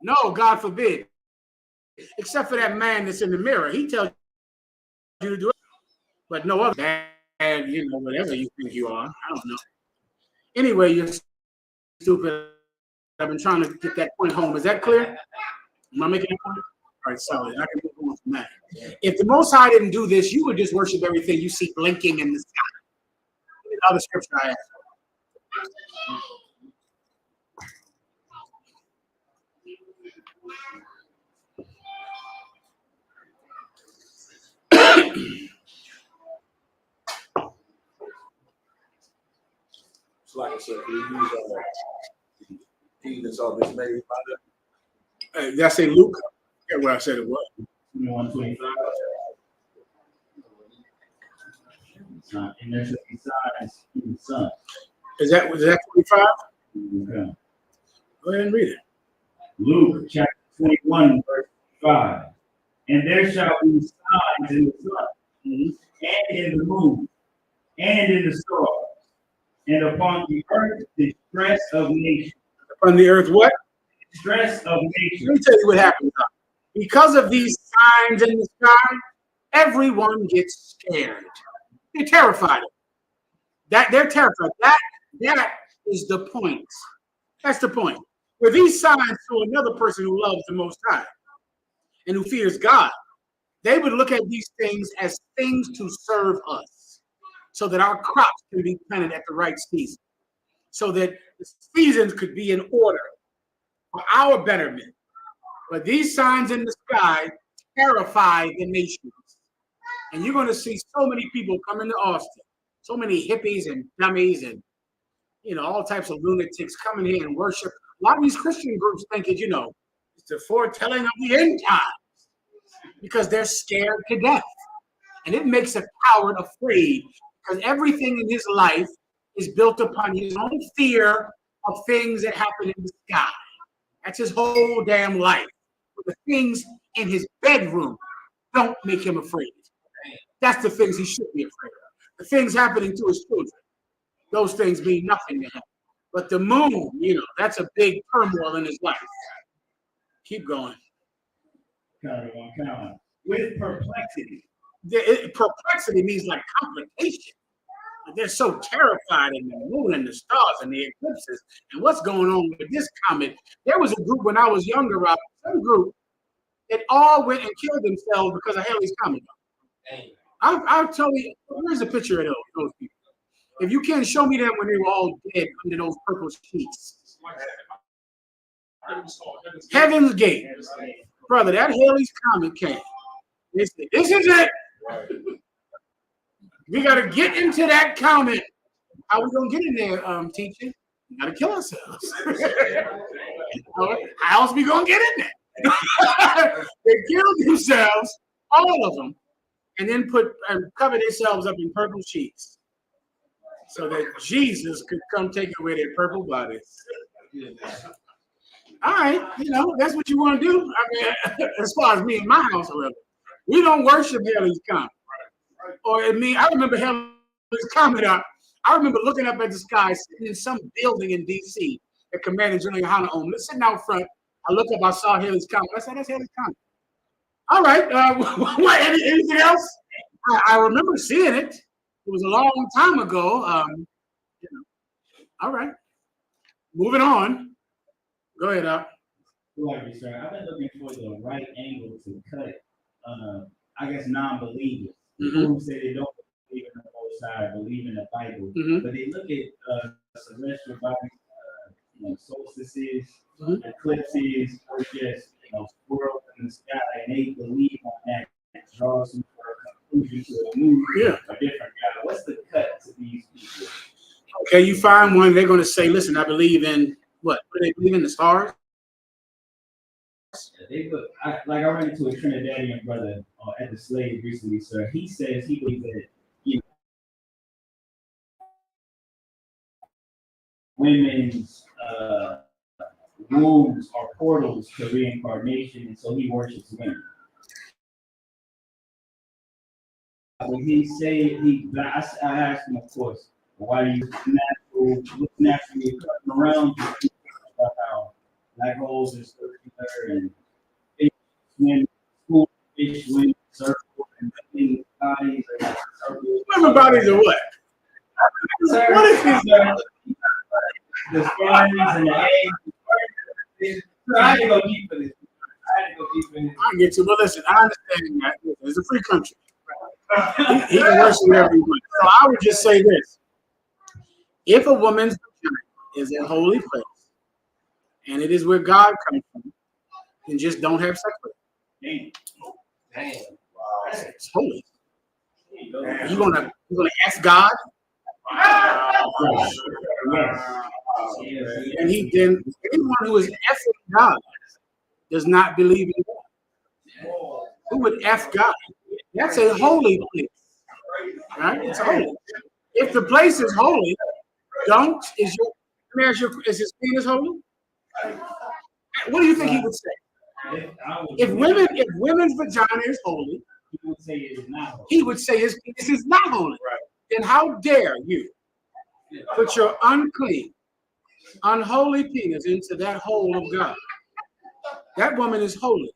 No, God forbid. Except for that man that's in the mirror. He tells you to do it. But no other man, you know, whatever you think you are. I don't know. Anyway, you're stupid. I've been trying to get that point home. Is that clear? Am I making a point? right, solid. I can move on from that. If the Most High didn't do this, you would just worship everything you see blinking in the sky. Another scripture I have. So like I said, we use heathens are dismayed by them. Did I say Luke? I forget what I said it was. 125. And there shall be signs in the sun. Was that 25? Okay. Go ahead and read it. Luke chapter 21, verse 5. And there shall be signs in the sun, and in the moon, and in the stars, and upon the earth the distress of nations. Upon the earth what? Distress of nations. Let me tell you what happens. Because of these signs in the sky, everyone gets scared. They're terrified. They're terrified. That is the point. That's the point. Where these signs to another person who loves the Most High and who fears God, they would look at these things as things to serve us, so that our crops can be planted at the right season, so that the seasons could be in order for our betterment. But these signs in the sky terrify the nations. And you're going to see so many people come into Austin, so many hippies and dummies and, all types of lunatics coming here and worship. A lot of these Christian groups think it, it's the foretelling of the end times because they're scared to death. And it makes a coward afraid because everything in his life is built upon his own fear of things that happen in the sky. That's his whole damn life. But the things in his bedroom don't make him afraid. That's the things he should be afraid of. The things happening to his children, those things mean nothing to him. But the moon, that's a big turmoil in his life. Keep going. With perplexity. Perplexity means like complication. They're so terrified in the moon and the stars and the eclipses and what's going on with this comet. There was a group when I was younger, Rob, some group that all went and killed themselves because of Halley's Comet. I'll tell you, where's a picture of those people? If you can't show me them when they were all dead under those purple sheets. Heaven's Gate. Brother, that Halley's Comet came. This is it. We got to get into that comet. How are we going to get in there, teacher? We got to kill ourselves. How else we going to get in there? They killed themselves, all of them, and then cover themselves up in purple sheets so that Jesus could come take away their purple bodies. All right, that's what you want to do. I mean, as far as me and my house, however, we don't worship Halley's Comet. Or I remember Halley's Comet up. I remember looking up at the sky, sitting in some building in D.C. that Commander General Yohana owned. Sitting out front, I looked up, I saw Halley's Comet. I said, that's Halley's Comet. All right, what? Anything else? I remember seeing it. It was a long time ago. All right, moving on. Go ahead, Al. Sir. I've been looking for the right angle to cut on I guess non-believers who say they don't believe in the Most High, believe in the Bible, but they look at celestial bodies, solstices, eclipses, or just swirls in the sky, and they believe on that and draw some conclusion to a new, a different God. What's the cut to these people? Okay, you find one, they're going to say, listen, I believe in what? Do they believe in the stars? I ran into a Trinidadian brother at the Slave recently, sir. He says he believes that women's wombs are portals to reincarnation, and so he worships women. When he say I asked him, of course, why do you look naturally cutting around about how black holes are circular and fish swim circle and bodies are circular. Women bodies are what? Sir, what is this? The sperms and the eggs. I ain't gonna keep for this. I get you, but listen, I understand that it's a free country. He can worship whatever he wants. So I would just say this: if a woman's vagina is a holy place, and it is where God comes from, then just don't have sex with it. It's holy. You gonna ask God? And anyone who is effing God does not believe in God. Who would F God? That's a holy place. Right? It's holy. If the place is holy, is his penis holy? What do you think he would say? If women's vagina is holy, he would say his penis is not holy. Then how dare you put your unclean, unholy penis into that hole of God? That woman is holy.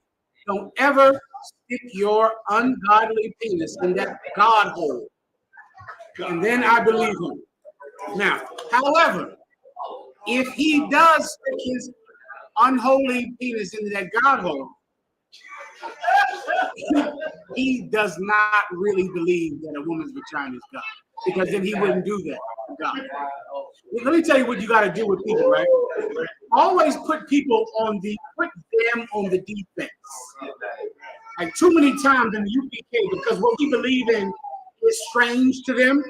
Don't ever stick your ungodly penis in that God hole. And then I believe him. Now, however, if he does stick his unholy penis into that God hole, he does not really believe that a woman's vagina is God. Because then he wouldn't do that to God. Let me tell you what you got to do with people, right? Always put them on the defense. Like too many times in the UPK, because what we believe in is strange to them,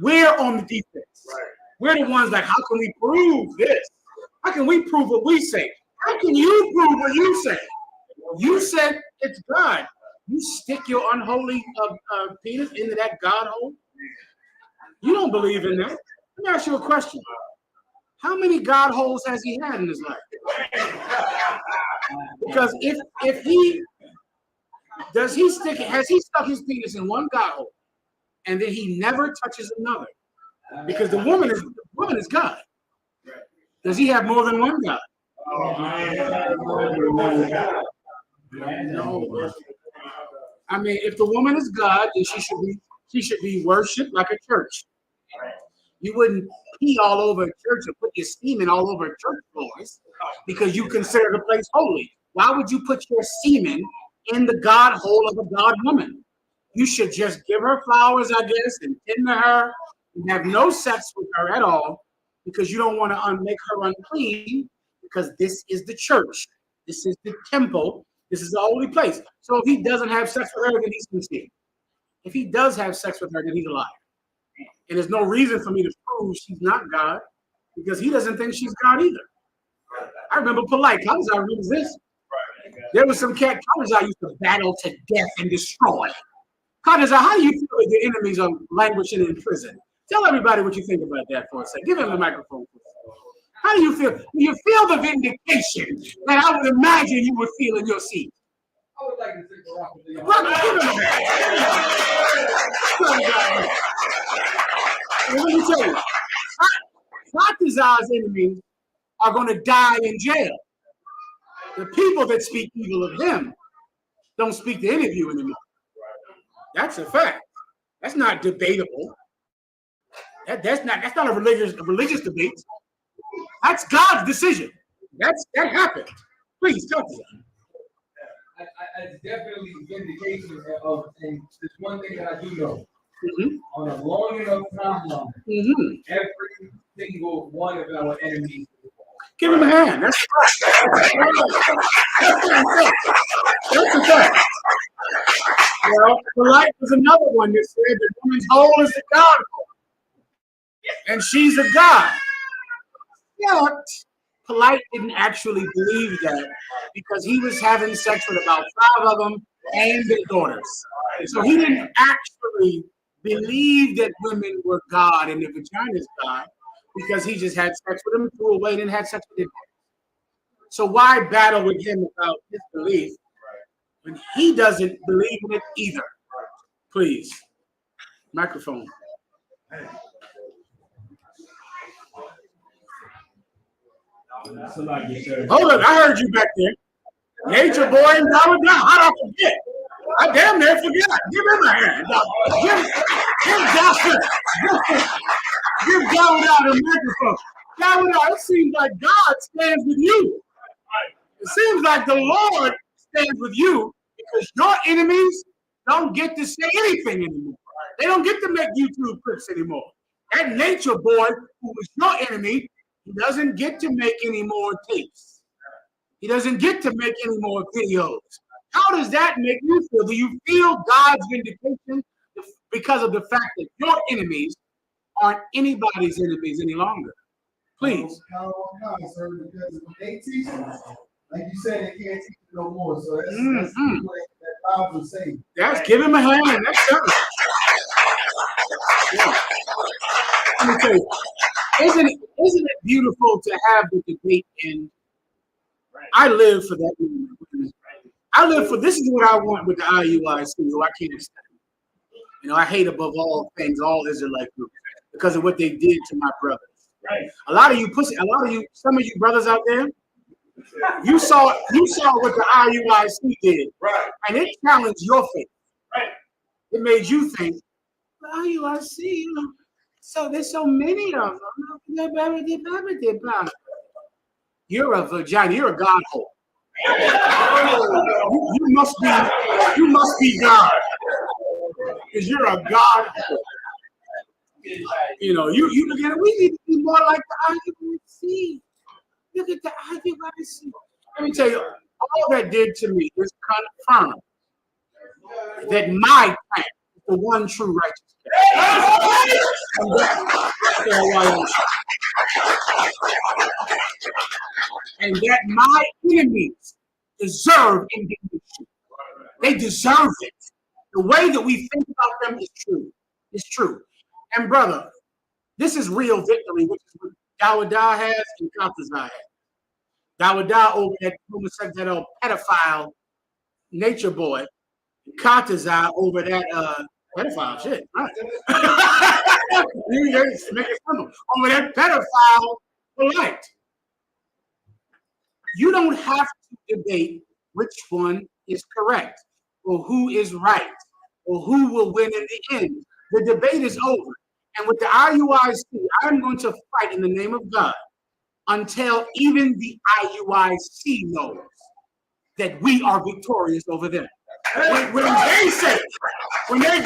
we're on the defense. We're the ones like, how can we prove this? How can we prove what we say? How can you prove what you say? You said it's God. You stick your unholy penis into that God hole? You don't believe in that. Let me ask you a question. How many God holes has he had in his life? Because if he has he stuck his penis in one God hole and then he never touches another? Because the woman is God. Does he have more than one God? No. I mean, if the woman is God, then she should be worshipped like a church. You wouldn't pee all over a church or put your semen all over church floors because you consider the place holy. Why would you put your semen in the God hole of a God woman? You should just give her flowers, I guess, and tend to her and have no sex with her at all because you don't want to make her unclean because this is the church. This is the temple. This is the holy place. So if he doesn't have sex with her, then he's conceived. If he does have sex with her, then he's a liar. And there's no reason for me to prove she's not God because he doesn't think she's God either. I remember polite colors I resist. There was some cat colors I used to battle to death and destroy. Colors, how do you feel that your enemies are languishing in prison? Tell everybody what you think about that for a second. Give him the microphone. How do you feel? Do you feel the vindication that I would imagine you would feel in your seat? I would like to take a rock with you. Let me tell you, Fatizah's enemies are going to die in jail. The people that speak evil of him don't speak to any of you anymore. That's a fact. That's not debatable. That's not a religious debate. That's God's decision. That happened. Please talk to them. It's definitely vindication of things. There's one thing that I do know. Mm-hmm. On a long enough timeline, every single one of our enemies. Give him a hand. That's the fact. Well, polite was another one that said the woman's hole is the God hole. And she's a God. Yet, Polite didn't actually believe that because he was having sex with about 5 of them and their daughters. So he didn't actually believe that women were God and the vagina is God because he just had sex with them, threw away, and then had sex with them. So why battle with him about his belief when he doesn't believe in it either? Please. Microphone. Hold on, I heard you back there. Nature boy and Dollar Down. How'd I forget? I damn near forgot. Give him a hand. Give Dollar Down a microphone. Dollar Down, it seems like God stands with you. It seems like the Lord stands with you because your enemies don't get to say anything anymore. They don't get to make YouTube clips anymore. That nature boy who was your enemy, he doesn't get to make any more tapes. He doesn't get to make any more videos. How does that make you feel? Do you feel God's vindication because of the fact that your enemies aren't anybody's enemies any longer? Please. Sir, because when they teach it, like you said, they can't teach it no more. So that's what that Bible say. That's give him a hand. That's something. Yeah. Let me tell you, isn't it beautiful to have the debate end? I live for that moment. I live for this is what I want with the IUIC, who I can't stand. You know, I hate above all things all Israelite groups because of what they did to my brothers. Right. Some of you brothers out there, you saw what the IUIC did, right? And it challenged your faith. Right. It made you think, the IUIC, you know, so there's so many of them. You're a vagina. You're a god hole. You must be God, because you're a god hole. You know, you look at it. We need to be more like the IUIC. Look at the IUIC. Let me tell you, all that did to me is confirm that my plan is the one true righteous and that my enemies deserve indignation. They deserve it. The way that we think about them is true. It's true. And brother, this is real victory, which is what Dawadah has and Kaltazar has. Dawadah over that homosexual pedophile nature boy, Kaltazar over that pedophile shit. Right. Make it simple. Over that pedophile polite. You don't have to debate which one is correct or who is right or who will win in the end. The debate is over. And with the IUIC, I'm going to fight in the name of God until even the IUIC knows that we are victorious over them. When they say, when I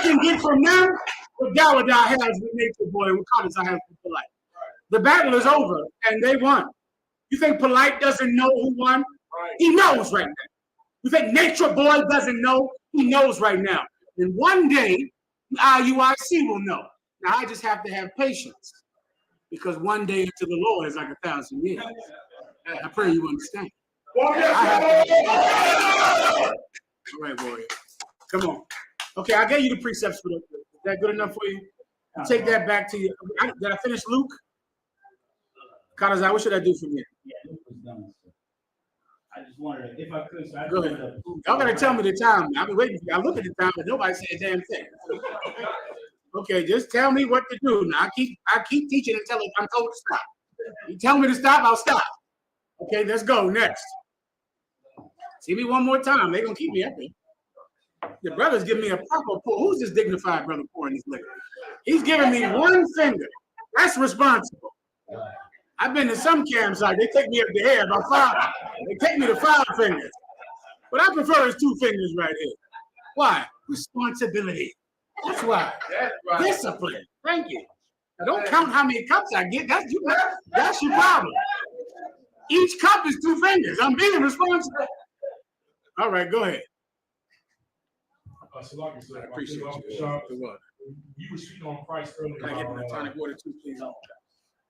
can get from them what Dawadah has with Nature Boy and what Kaltazar has with Polite. The battle is over and they won. You think Polite doesn't know who won? Right. He knows right now. You think Nature Boy doesn't know? He knows right now. And one day, the IUIC will know. Now I just have to have patience because one day into the Lord is like 1,000 years. I pray you understand. All right, warrior. Come on. Okay, I gave you the precepts for that. Is that good enough for you? I'll take that back to you. Did I finish Luke? Kaltazar, what should I do from here? Yeah, Luke was done. I just wondered if I could. So Go ahead. Y'all gotta tell me the time. I've been waiting. I look at the time, but nobody said a damn thing. Okay, just tell me what to do. Now I keep teaching until I'm told to stop. You tell me to stop, I'll stop. Okay, let's go next. See me one more time. They're gonna keep me up there. The brother's giving me a proper pour. Who's this dignified brother pouring this liquor? He's giving me one finger. That's responsible. I've been to some camps like they take me up the hair about 5. They take me to 5 fingers. But I prefer his 2 fingers right here. Why? Responsibility. That's why. That's right. Discipline. Thank you. Now don't count how many cups I get. That's your problem. Each cup is 2 fingers. I'm being responsible. All right, go ahead. So like I said, I appreciate you. You were speaking on Christ earlier. Can I get my tonic water too, please?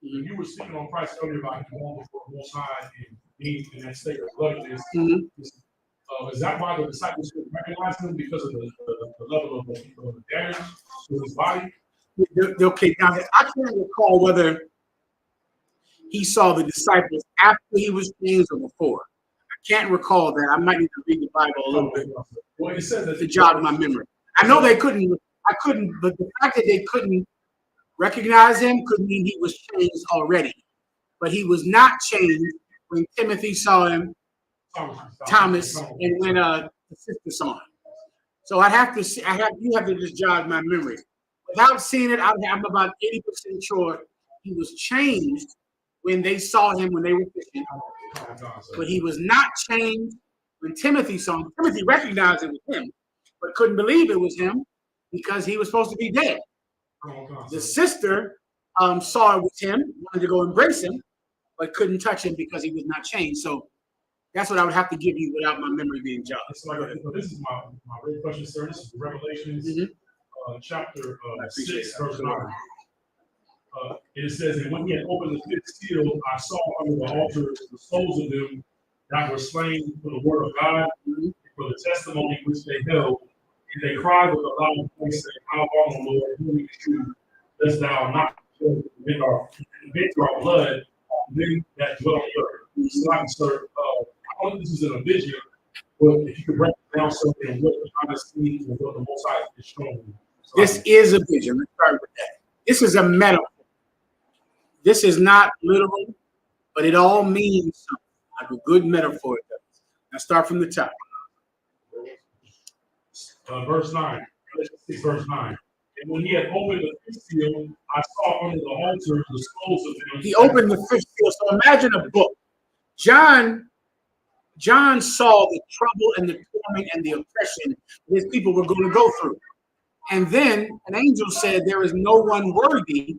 You were speaking on Christ earlier about going before the Most High and being in that state of bloodedness. Is that why the disciples couldn't recognize him because of the level of the damage to his body? Okay, now I can't recall whether he saw the disciples after he was changed or before. I can't recall that. I might need to read the Bible a little bit. Well, it says that to jog my memory. I know they couldn't. I couldn't, but the fact that they couldn't recognize him could mean he was changed already. But he was not changed when Timothy saw him, Thomas, and when the sister saw him. So I'd have to see. You have to just jog my memory. Without seeing it, I'm about 80% sure he was changed when they saw him when they were fishing, But he was not changed when Timothy saw him. Timothy recognized it was him, but couldn't believe it was him because he was supposed to be dead. The sister saw it was him, wanted to go embrace him, but couldn't touch him because he was not changed. So that's what I would have to give you without my memory being jogged. So this is my real question, sir. This is Revelations chapter 6, verse 9. It says, and when he had opened the fifth seal, I saw under the altar the souls of them that were slain for the word of God, for the testimony which they held. And they cried with a loud voice, saying, how long, O Lord, who is true, dost thou not avenge our blood, them that dwell on the earth? So, sir, I don't know if this is in a vision, but if you could break it down something, what the kind of speed and what the Most High is showing. This is a vision. Let's start with that. This is a metaphor. This is not literal, but it all means something, like a good metaphor does. Now start from the top. Verse 9. 6, verse 9. And when he had opened the fifth seal, I saw under the altar the souls of them. He opened the fifth seal. So imagine a book. John saw the trouble and the torment and the oppression his people were going to go through. And then an angel said, there is no one worthy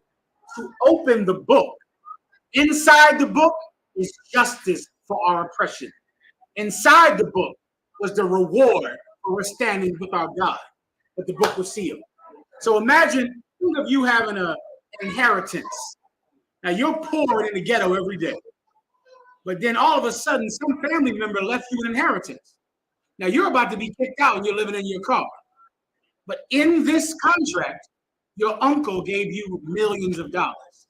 to open the book. Inside the book is justice for our oppression. Inside the book was the reward for us standing with our God. But the book was sealed. So imagine, think of you having an inheritance. Now you're poor in the ghetto every day. But then all of a sudden, some family member left you an inheritance. Now you're about to be kicked out and you're living in your car. But in this contract, your uncle gave you millions of dollars.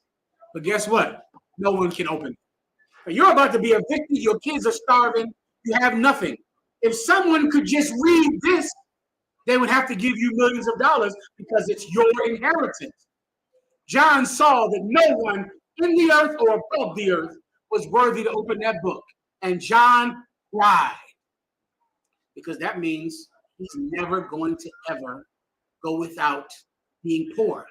But guess what? No one can open it. You're about to be evicted. Your kids are starving. You have nothing. If someone could just read this, they would have to give you millions of dollars because it's your inheritance. John saw that no one in the earth or above the earth was worthy to open that book. And John cried because that means he's never going to ever go without being poor.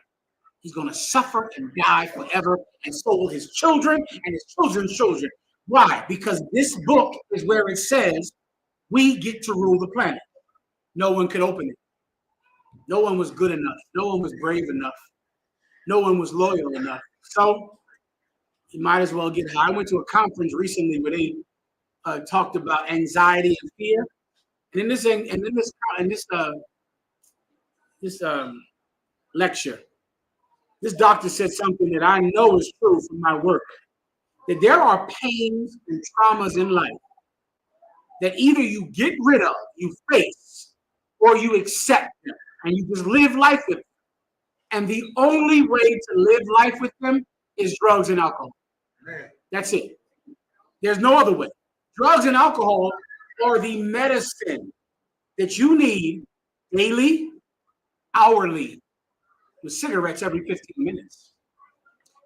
He's going to suffer and die forever, and so will his children and his children's children. Why? Because this book is where it says we get to rule the planet. No one could open it. No one was good enough. No one was brave enough. No one was loyal enough. So you might as well get high. I went to a conference recently where they talked about anxiety and fear. And in this lecture, this doctor said something that I know is true from my work, that there are pains and traumas in life that either you get rid of, you face, or you accept them, and you just live life with them. And the only way to live life with them is drugs and alcohol. That's it. There's no other way. Drugs and alcohol are the medicine that you need daily, hourly, with cigarettes every 15 minutes.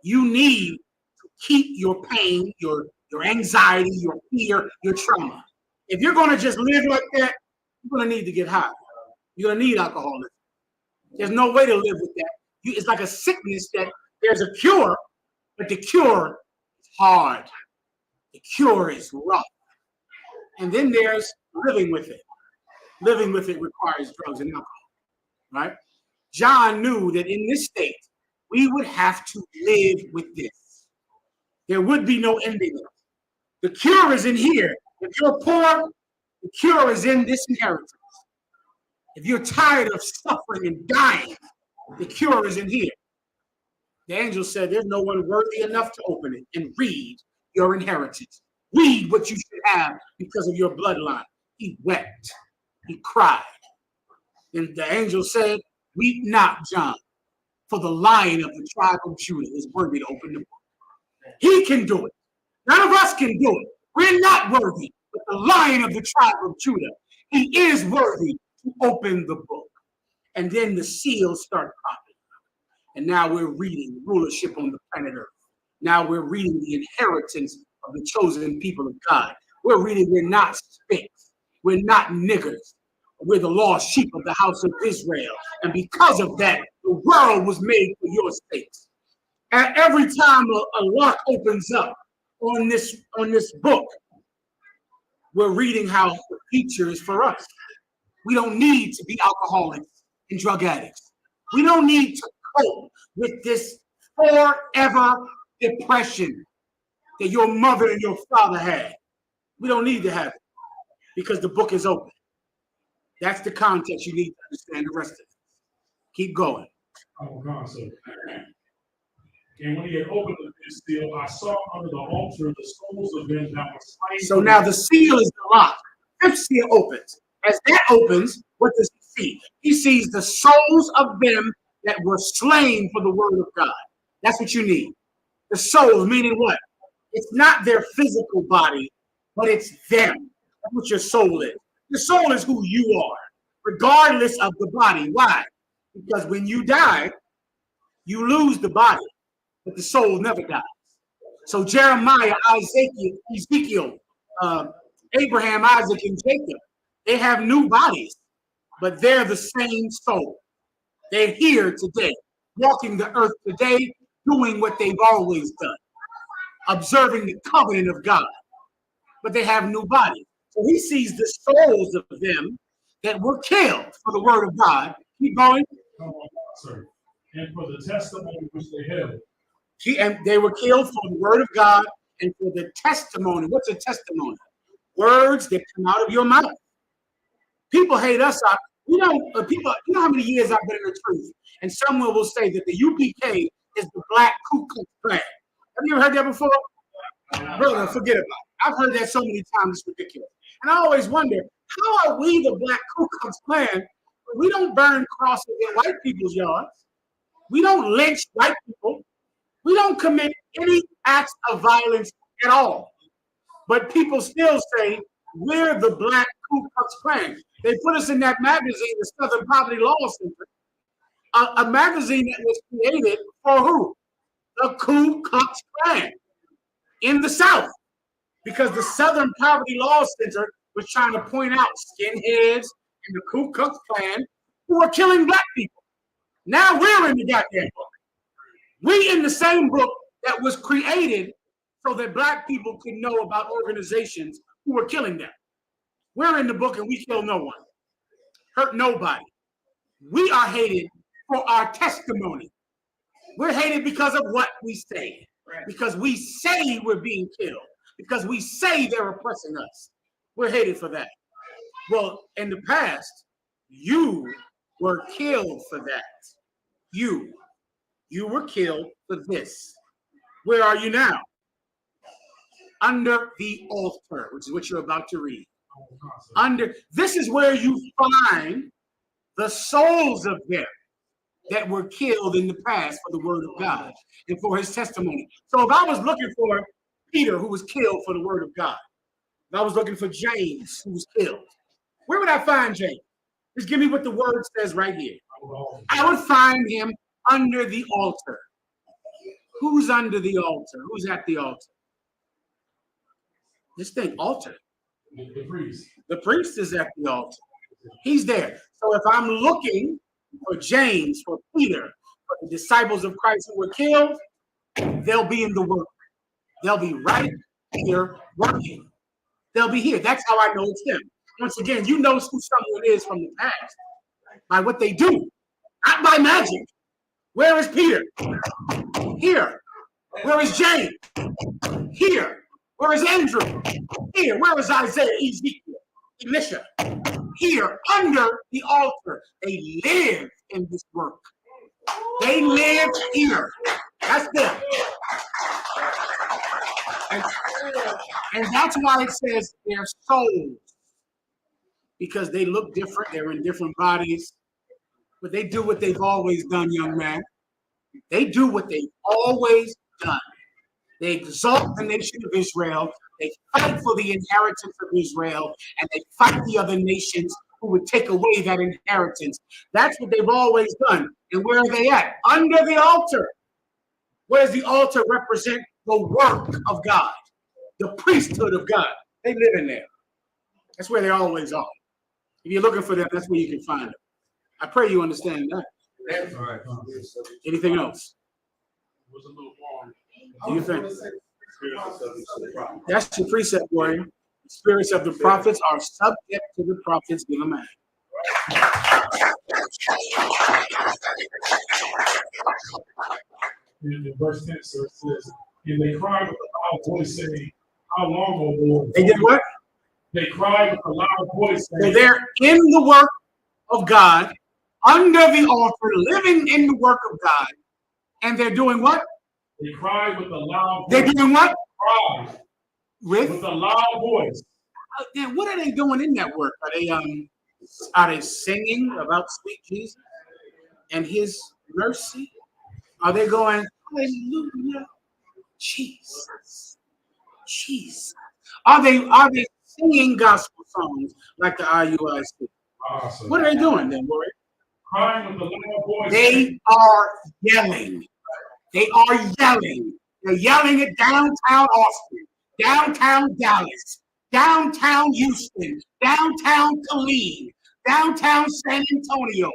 You need to keep your pain, your anxiety, your fear, your trauma. If you're going to just live like that, you're going to need to get high. You're going to need alcoholism. There's no way to live with that. It's like a sickness that there's a cure, but the cure is hard. The cure is rough. And then there's living with it. Living with it requires drugs and alcohol, right? John knew that in this state, we would have to live with this. There would be no ending. The cure is in here. If you're poor, the cure is in this inheritance. If you're tired of suffering and dying, the cure is in here. The angel said, there's no one worthy enough to open it and read your inheritance. Read what you should have because of your bloodline. He wept. He cried. And the angel said, weep not, John, for the Lion of the tribe of Judah is worthy to open the book. He can do it. None of us can do it. We're not worthy, but the Lion of the tribe of Judah, he is worthy to open the book. And then the seals start popping. And now we're reading rulership on the planet Earth. Now we're reading the inheritance of the chosen people of God. We're reading we're not sphinx. We're not niggers. We're the lost sheep of the house of Israel. And because of that, the world was made for your sakes. And every time a lock opens up on this book, we're reading how the future is for us. We don't need to be alcoholics and drug addicts. We don't need to cope with this forever depression that your mother and your father had. We don't need to have it because the book is open. That's the context you need to understand the rest of it. Keep going. And when he had opened the fifth seal, I saw under the altar the souls of them that were slain. So now the seal is the lock. Fifth seal opens. As that opens, what does he see? He sees the souls of them that were slain for the word of God. That's what you need. The souls, meaning what? It's not their physical body, but it's them. That's what your soul is. Your soul is who you are, regardless of the body. Why? Because when you die, you lose the body, but the soul never dies. So Jeremiah, Ezekiel, Abraham, Isaac, and Jacob, they have new bodies, but they're the same soul. They're here today, walking the earth today, doing what they've always done, observing the covenant of God, but they have new bodies. So he sees the souls of them that were killed for the word of God. Keep going. Sorry. And for the testimony which they held. And they were killed for the word of God and for the testimony. What's a testimony? Words that come out of your mouth. People hate us. People. You know how many years I've been in the truth, and someone will say that the UPK is the Black Ku Klux Klan. Have you ever heard that before? Brother, forget about it. I've heard that so many times. It's ridiculous. And I always wonder, how are we the Black Ku Klux Klan? We don't burn crosses in white people's yards. We don't lynch white people. We don't commit any acts of violence at all. But people still say we're the Black Ku Klux Klan. They put us in that magazine, the Southern Poverty Law Center, a magazine that was created for who? The Ku Klux Klan in the South. Because the Southern Poverty Law Center was trying to point out skinheads and the Ku Klux Klan who are killing black people. Now we're in the goddamn book. We in the same book that was created so that black people could know about organizations who were killing them. We're in the book and we kill no one, hurt nobody. We are hated for our testimony. We're hated because of what we say, because we say we're being killed, because we say they're oppressing us. We're hated for that. Well, in the past, you were killed for that. You were killed for this. Where are you now? Under the altar, which is what you're about to read. This is where you find the souls of them that were killed in the past for the word of God and for his testimony. So if I was looking for Peter, who was killed for the word of God, if I was looking for James, who was killed, where would I find James? Just give me what the word says right here. I would find him under the altar. Who's under the altar? Who's at the altar? This thing, altar. The priest. The priest is at the altar. He's there. So if I'm looking for James, for Peter, for the disciples of Christ who were killed, they'll be in the work. They'll be right here working. They'll be here. That's how I know it's them. Once again, you know who someone is from the past by what they do, not by magic. Where is Peter? Here. Where is James? Here. Where is Andrew? Here. Where is Isaiah, Ezekiel, Elisha? Here, under the altar. They live in this work. They live here. That's them. And that's why it says their souls. Because they look different. They're in different bodies. But they do what they've always done, young man. They do what they've always done. They exalt the nation of Israel. They fight for the inheritance of Israel. And they fight the other nations who would take away that inheritance. That's what they've always done. And where are they at? Under the altar. Where does the altar represent? The work of God. The priesthood of God. They live in there. That's where they always are. If you're looking for them, that's where you can find them. I pray you understand that. All right. Anything else? It was a little long. Do you think? That's your precept, warrior. The spirits of the prophets are subject to the prophets. Give them a In verse 10, sir, it says, and they cried with a loud voice, saying, how long, O Lord? They did what? They cried with a loud voice, So saying, they're in the work of God, under the altar, living in the work of God, and they're doing what? They cried with a loud voice. They're doing what? Cried with a loud voice. Then what are they doing in that work? Are they singing about sweet Jesus and his mercy? Are they going, hallelujah, Jesus, Jesus? Are they singing gospel songs like the IUIC? Awesome. What are they doing then, Lord? Crying with a loud voice. They are yelling. They are yelling. They're yelling at downtown Austin, downtown Dallas, downtown Houston, downtown Killeen, downtown San Antonio.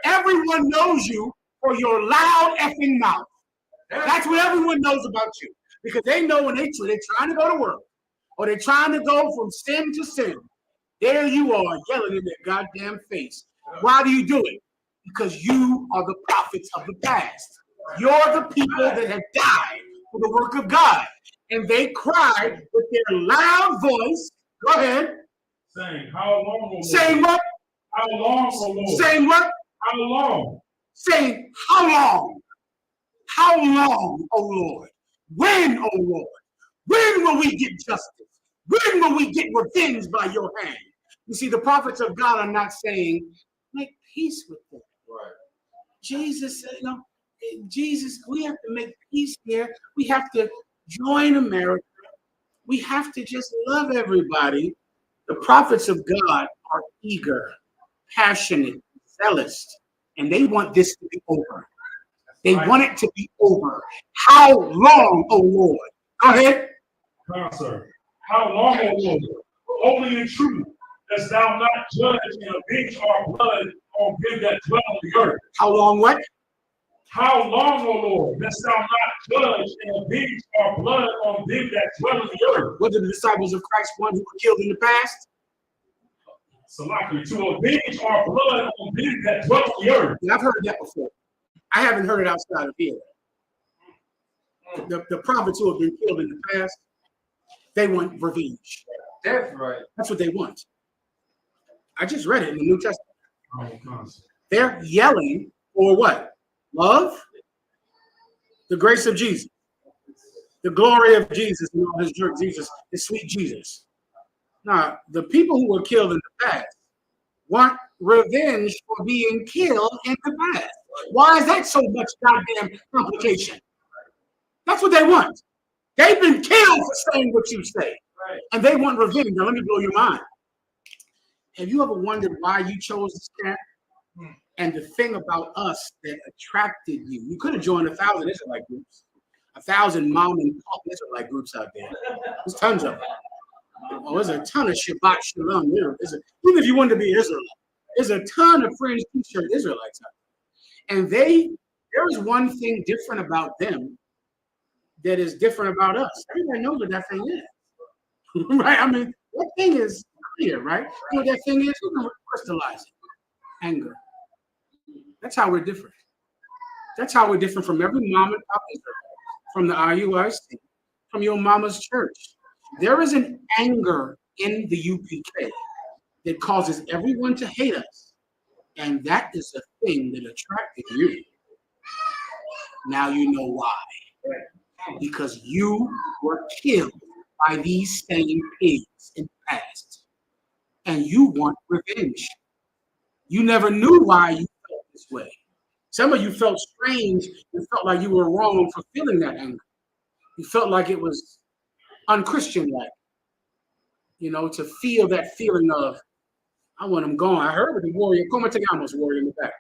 Everyone knows you for your loud effing mouth. That's what everyone knows about you. Because they know when they're trying to go to work or they're trying to go from sin to sin, there you are yelling in their goddamn face. Why do you do it? Because you are the prophets of the past. You're the people that have died for the work of God. And they cried with their loud voice. Go ahead. Saying, how long, O Lord? Saying what? How long, O Lord? Saying what? How long? Saying, how long? How long, O Lord? When, O Lord? When will we get justice? When will we get revenge by your hand? You see, the prophets of God are not saying, make peace with them. Right. Jesus said, Jesus, we have to make peace here. We have to join America. We have to just love everybody. The prophets of God are eager, passionate, zealous, and they want this to be over. They want it to be over. How long, O Lord? Go ahead. Sir. How long, O Lord? Holy and true, dost thou not judge and avenge our blood on them that dwell on the earth? How long what? How long, O Lord, dost thou not judge and avenge our blood on them that dwell on the earth? What did the disciples of Christ want who were killed in the past? Salaki, to avenge our blood on them that dwell on the earth. Yeah, I've heard that before. I haven't heard it outside of here. The prophets who have been killed in the past, they want revenge. That's right. That's what they want. I just read it in the New Testament. Oh, they're yelling for what? Love, the grace of Jesus, the glory of Jesus and all his work. Jesus, his sweet Jesus. Now, the people who were killed in the past want revenge for being killed in the past. Why is that so much goddamn complication? That's what they want. They've been killed for saying what you say. And they want revenge. Now, let me blow your mind. Have you ever wondered why you chose this camp? And the thing about us that attracted you, you could have joined 1,000 Israelite groups, 1,000 mom and pop Israelite groups out there. There's tons of them. Oh, there's a ton of Shabbat Shalom. Even if you wanted to be Israelite, there's a ton of fringe t-shirt Israelites out there. And there is one thing different about them that is different about us. Everybody knows what that thing is. Right? I mean, that thing is clear, right? You know what that thing is? You can crystallize it. Anger. That's how we're different. That's how we're different from every mom and pop Israelite, from the IUIC, from your mama's church. There is an anger in the UPK that causes everyone to hate us. And that is the thing that attracted you. Now you know why. Because you were killed by these same pigs in the past. And you want revenge. You never knew why you felt this way. Some of you felt strange and felt like you were wrong for feeling that anger. You felt like it was unchristian-like, to feel that feeling of, I want him gone. I heard with the warrior, Como te llamas, warrior in the back.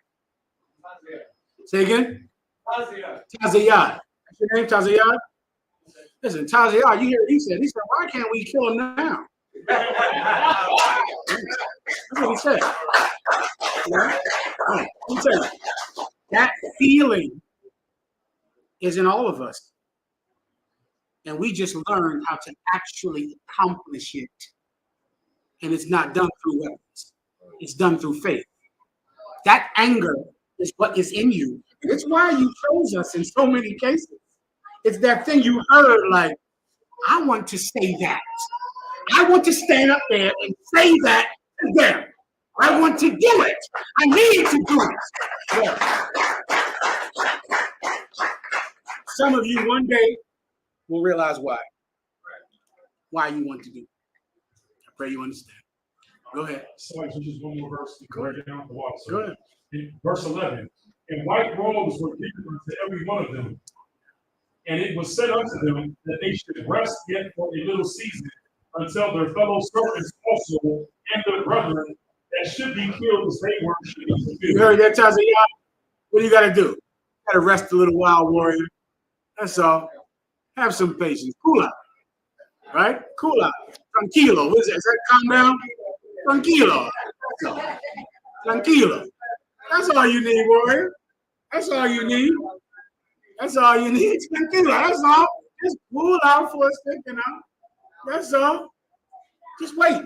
Say again? Tazayad. That's your name, Tazayad? Listen, Tazayad, you hear what he said. He said, why can't we kill him now? That's what he said. Right? Let me tell you, that feeling is in all of us. And we just learned how to actually accomplish it. And it's not done through weapons. It's done through faith. That anger is what is in you. And it's why you chose us in so many cases. It's that thing you heard, like, I want to say that. I want to stand up there and say that to them. I want to do it. I need to do it. Yeah. Some of you one day will realize why. Why you want to do it. I pray you understand. Go ahead. So just one more verse to break down the water. Go ahead. In verse 11, and white robes were given unto every one of them. And it was said unto them that they should rest yet for a little season until their fellow servants also and their brethren that should be killed as they were should be fulfilled. You heard that, Tazayah? What do you got to do? You got to rest a little while, warrior. That's all. Have some patience. Cool out. Right? Cool out. Tranquilo. What is that? Is that calm down? Tranquilo. Tranquilo. That's all you need, warrior. That's all you need. That's all you need. Tranquilo. That's all. Just cool out for a second now. That's all. Just wait.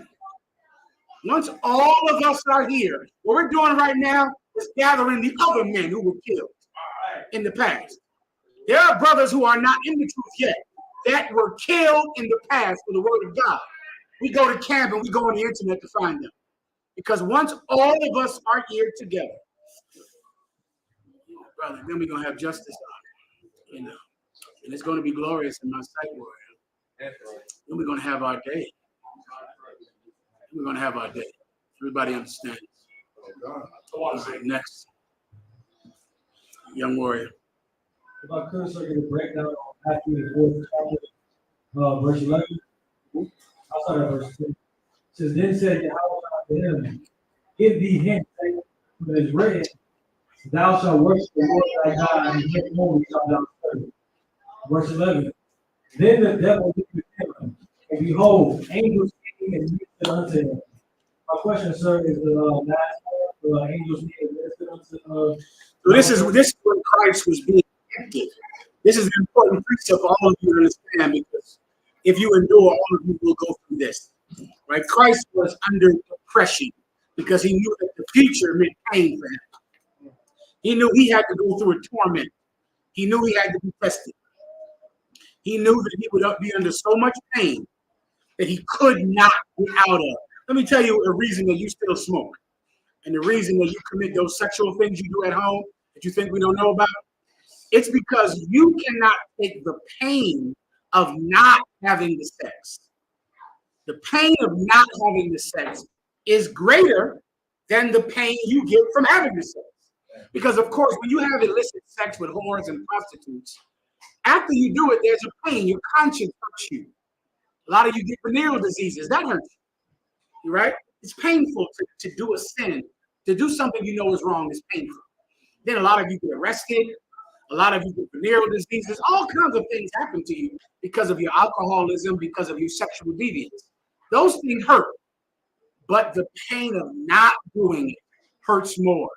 Once all of us are here, what we're doing right now is gathering the other men who were killed in the past. There are brothers who are not in the truth yet that were killed in the past for the word of God. We go to camp and we go on the internet to find them. Because once all of us are here together, brother, then we're going to have justice on it, you know. And it's going to be glorious in my sight, warrior. Then we're going to have our day. We're going to have our day. Everybody understands. All right, next. Young warrior. If I could, so I get a breakdown on Matthew the 4th chapter, verse 11. I'll start at verse 2. It says, then said Yahweh to him, give thee hint, for it is written, thou shalt worship the Lord thy God, and him only shalt thou serve. Verse 11. Then the devil looked at him, and behold, angels came and ministered unto him. My question, sir, is the last angels came and ministered unto So this is when Christ was being tempted. This is an important precept for all of you to understand, because if you endure, all of you will go through this. Right? Christ was under depression because he knew that the future meant pain for him. He knew he had to go through a torment. He knew he had to be tested. He knew that he would be under so much pain that he could not get out of. Let me tell you a reason that you still smoke, and the reason that you commit those sexual things you do at home that you think we don't know about. It's because you cannot take the pain of not having the sex. The pain of not having the sex is greater than the pain you get from having the sex. Because, of course, when you have illicit sex with whores and prostitutes, after you do it, there's a pain. Your conscience hurts you. A lot of you get venereal diseases. That hurts you, right? It's painful to do a sin. To do something you know is wrong is painful. Then a lot of you get arrested. A lot of you get venereal diseases. All kinds of things happen to you because of your alcoholism, because of your sexual deviance. Those things hurt. But the pain of not doing it hurts more.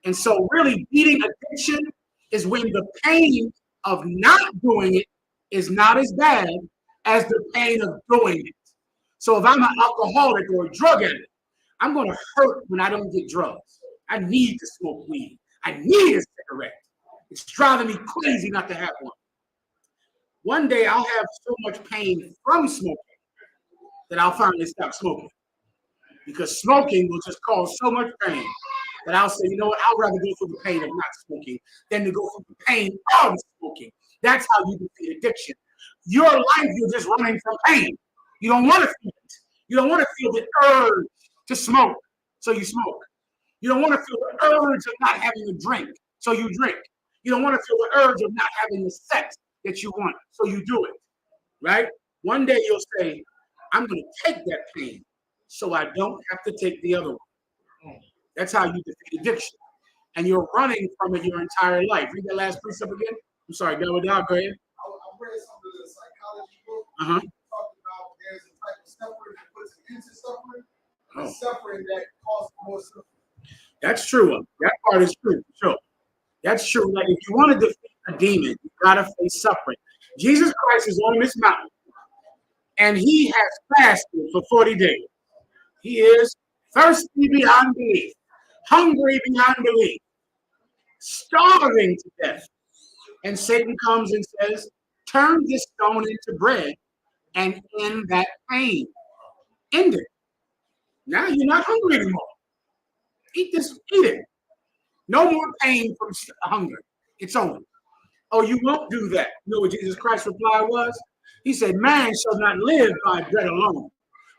And so really beating addiction is when the pain of not doing it is not as bad as the pain of doing it. So if I'm an alcoholic or a drug addict, I'm going to hurt when I don't get drugs. I need to smoke weed. I need a cigarette. It's driving me crazy not to have one. One day I'll have so much pain from smoking that I'll finally stop smoking. Because smoking will just cause so much pain that I'll say, you know what, I'd rather go through the pain of not smoking than to go through the pain of smoking. That's how you defeat addiction. Your life, you're just running from pain. You don't want to feel it. You don't want to feel the urge to smoke, so you smoke. You don't want to feel the urge of not having a drink, so you drink. You don't want to feel the urge of not having the sex that you want, so you do it, right? One day you'll say, I'm going to take that pain so I don't have to take the other one. That's how you defeat addiction. And you're running from it your entire life. Read that last precept again. I'm sorry, go ahead. I read some of the psychology book. Talking about there's a type of suffering that puts an end to suffering, and suffering that causes more suffering. That's true. That part is true. Sure. That's true. Like if you want to defeat a demon, you gotta face suffering. Jesus Christ is on this mountain, and he has fasted for 40 days. He is thirsty beyond belief, hungry beyond belief, starving to death. And Satan comes and says, turn this stone into bread and end that pain. End it. Now you're not hungry anymore. Eat this, eat it. No more pain from hunger. It's over. Oh, you won't do that. You know what Jesus Christ's reply was? He said, man shall not live by bread alone,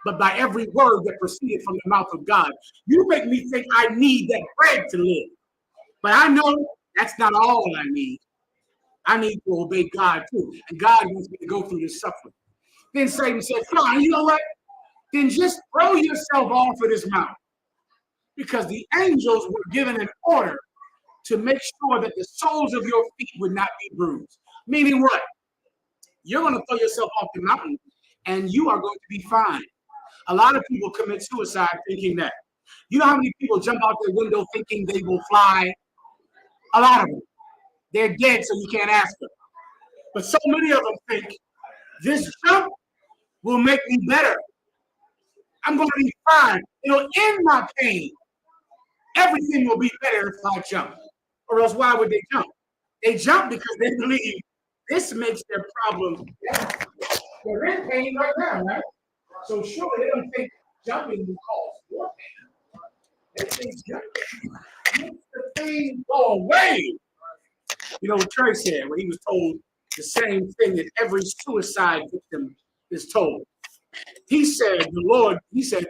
but by every word that proceeded from the mouth of God. You make me think I need that bread to live. But I know that's not all I need. I need to obey God too. And God wants me to go through this suffering. Then Satan said, fine, you know what? Then just throw yourself off of this mountain. Because the angels were given an order to make sure that the soles of your feet would not be bruised. Meaning what? You're going to throw yourself off the mountain and you are going to be fine. A lot of people commit suicide thinking that. You know how many people jump out their window thinking they will fly? A lot of them. They're dead, so you can't ask them. But so many of them think, this jump will make me better. I'm going to be fine. It'll end my pain. Everything will be better if I jump. Or else why would they jump? They jump because they believe this makes their problem better. They're in pain right now, right? So surely they don't think jumping will cause more pain. They think jumping makes the pain go away. You know what Trey said when he was told the same thing that every suicide victim is told. He said,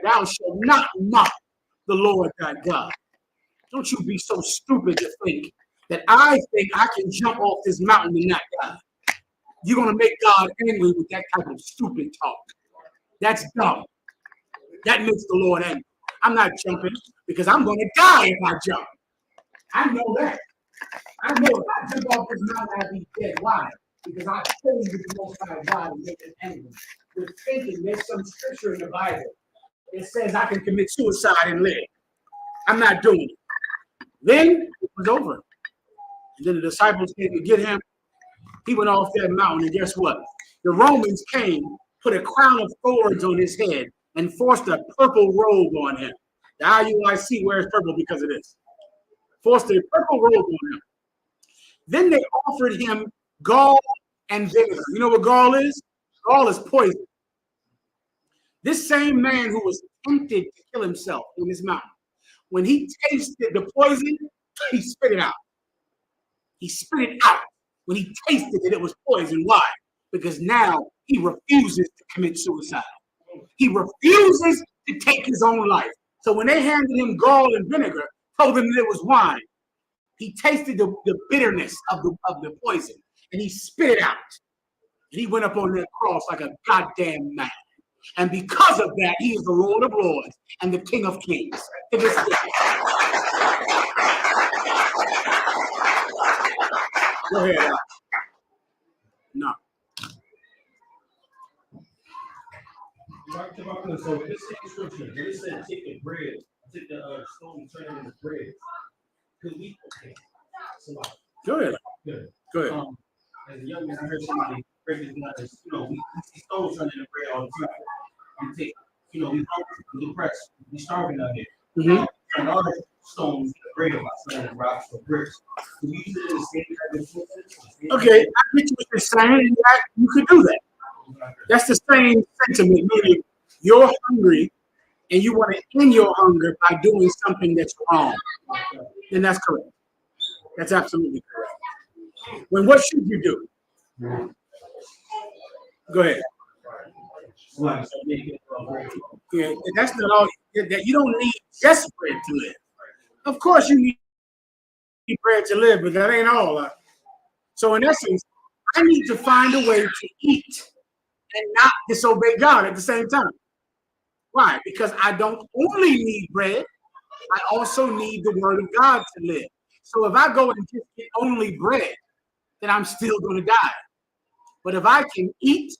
thou shalt not mock the Lord thy God. Don't you be so stupid to think that I think I can jump off this mountain and not die. You're going to make God angry with that type of stupid talk. That's dumb. That makes the Lord angry. I'm not jumping because I'm going to die if I jump. I know that. I know if I jump off this mountain, I'll be dead. Why? Because I chose the Most High God and make him angry. We're thinking there's some scripture in the Bible that says I can commit suicide and live. I'm not doing it. Then it was over. And then the disciples came to get him. He went off that mountain, and guess what? The Romans came, put a crown of thorns on his head, and forced a purple robe on him. The IUIC wears purple because of this. Forced a purple robe on him. Then they offered him gall and vinegar. You know what gall is? Gall is poison. This same man who was tempted to kill himself on this mountain, when he tasted the poison, he spit it out. He spit it out when he tasted that it was poison. Why? Because now he refuses to commit suicide. He refuses to take his own life. So when they handed him gall and vinegar, told him that it was wine, he tasted the bitterness of the poison, and he spit it out. And he went up on that cross like a goddamn man. And because of that, he is the Lord of Lords and the King of Kings to this day. Go ahead. No. So this scripture, when it said take the bread, take the stone and turn it into bread. Because we Go ahead. Go ahead. As a young man, I heard somebody break it down as, we see stones turning into bread all the time. We take, we hungry, we depressed, we starving out here. Mm-hmm. And all the stones into bread by turning rocks or bricks. So we use it in the same kind of sense. Okay, I get what you're saying, and you could do that. That's the same sentiment, meaning you're hungry and you want to end your hunger by doing something that's wrong. Then that's correct. That's absolutely correct. When what should you do? Go ahead. Yeah, that's not all. That you don't need just bread to live. Of course, you need bread to live, but that ain't all. So in essence, I need to find a way to eat and not disobey God at the same time. Why? Because I don't only need bread, I also need the word of God to live. So if I go and just get only bread, then I'm still going to die. But if I can eat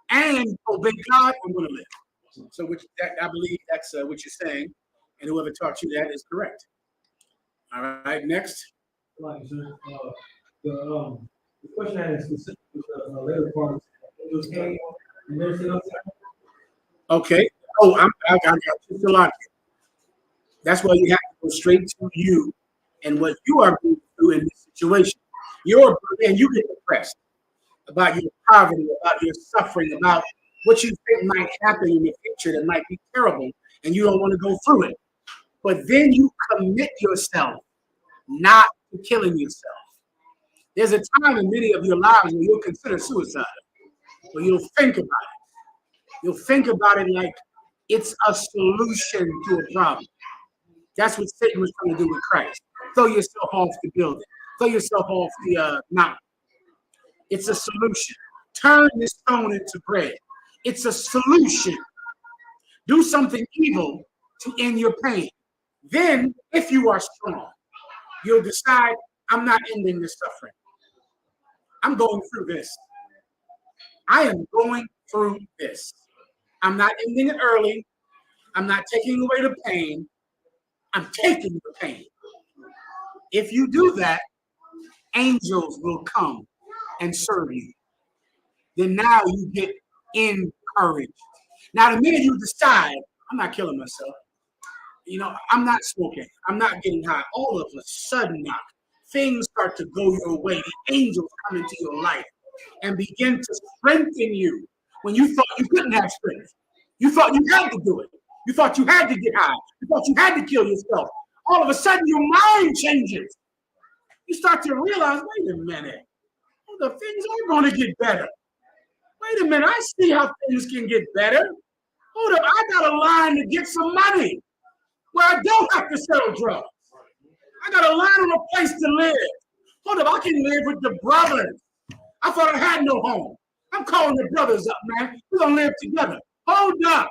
and obey God, I'm going to live. So I believe that's what you're saying, and whoever taught you that is correct. All right, next. Right, sir. The question I had specifically the later part. Angels came and ministered unto him. Okay. Oh, I got you. A lot. That's why you have to go straight to you and what you are going through in this situation. And you get depressed about your poverty, about your suffering, about what you think might happen in the future that might be terrible, and you don't want to go through it. But then you commit yourself not to killing yourself. There's a time in many of your lives when you'll consider suicide, but you'll think about it. You'll think about it like it's a solution to a problem. That's what Satan was trying to do with Christ. Throw yourself off the building. Throw yourself off the mountain. It's a solution. Turn this stone into bread. It's a solution. Do something evil to end your pain. Then, if you are strong, you'll decide, I'm not ending this suffering. I'm going through this. I am going through this. I'm not ending it early. I'm not taking away the pain. I'm taking the pain. If you do that, angels will come and serve you. Then now you get encouraged. Now, the minute you decide, I'm not killing myself, I'm not smoking, I'm not getting high, all of a sudden now, things start to go your way. The angels come into your life and begin to strengthen you when you thought you couldn't have strength. You thought you had to do it. You thought you had to get high. You thought you had to kill yourself. All of a sudden, your mind changes. You start to realize, wait a minute, the things are going to get better. Wait a minute, I see how things can get better. Hold up, I got a line to get some money where I don't have to sell drugs. I got a line on a place to live. Hold up, I can live with the brothers. I thought I had no home. I'm calling the brothers up, man. We're going to live together. Hold up.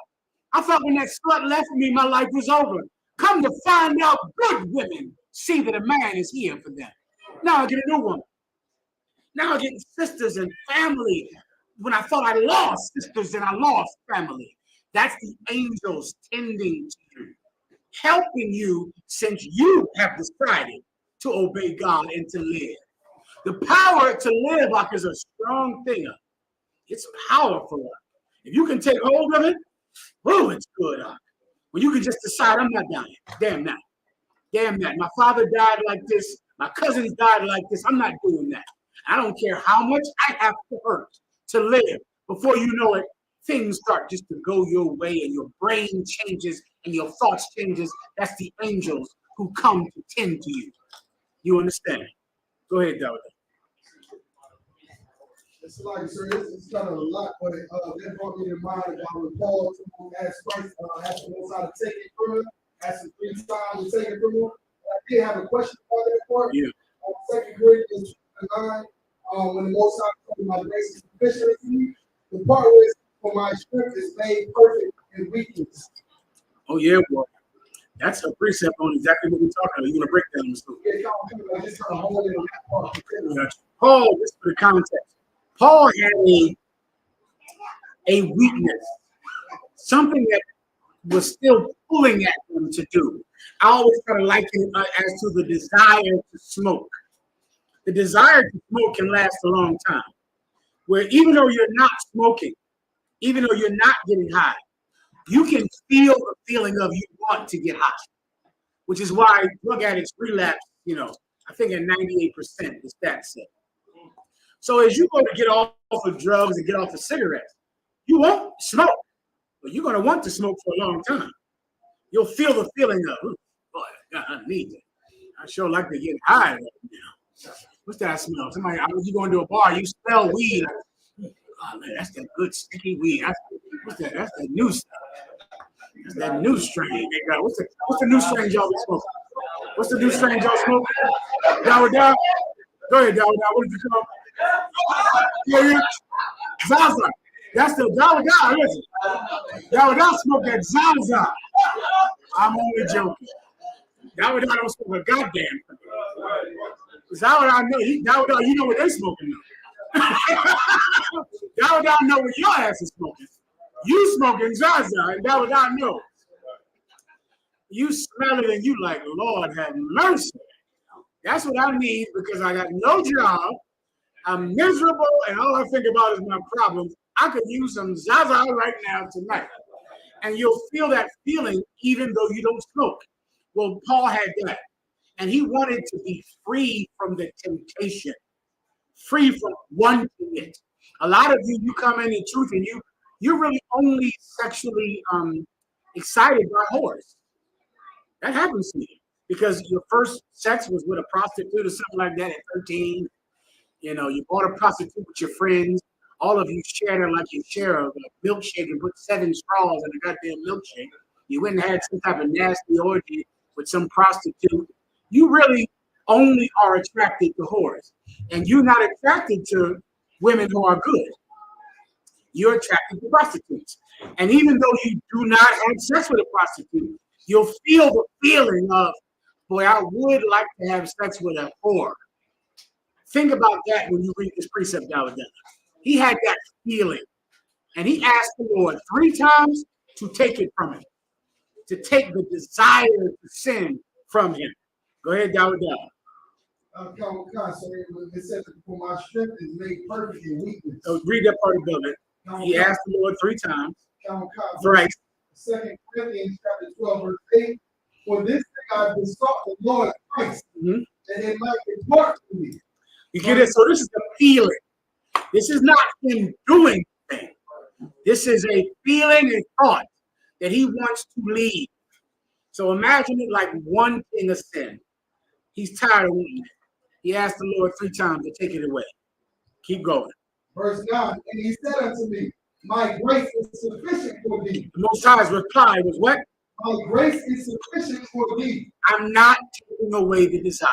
I thought when that slut left me, my life was over. Come to find out, good women see that a man is here for them. Now I get a new woman. Now I get sisters and family. When I thought I lost sisters and I lost family. That's the angels tending to you, helping you since you have decided to obey God and to live. The power to live like is a strong thing. It's powerful. If you can take hold of it, oh, it's good. When you can just decide, I'm not dying. Damn that. Damn that. My father died like this. My cousins died like this. I'm not doing that. I don't care how much I have to hurt to live. Before you know it, things start just to go your way and your brain changes and your thoughts changes. That's the angels who come to tend to you. You understand? Go ahead, David. It's like, sir, it's kind of a lot, but that brought me to mind about when Paul asked Christ, asked the Most High to take it from him, asked him 3 times to take it from him. I did have a question about that part. Yeah. 2 Corinthians 9, when the Most High told me my grace is sufficient for me, the part where for my strength is made perfect in weakness. Oh, yeah, boy. That's a precept on exactly what we're talking about. You're going to break down the story. Yeah, just kind of hold it on that part. Paul, just for the context, Paul had a weakness, something that was still pulling at him to do. I always kind of liken it as to the desire to smoke. The desire to smoke can last a long time, where even though you're not smoking, even though you're not getting high, you can feel the feeling of you want to get high, which is why drug addicts relapse, I think at 98%, the stats say. So as you go to get off of drugs and get off of cigarettes, you won't smoke, but you're going to want to smoke for a long time. You'll feel the feeling of, boy, God, I need it. I sure like to get high right now. What's that smell? Somebody, you go into a bar, you smell weed. Oh, man, that's that good sticky weed. What's that? That's that new stuff. That's that new strain they got. What's the new strain y'all be smoking? What's the new strain y'all smoking? Dow. Go ahead, Dow. What did you call? Yeah. Zaza. That's the Dow. Listen. Dow smoke that Zaza. I'm only joking. Dow don't smoke a goddamn thing. Dow know. Dow, you know what they smoking now. Dow know what your ass is smoking. You smoking Zaza, and Dow know. You smell it and you like, Lord have mercy. That's what I need because I got no job I'm miserable, and all I think about is my problems. I could use some Zaza right now tonight. And you'll feel that feeling even though you don't smoke. Well, Paul had that. And he wanted to be free from the temptation, free from wanting it. A lot of you come in truth and you're really only sexually excited by whores. That happens to you because your first sex was with a prostitute or something like that at 13. You know, you bought a prostitute with your friends. All of you shared her like you share a milkshake and put 7 straws in a goddamn milkshake. You went and had some type of nasty orgy with some prostitute. You really only are attracted to whores. And you're not attracted to women who are good. You're attracted to prostitutes. And even though you do not have sex with a prostitute, you'll feel the feeling of, boy, I would like to have sex with a whore. Think about that when you read this precept down. He had that feeling. And he asked the Lord 3 times to take it from him, to take the desire to sin from him. Go ahead, Dawid. So it says, for my strength is made perfect in weakness. So read that part above it. He asked the Lord 3 times. Thrice. 2 Corinthians chapter 12, verse 8. For this thing I besought the Lord Christ, that it might impart to me. You get it? So this is the feeling. This is not him doing things. This is a feeling and thought that he wants to leave. So imagine it like one thing of sin. He's tired of wanting it. He asked the Lord 3 times to take it away. Keep going. Verse 9, and he said unto me, my grace is sufficient for thee. The Most High's reply was what? My grace is sufficient for thee. I'm not taking away the desire.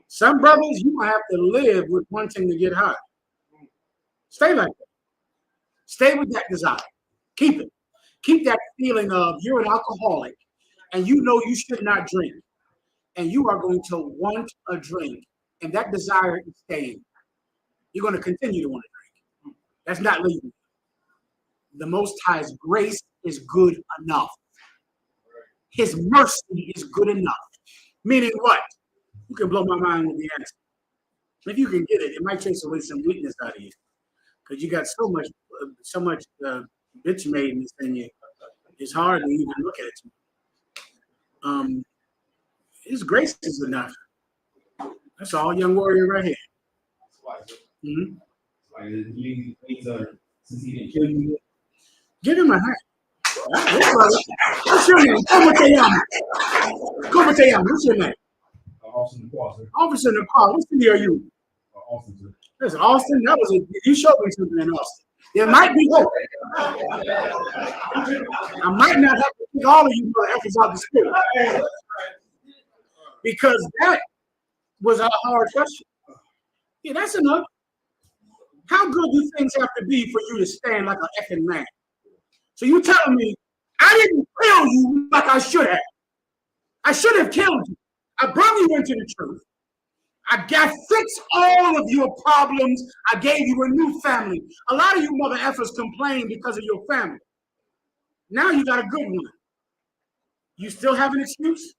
Some brothers, you might have to live with wanting to get high. Stay like that. Stay with that desire. Keep it. Keep that feeling of you're an alcoholic and you know you should not drink. And you are going to want a drink. And that desire is staying. You're going to continue to want to drink. That's not leaving. The Most High's grace is good enough. His mercy is good enough. Meaning what? You can blow my mind with the answer. If you can get it, it might chase away some weakness out of you. Because you got so much bitch madeness in you. It's hard to even look at you. His grace is enough. That's all, young warrior right here. Mm-hmm. Since he didn't kill you, give him a hand. What's your name? Come with What's your name? Officer in the car, sir. Officer in the car. What city are you? Austin. That's Austin. That was you showed me something in Austin. There might be hope. I might not have to pick all of you efforts out the school. Because that was a hard question. Yeah, that's enough. How good do things have to be for you to stand like an effing man? So you telling me I didn't kill you like I should have. I should have killed you. I brought you into the truth. I fixed all of your problems. I gave you a new family. A lot of you mother effers complain because of your family. Now you got a good one. You still have an excuse?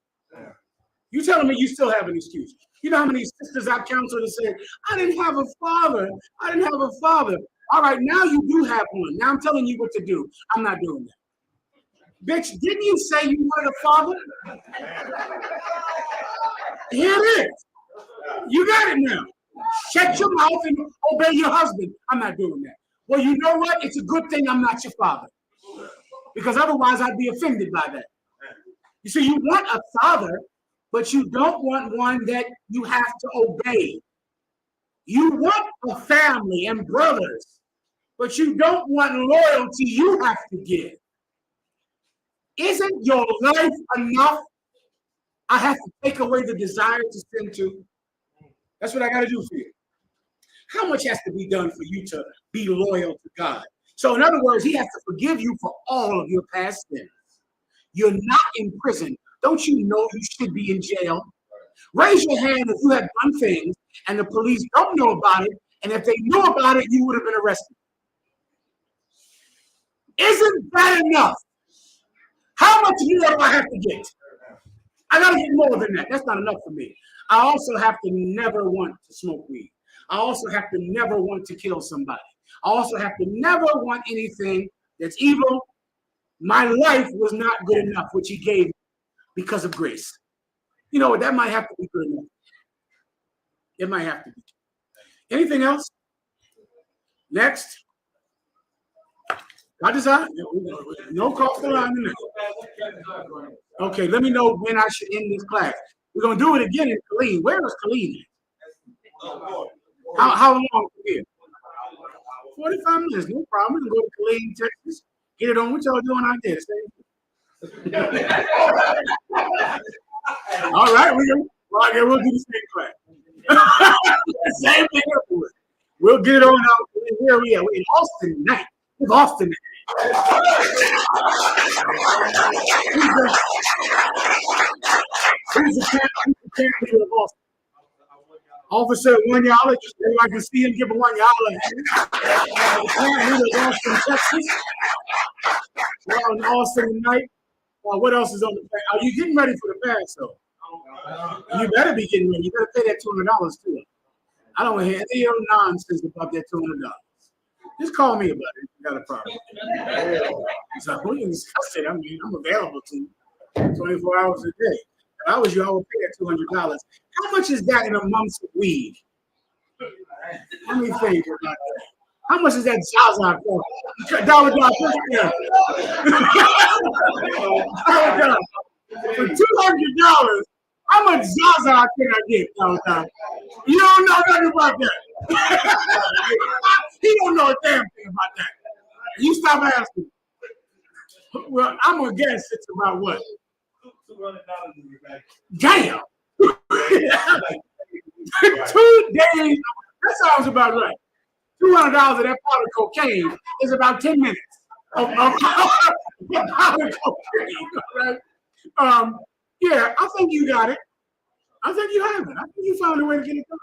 You telling me you still have an excuse? You know how many sisters I've counseled that said, I didn't have a father. I didn't have a father. All right, now you do have one. Now I'm telling you what to do. I'm not doing that. Bitch, didn't you say you wanted a father? Here it is. You got it now. Shut your mouth and obey your husband. I'm not doing that. Well, you know what? It's a good thing I'm not your father. Because otherwise I'd be offended by that. You see, you want a father, but you don't want one that you have to obey. You want a family and brothers, but you don't want loyalty you have to give. Isn't your life enough? I have to take away the desire to sin too. That's what I got to do for you. How much has to be done for you to be loyal to God? So in other words, he has to forgive you for all of your past sins. You're not in prison. Don't you know you should be in jail? Raise your hand if you have done things and the police don't know about it. And if they knew about it, you would have been arrested. Isn't that enough? How much more do I have to get? I got to get more than that. That's not enough for me. I also have to never want to smoke weed. I also have to never want to kill somebody. I also have to never want anything that's evil. My life was not good enough, which he gave me because of grace. You know what? That might have to be good enough. It might have to be. Anything else? Next. I design. No cross the line in there. Okay, let me know when I should end this class. We're gonna do it again in Killeen. Where is Killeen? How long from here? 45 minutes, no problem. We can go to Killeen, Texas. Get it on. What y'all doing out there? All right, we'll do the same class. Same thing. We'll get it on out. Where are we at? We're in Austin tonight. It's Austin. Who's the camp leader of Austin? Officer one y'all, just so I can see him give a one y'all. The camp leader of Austin, Texas. We're in Austin tonight. What else is on the pass? Are you getting ready for the pass though? You better be getting ready. You better pay that $200 too. I don't want to hear any nonsense about that $200. Just call me about it if you got a problem. So we can discuss it. I mean, I'm available to you 24 hours a day. If I was you, I would pay that $200. How much is that in a month's weed? Let me think about that. How much is that Zaza for? Dollar. For $200, how much Zaza can I get? Dollar. You don't know nothing about that. He don't know a damn thing about that. You stop asking. Well, I'm gonna guess it's about what? $200 in your bank. Damn. 2 days. That sounds about right. $200 of that powder cocaine is about 10 minutes of powder cocaine, right? Yeah, I think you got it. I think you have it. I think you found a way to get it done.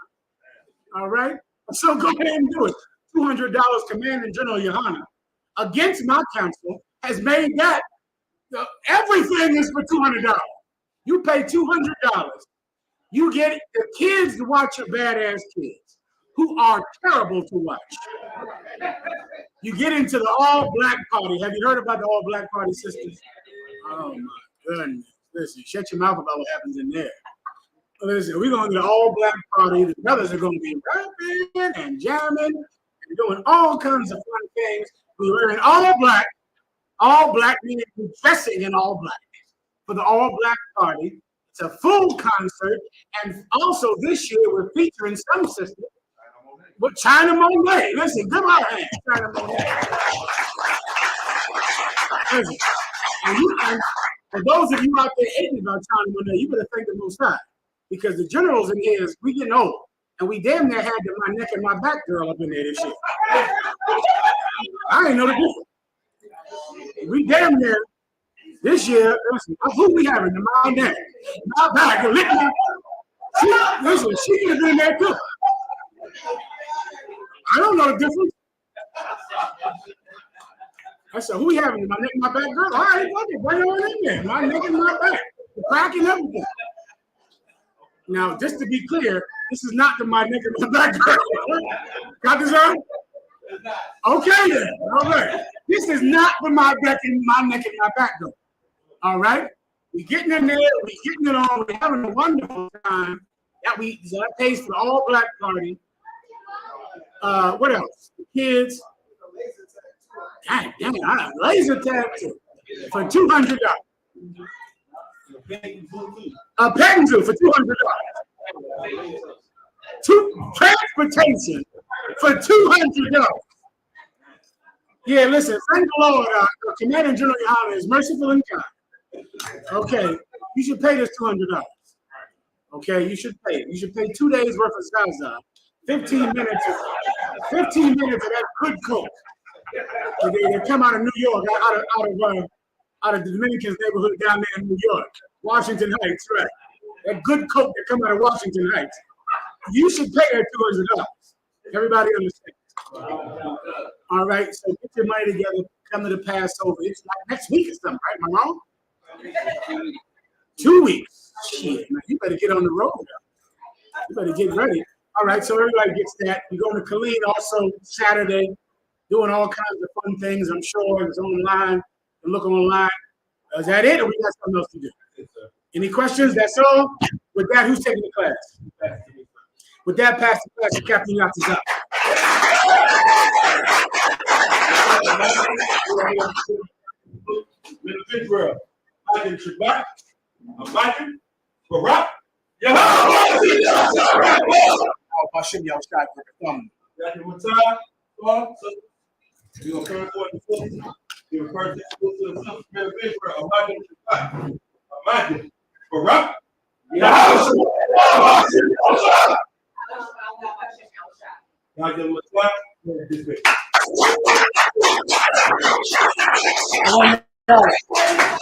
All right? So go ahead and do it. $200, Commanding General Yohana, against my counsel, has made that everything is for $200. You pay $200. You get the kids to watch your badass kids who are terrible to watch. You get into the all-black party. Have you heard about the all-black party sisters? Oh, my goodness. Listen, shut your mouth about what happens in there. Listen, we're going to the all-black party. The brothers are going to be rapping and jamming and doing all kinds of fun things. We're wearing all black meaning dressing in all black for the all-black party. It's a full concert. And also this year, we're featuring some sisters. But China Monet, listen, give our hand, China Monet. Listen, and for those of you out there hating about China Monet, you better thank the Most High. Because the generals in here, we getting old. And we damn near had my neck and my back girl up in there this year. I ain't know the difference. We damn near, this year, listen, who we having? My neck, my back, listen, she could have been there too. I don't know the difference. I said, who we having? My neck and my back girl? All right, fuck it, bring her in there. My neck and my back. The crack and everything. Now, just to be clear, this is not the my neck and my back girl. Got this on? Okay then. All right. This is not the my neck and my back girl. All right? We're getting in there, we're getting it on, we're having a wonderful time. That pays for the all black party. What else? The kids. God damn it, laser tag too. For $200. A petting zoo for $200. Transportation for $200. Yeah, listen, thank the Lord. Commanding General Yohana is merciful and kind. Okay, you should pay this $200. Okay, you should pay it. You should pay 2 days worth of Zaza. 15 minutes of that good coke. They come out of New York, out of the Dominican's neighborhood down there in New York, Washington Heights, right? That good coke that come out of Washington Heights. You should pay that $200. Everybody understands. All right, so get your money together, come to the Passover. It's like next week or something, right? Am I wrong? 2 weeks. Shit, man, you better get on the road. You better get ready. All right, so everybody gets that. We're going to Colleen also Saturday, doing all kinds of fun things. I'm sure it's online. And look online. Is that it, or we got something else to do? Any questions? That's all. With that, who's taking the class? With that, pass the class to Captain Yachts is up. Mr. Israel, Imagine Shabbat, Imagine Barak. Hashem Yahushua for the thumb. Imagine Matai, you're going to turn toward the sister. You're going to turn to the sister, Mr. Israel, Imagine Shabbat, Imagine Barak. Imagine Matai, this way.